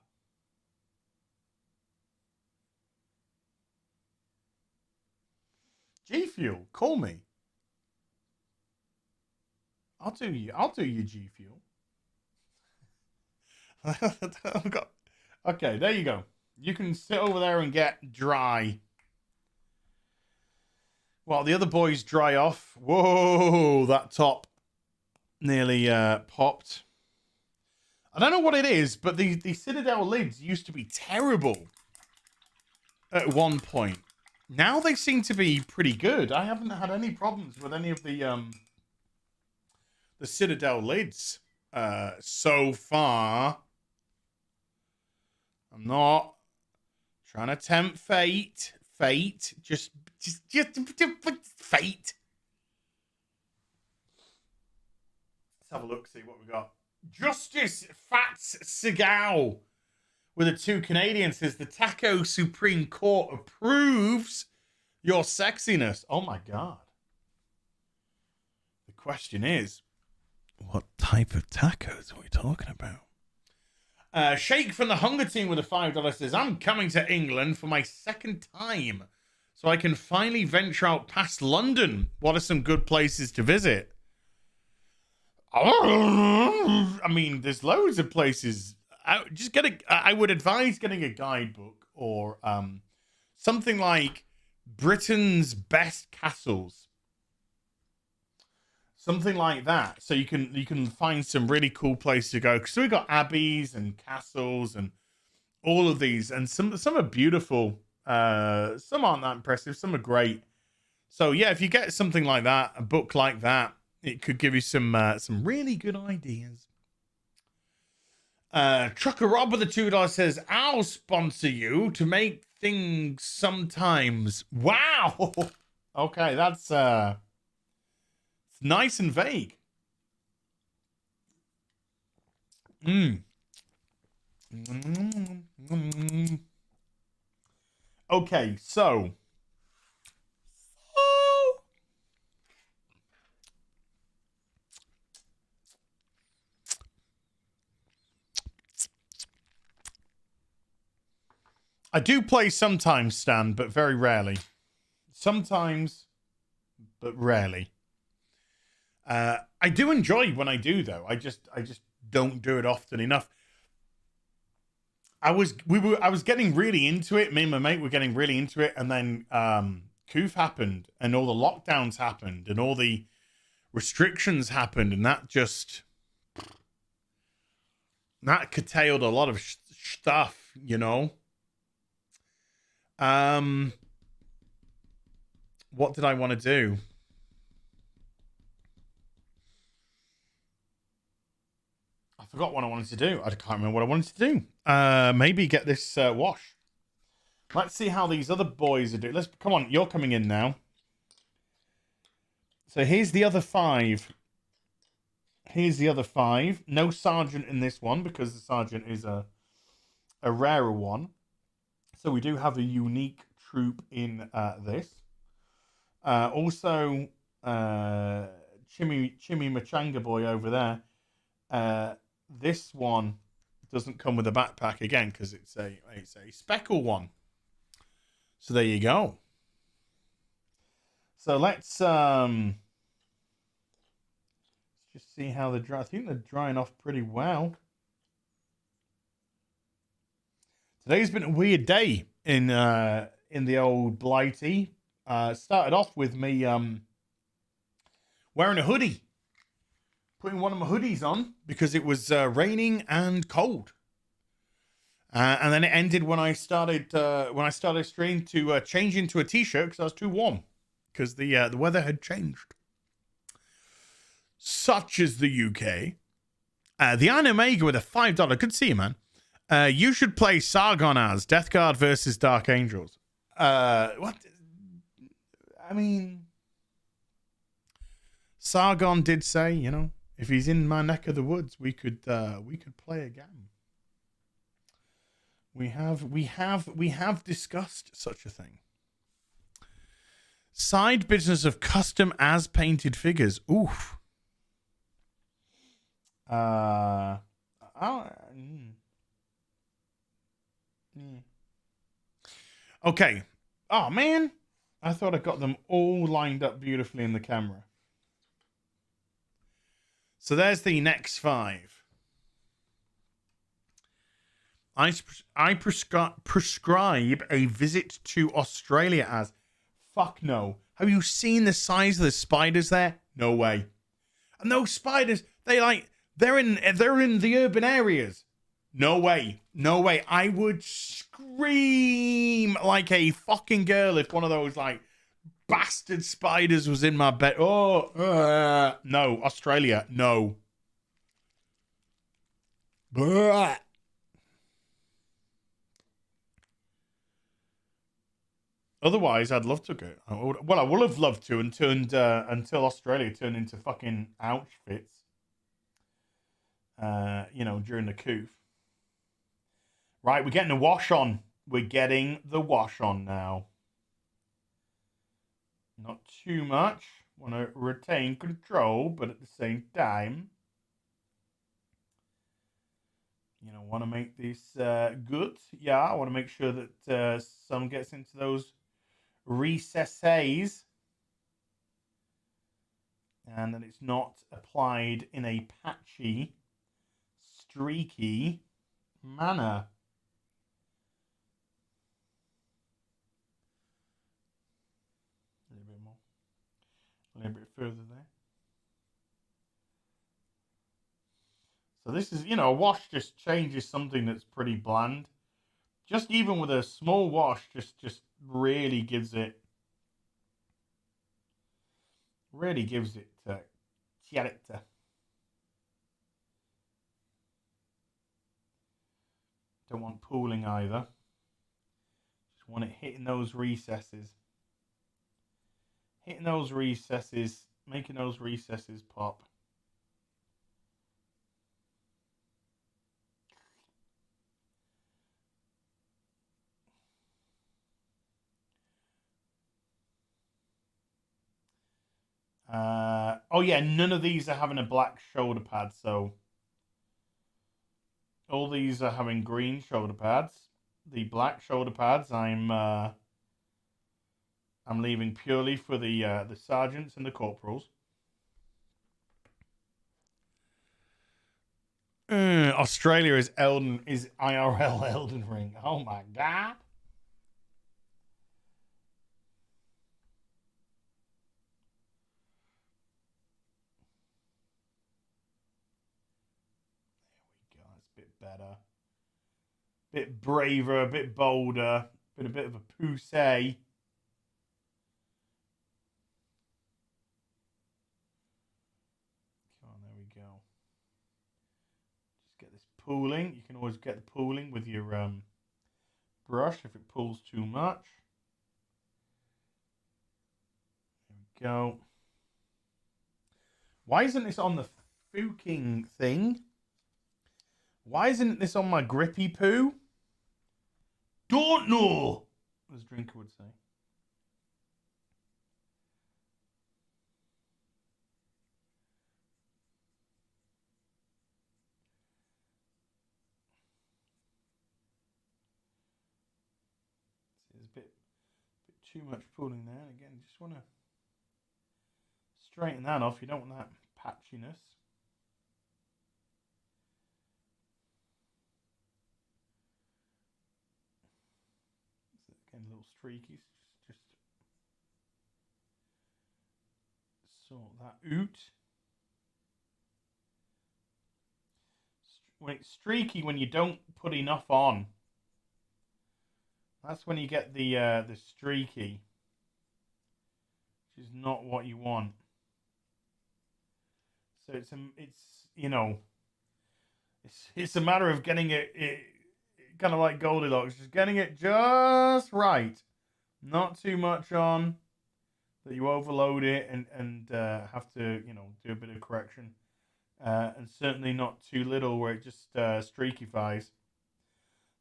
G Fuel, call me. I'll do you G Fuel. Okay, there you go. You can sit over there and get dry. While the other boys dry off. Whoa, that top nearly popped. I don't know what it is, but the Citadel lids used to be terrible at one point. Now they seem to be pretty good. I haven't had any problems with any of the Citadel lids so far. I'm not trying to tempt fate. Just fate. Let's have a look, see what we got. Justice Fats Segal with the 2 Canadians says the Taco Supreme Court approves your sexiness. Oh my God. The question is, what type of tacos are we talking about? Shake from the Hunger Team with a $5 says, I'm coming to England for my 2nd time, so I can finally venture out past London. What are some good places to visit? I mean, there's loads of places. I would advise getting a guidebook or something like Britain's best castles. Something like that. So you can find some really cool places to go. So we got abbeys and castles and all of these, and some are beautiful. Some aren't that impressive. Some are great. So yeah, if you get something like that, a book like that, it could give you some really good ideas. Trucker Rob with the $2 says, "I'll sponsor you to make things sometimes." Wow. Okay, that's it's nice and vague. Okay, so I do play sometimes, Stan, but very rarely. Sometimes, but rarely. I do enjoy when I do, though. I just don't do it often enough. I was getting really into it. Me and my mate were getting really into it, and then Coof happened, and all the lockdowns happened, and all the restrictions happened, and that curtailed a lot of stuff, you know. What did I want to do? I forgot what I wanted to do. I can't remember what I wanted to do. Maybe get this wash. Let's see how these other boys are doing. Come on, you're coming in now. So here's the other 5. Here's the other 5. No sergeant in this one because the sergeant is a rarer one. So we do have a unique troop in this. Also, Chimmy Machanga boy over there. This one doesn't come with a backpack again because it's a speckle one. So there you go. So let's just see how they're dry. I think they're drying off pretty well. Today's been a weird day in the old Blighty. Started off with me wearing a hoodie, putting one of my hoodies on because it was raining and cold. And then it ended when I started stream to change into a t-shirt because I was too warm because the weather had changed. Such as the UK. The Animega with a $5. Good to see you, man. You should play Sargon as Death Guard versus Dark Angels. What? I mean, Sargon did say, you know, if he's in my neck of the woods, we could play a game. We have discussed such a thing. Side business of custom as painted figures. Oof. Okay. Oh man, I thought I got them all lined up beautifully in the camera. So there's the next 5. I prescribe a visit to Australia as. Fuck no. Have you seen the size of the spiders there? No way. And those spiders, they're in the urban areas. No way. No way. I would scream like a fucking girl if one of those like bastard spiders was in my bed. Oh, no. Australia, no. Blah. Otherwise, I'd love to go. Well, I would have loved to until Australia turned into fucking Auschwitz. You know, during the coup. Right, we're getting the wash on. We're getting the wash on now. Not too much. Want to retain control, but at the same time, you know, want to make this good. Yeah, I want to make sure that some gets into those recesses and that it's not applied in a patchy, streaky manner. a bit further there. So this is, you know, a wash just changes something that's pretty bland. Just even with a small wash, just really gives it character. Don't want pooling either. Just want it hitting those recesses. Hitting those recesses, making those recesses pop. Oh yeah, none of these are having a black shoulder pad, so all these are having green shoulder pads. The black shoulder pads I'm leaving purely for the sergeants and the corporals. Australia is IRL Elden Ring. Oh my god. There we go. That's a bit better. Bit braver, a bit bolder, been a bit of a poussey. Come on, there we go. Just get this pooling. You can always get the pooling with your brush if it pulls too much. There we go. Why isn't this on the fucking thing? Why isn't this on my grippy poo? Don't know, as Drinker would say. There's a bit too much pulling there. Again, just want to straighten that off. You don't want that patchiness. Again, a little streaky. Just sort that out. When it's streaky, when you don't put enough on, that's when you get the streaky, which is not what you want. So it's you know, it's a matter of getting it kind of like Goldilocks, just getting it just right, not too much on that you overload it and have to, you know, do a bit of correction, and certainly not too little where it just streakifies.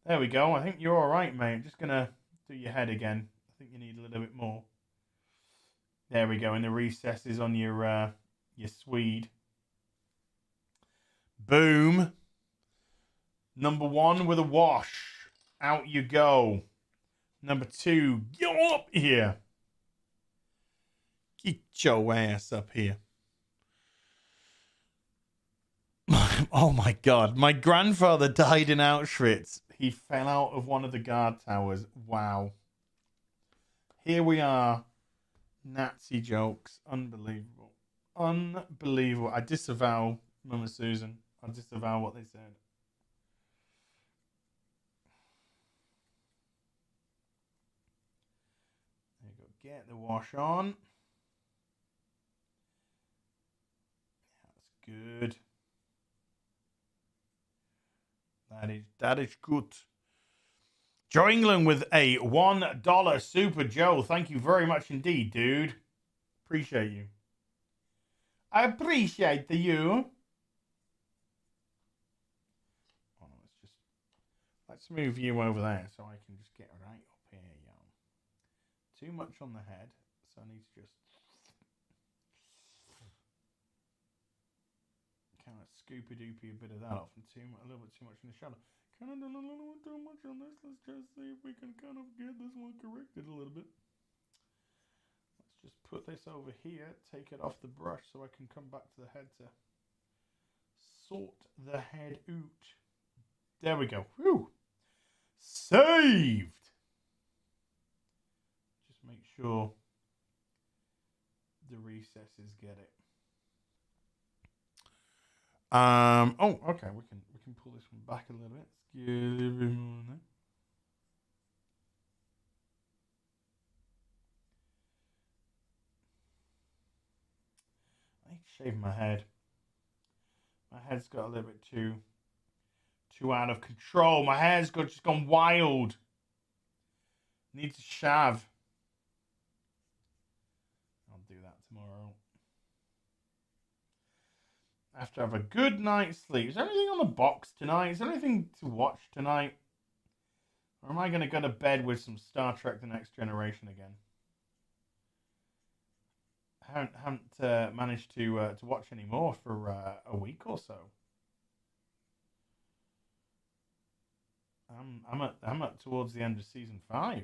There we go. I think you're all right, mate. I'm just gonna do your head again. I think you need a little bit more. There we go. In the recesses on your Swede. Boom. Number one with a wash. Out you go. Number two, get up here. Get your ass up here. Oh my god. My grandfather died in Auschwitz. He fell out of one of the guard towers. Wow. Here we are. Nazi jokes. Unbelievable. Unbelievable. I disavow Mama Susan. I disavow what they said. There you go. Get the wash on. That's good. That is good. Joe England with a $1 Super Joe. Thank you very much indeed, dude. Appreciate you. I appreciate you. Oh, let's move you over there so I can just get right up here, yo. Too much on the head, so I need to just kind of scoopy-doopy a bit of that off and a little bit too much in the shadow. Kind of done a little bit too much on this. Let's just see if we can kind of get this one corrected a little bit. Let's just put this over here, take it off the brush so I can come back to the head to sort the head out. There we go. Whew. Saved! Just make sure The recesses get it. Oh, okay. We can pull this one back a little bit. Let's get a little bit more there. I need to shave my head. My head's got a little bit too out of control. My hair's just gone wild. Need to shave. I'll do that tomorrow. I have to have a good night's sleep. Is there anything on the box tonight? Is there anything to watch tonight? Or am I going to go to bed with some Star Trek The Next Generation again? I haven't managed to watch any more for a week or so. I'm up towards the end of season 5.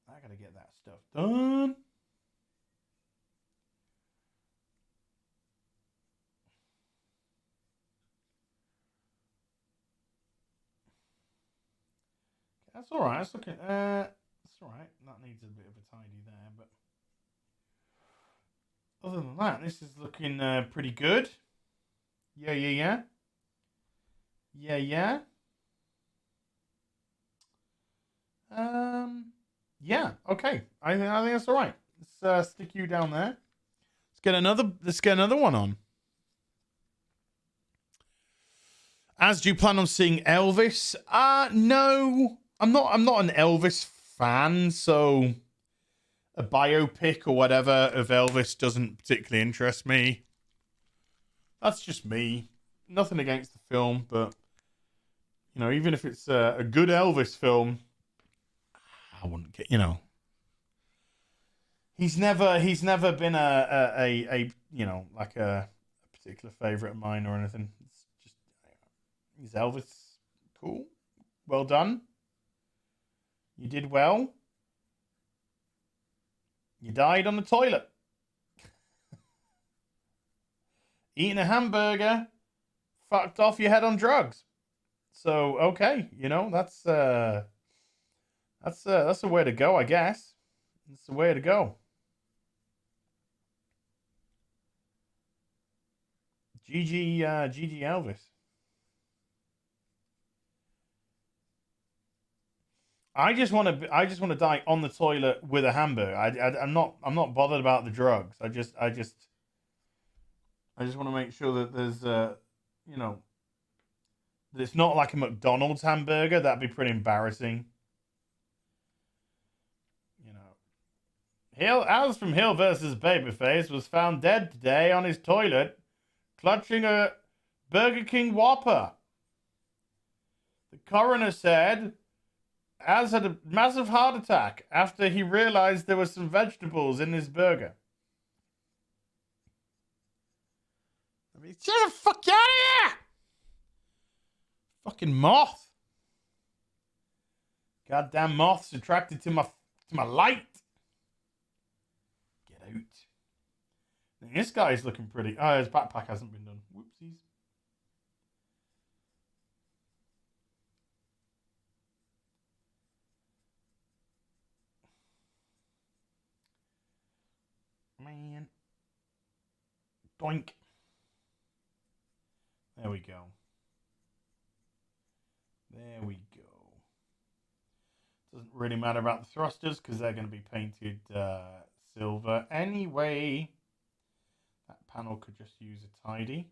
I gotta get that stuff done. That's all right. That's looking. That's all right. That needs a bit of a tidy there, but other than that, this is looking pretty good. Yeah. Yeah. Okay. I think that's all right. Let's stick you down there. Let's get another one on. As do you plan on seeing Elvis? No. I'm not an Elvis fan, so a biopic or whatever of Elvis doesn't particularly interest me. That's just me. Nothing against the film, but you know, even if it's a good Elvis film, I wouldn't get. You know, he's never been a you know, like a particular favorite of mine or anything. It's just he's Elvis. Cool. Well done. You did well. You died on the toilet. Eating a hamburger. Fucked off your head on drugs. So, okay. You know, that's the way to go, I guess. That's the way to go. GG Elvis. I just want to die on the toilet with a hamburger. I'm not bothered about the drugs. I just want to make sure that there's you know, that it's not like a McDonald's hamburger. That'd be pretty embarrassing. You know, Alice from Hill versus Babyface was found dead today on his toilet, clutching a Burger King Whopper. The coroner said Az had a massive heart attack after he realized there were some vegetables in his burger. I mean, get the fuck out of here! Fucking moth. Goddamn moths attracted to my light. Get out. This guy's looking pretty. Oh, his backpack hasn't been done. Whoopsies. Man. Doink. There we go. There we go. Doesn't really matter about the thrusters because they're going to be painted silver anyway. That panel could just use a tidy.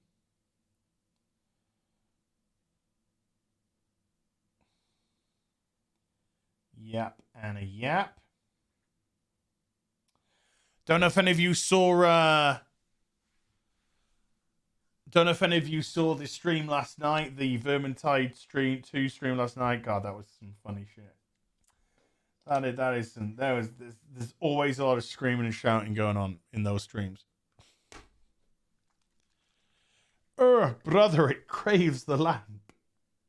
Yap and a yap. Don't know if any of you saw the stream last night, the Vermintide stream last night. God, that was some funny shit. There's always a lot of screaming and shouting going on in those streams. Brother, it craves the lamp.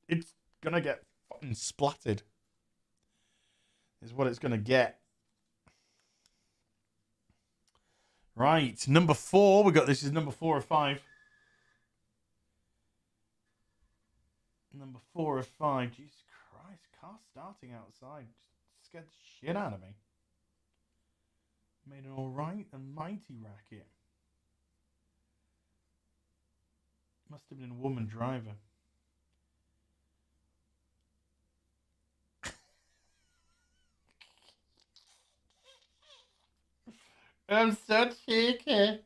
It's gonna get fucking splattered. Is what it's gonna get. Right, number 4. This is number 4 or 5. number 4 of 5. Jesus Christ, car starting outside just scared the shit out of me. Made an alright and mighty racket. Must have been a woman driver. I'm so cheeky.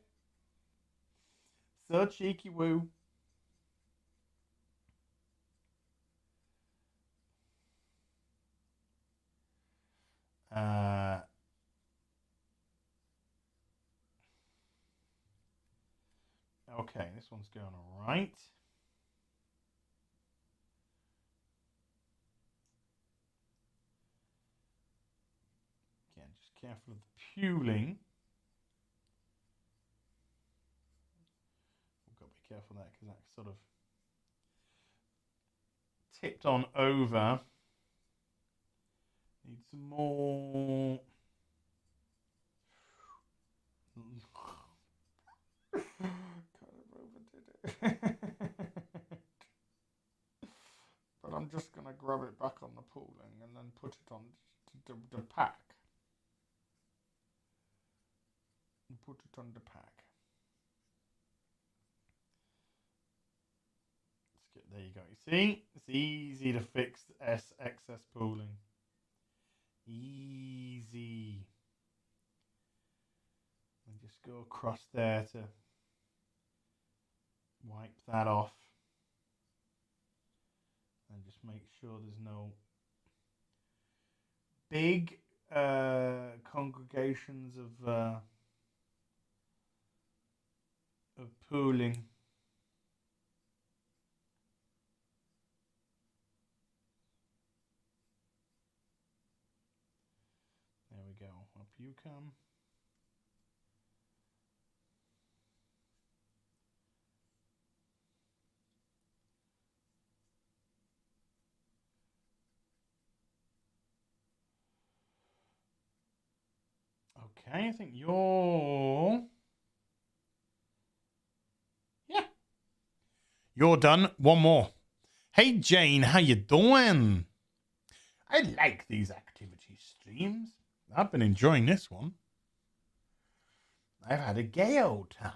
So cheeky woo. Okay, this one's going all right. Again, just careful of the puling. We've got to be careful of that because that sort of tipped on over. Need some more. Kind of overdid it. But I'm just going to grab it back on the pooling and then put it on the pack. And put it on the pack. There you go. You see? It's easy to fix excess pooling. Easy. And just go across there to wipe that off. And just make sure there's no big congregations of pooling. There we go. Up you come. Okay, I think you're... Yeah. You're done. One more. Hey, Jane, how you doing? I like these activity streams. I've been enjoying this one. I've had a gay old time.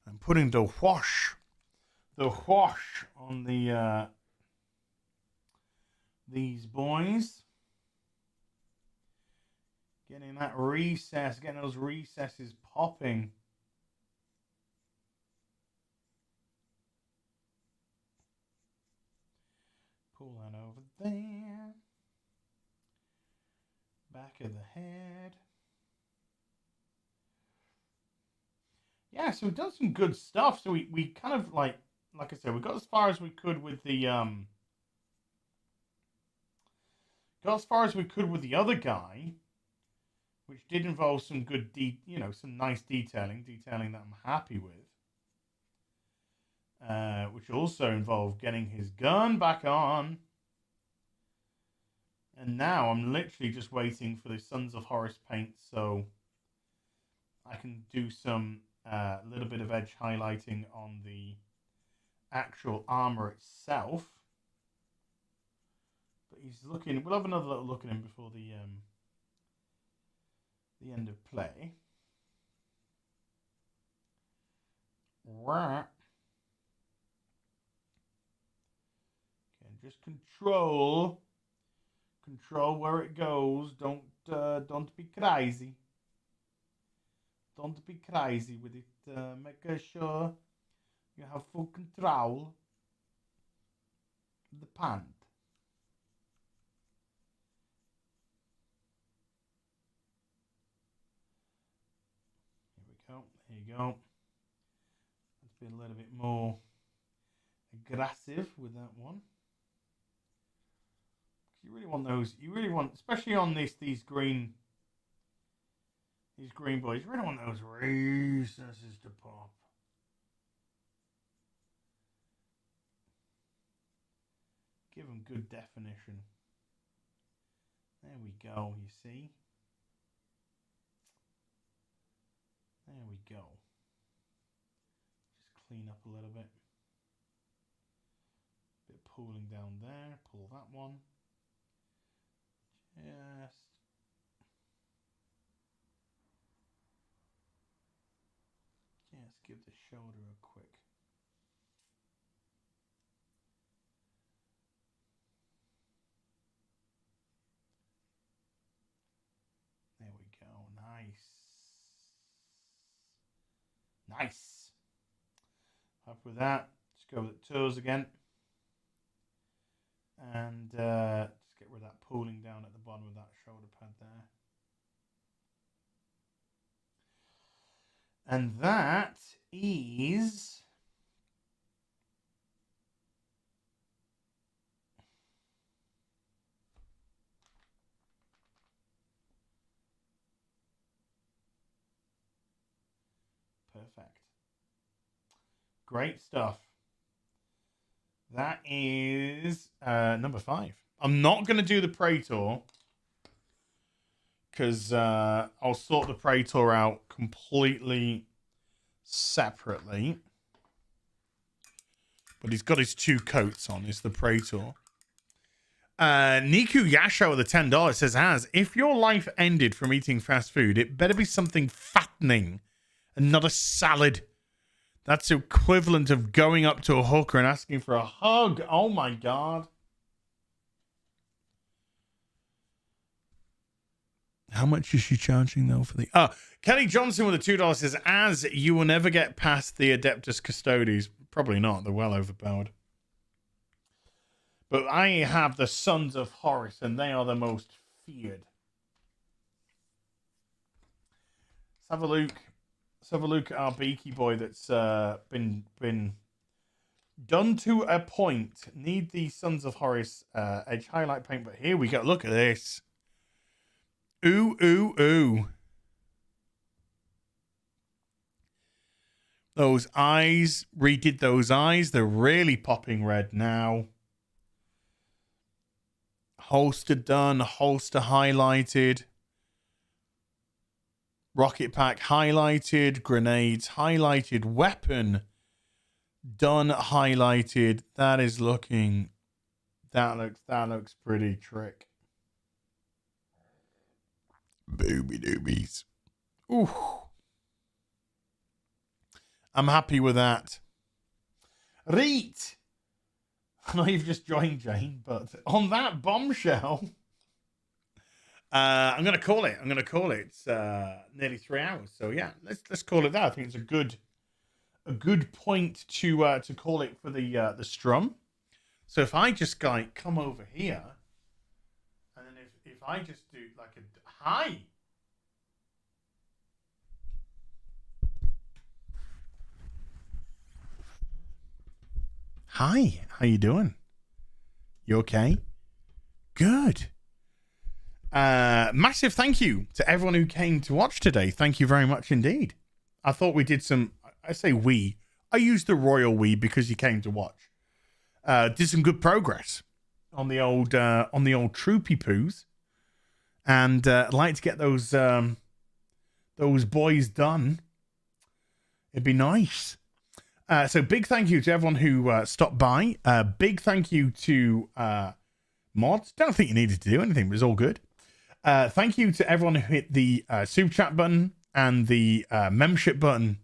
I'm putting the whoosh on the these boys. Getting that recess, getting those recesses popping. Pull that over there. Back of the head. Yeah, so we've done some good stuff. So we kind of like I said, we got as far as we could with the other guy, which did involve some good some nice detailing that I'm happy with. Which also involved getting his gun back on. And now I'm literally just waiting for the Sons of Horus paint so I can do some little bit of edge highlighting on the actual armor itself. But he's looking... We'll have another little look at him before the end of play. Okay, just control where it goes. Don't be crazy. Don't be crazy with it. Make sure you have full control of the pant. Here we go. There you go. Let's be a little bit more aggressive with that one. You really want those. You really want, especially on these green boys. You really want those recesses to pop. Give them good definition. There we go. You see. There we go. Just clean up a little bit. bit pooling down there. Pull that one. Just give the shoulder a quick. There we go. Nice. Nice. Happy with that. Just go with the toes again. And just get rid of that pooling down at the bottom of that shoulder pad there. And that is perfect. Great stuff. That is number 5. I'm not going to do the Praetor because I'll sort the Praetor out completely separately. But he's got his 2 coats on. It's the Praetor. Niku Yasho with the $10 says, if your life ended from eating fast food, it better be something fattening and not a salad. That's equivalent of going up to a hooker and asking for a hug. Oh, my God. How much is she charging, though, for the... Kelly Johnson with the $2 says, as you will never get past the Adeptus Custodes. Probably not. They're well overpowered. But I have the Sons of Horus, and they are the most feared. Let's have a look. Let's have a look at our Beaky Boy that's been done to a point. Need the Sons of Horus edge highlight paint, but here we go. Look at this. Ooh, ooh, ooh. Those eyes, redid those eyes. They're really popping red now. Holster done, holster highlighted. Rocket pack highlighted, grenades highlighted, weapon done, highlighted. That is looking, that looks pretty trick. Booby doobies. Ooh. I'm happy with that. Reet. I know you've just joined, Jane, but on that bombshell, I'm going to call it. It's nearly 3 hours. So yeah, let's call it that. I think it's a good point to call it for the Strum. So if I just come over here, and then if I just do like a hi. Hi, how you doing? You okay? Good. Massive thank you to everyone who came to watch today. Thank you very much indeed. I thought we did some, I say we, I used the royal we because you came to watch. Did some good progress on the old troopy poos. And I'd like to get those boys done. It'd be nice. So big thank you to everyone who stopped by. Big thank you to mods. Don't think you needed to do anything, but it's all good. Thank you to everyone who hit the super chat button and the membership button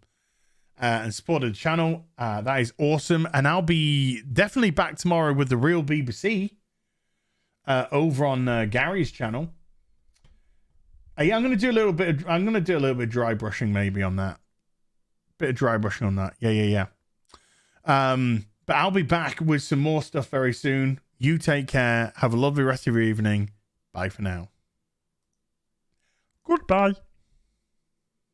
and supported the channel. That is awesome. And I'll be definitely back tomorrow with the real BBC over on Gary's channel. Yeah, I'm gonna do a little bit of dry brushing maybe on that. Bit of dry brushing on that. Yeah. But I'll be back with some more stuff very soon. You take care. Have a lovely rest of your evening. Bye for now. Goodbye.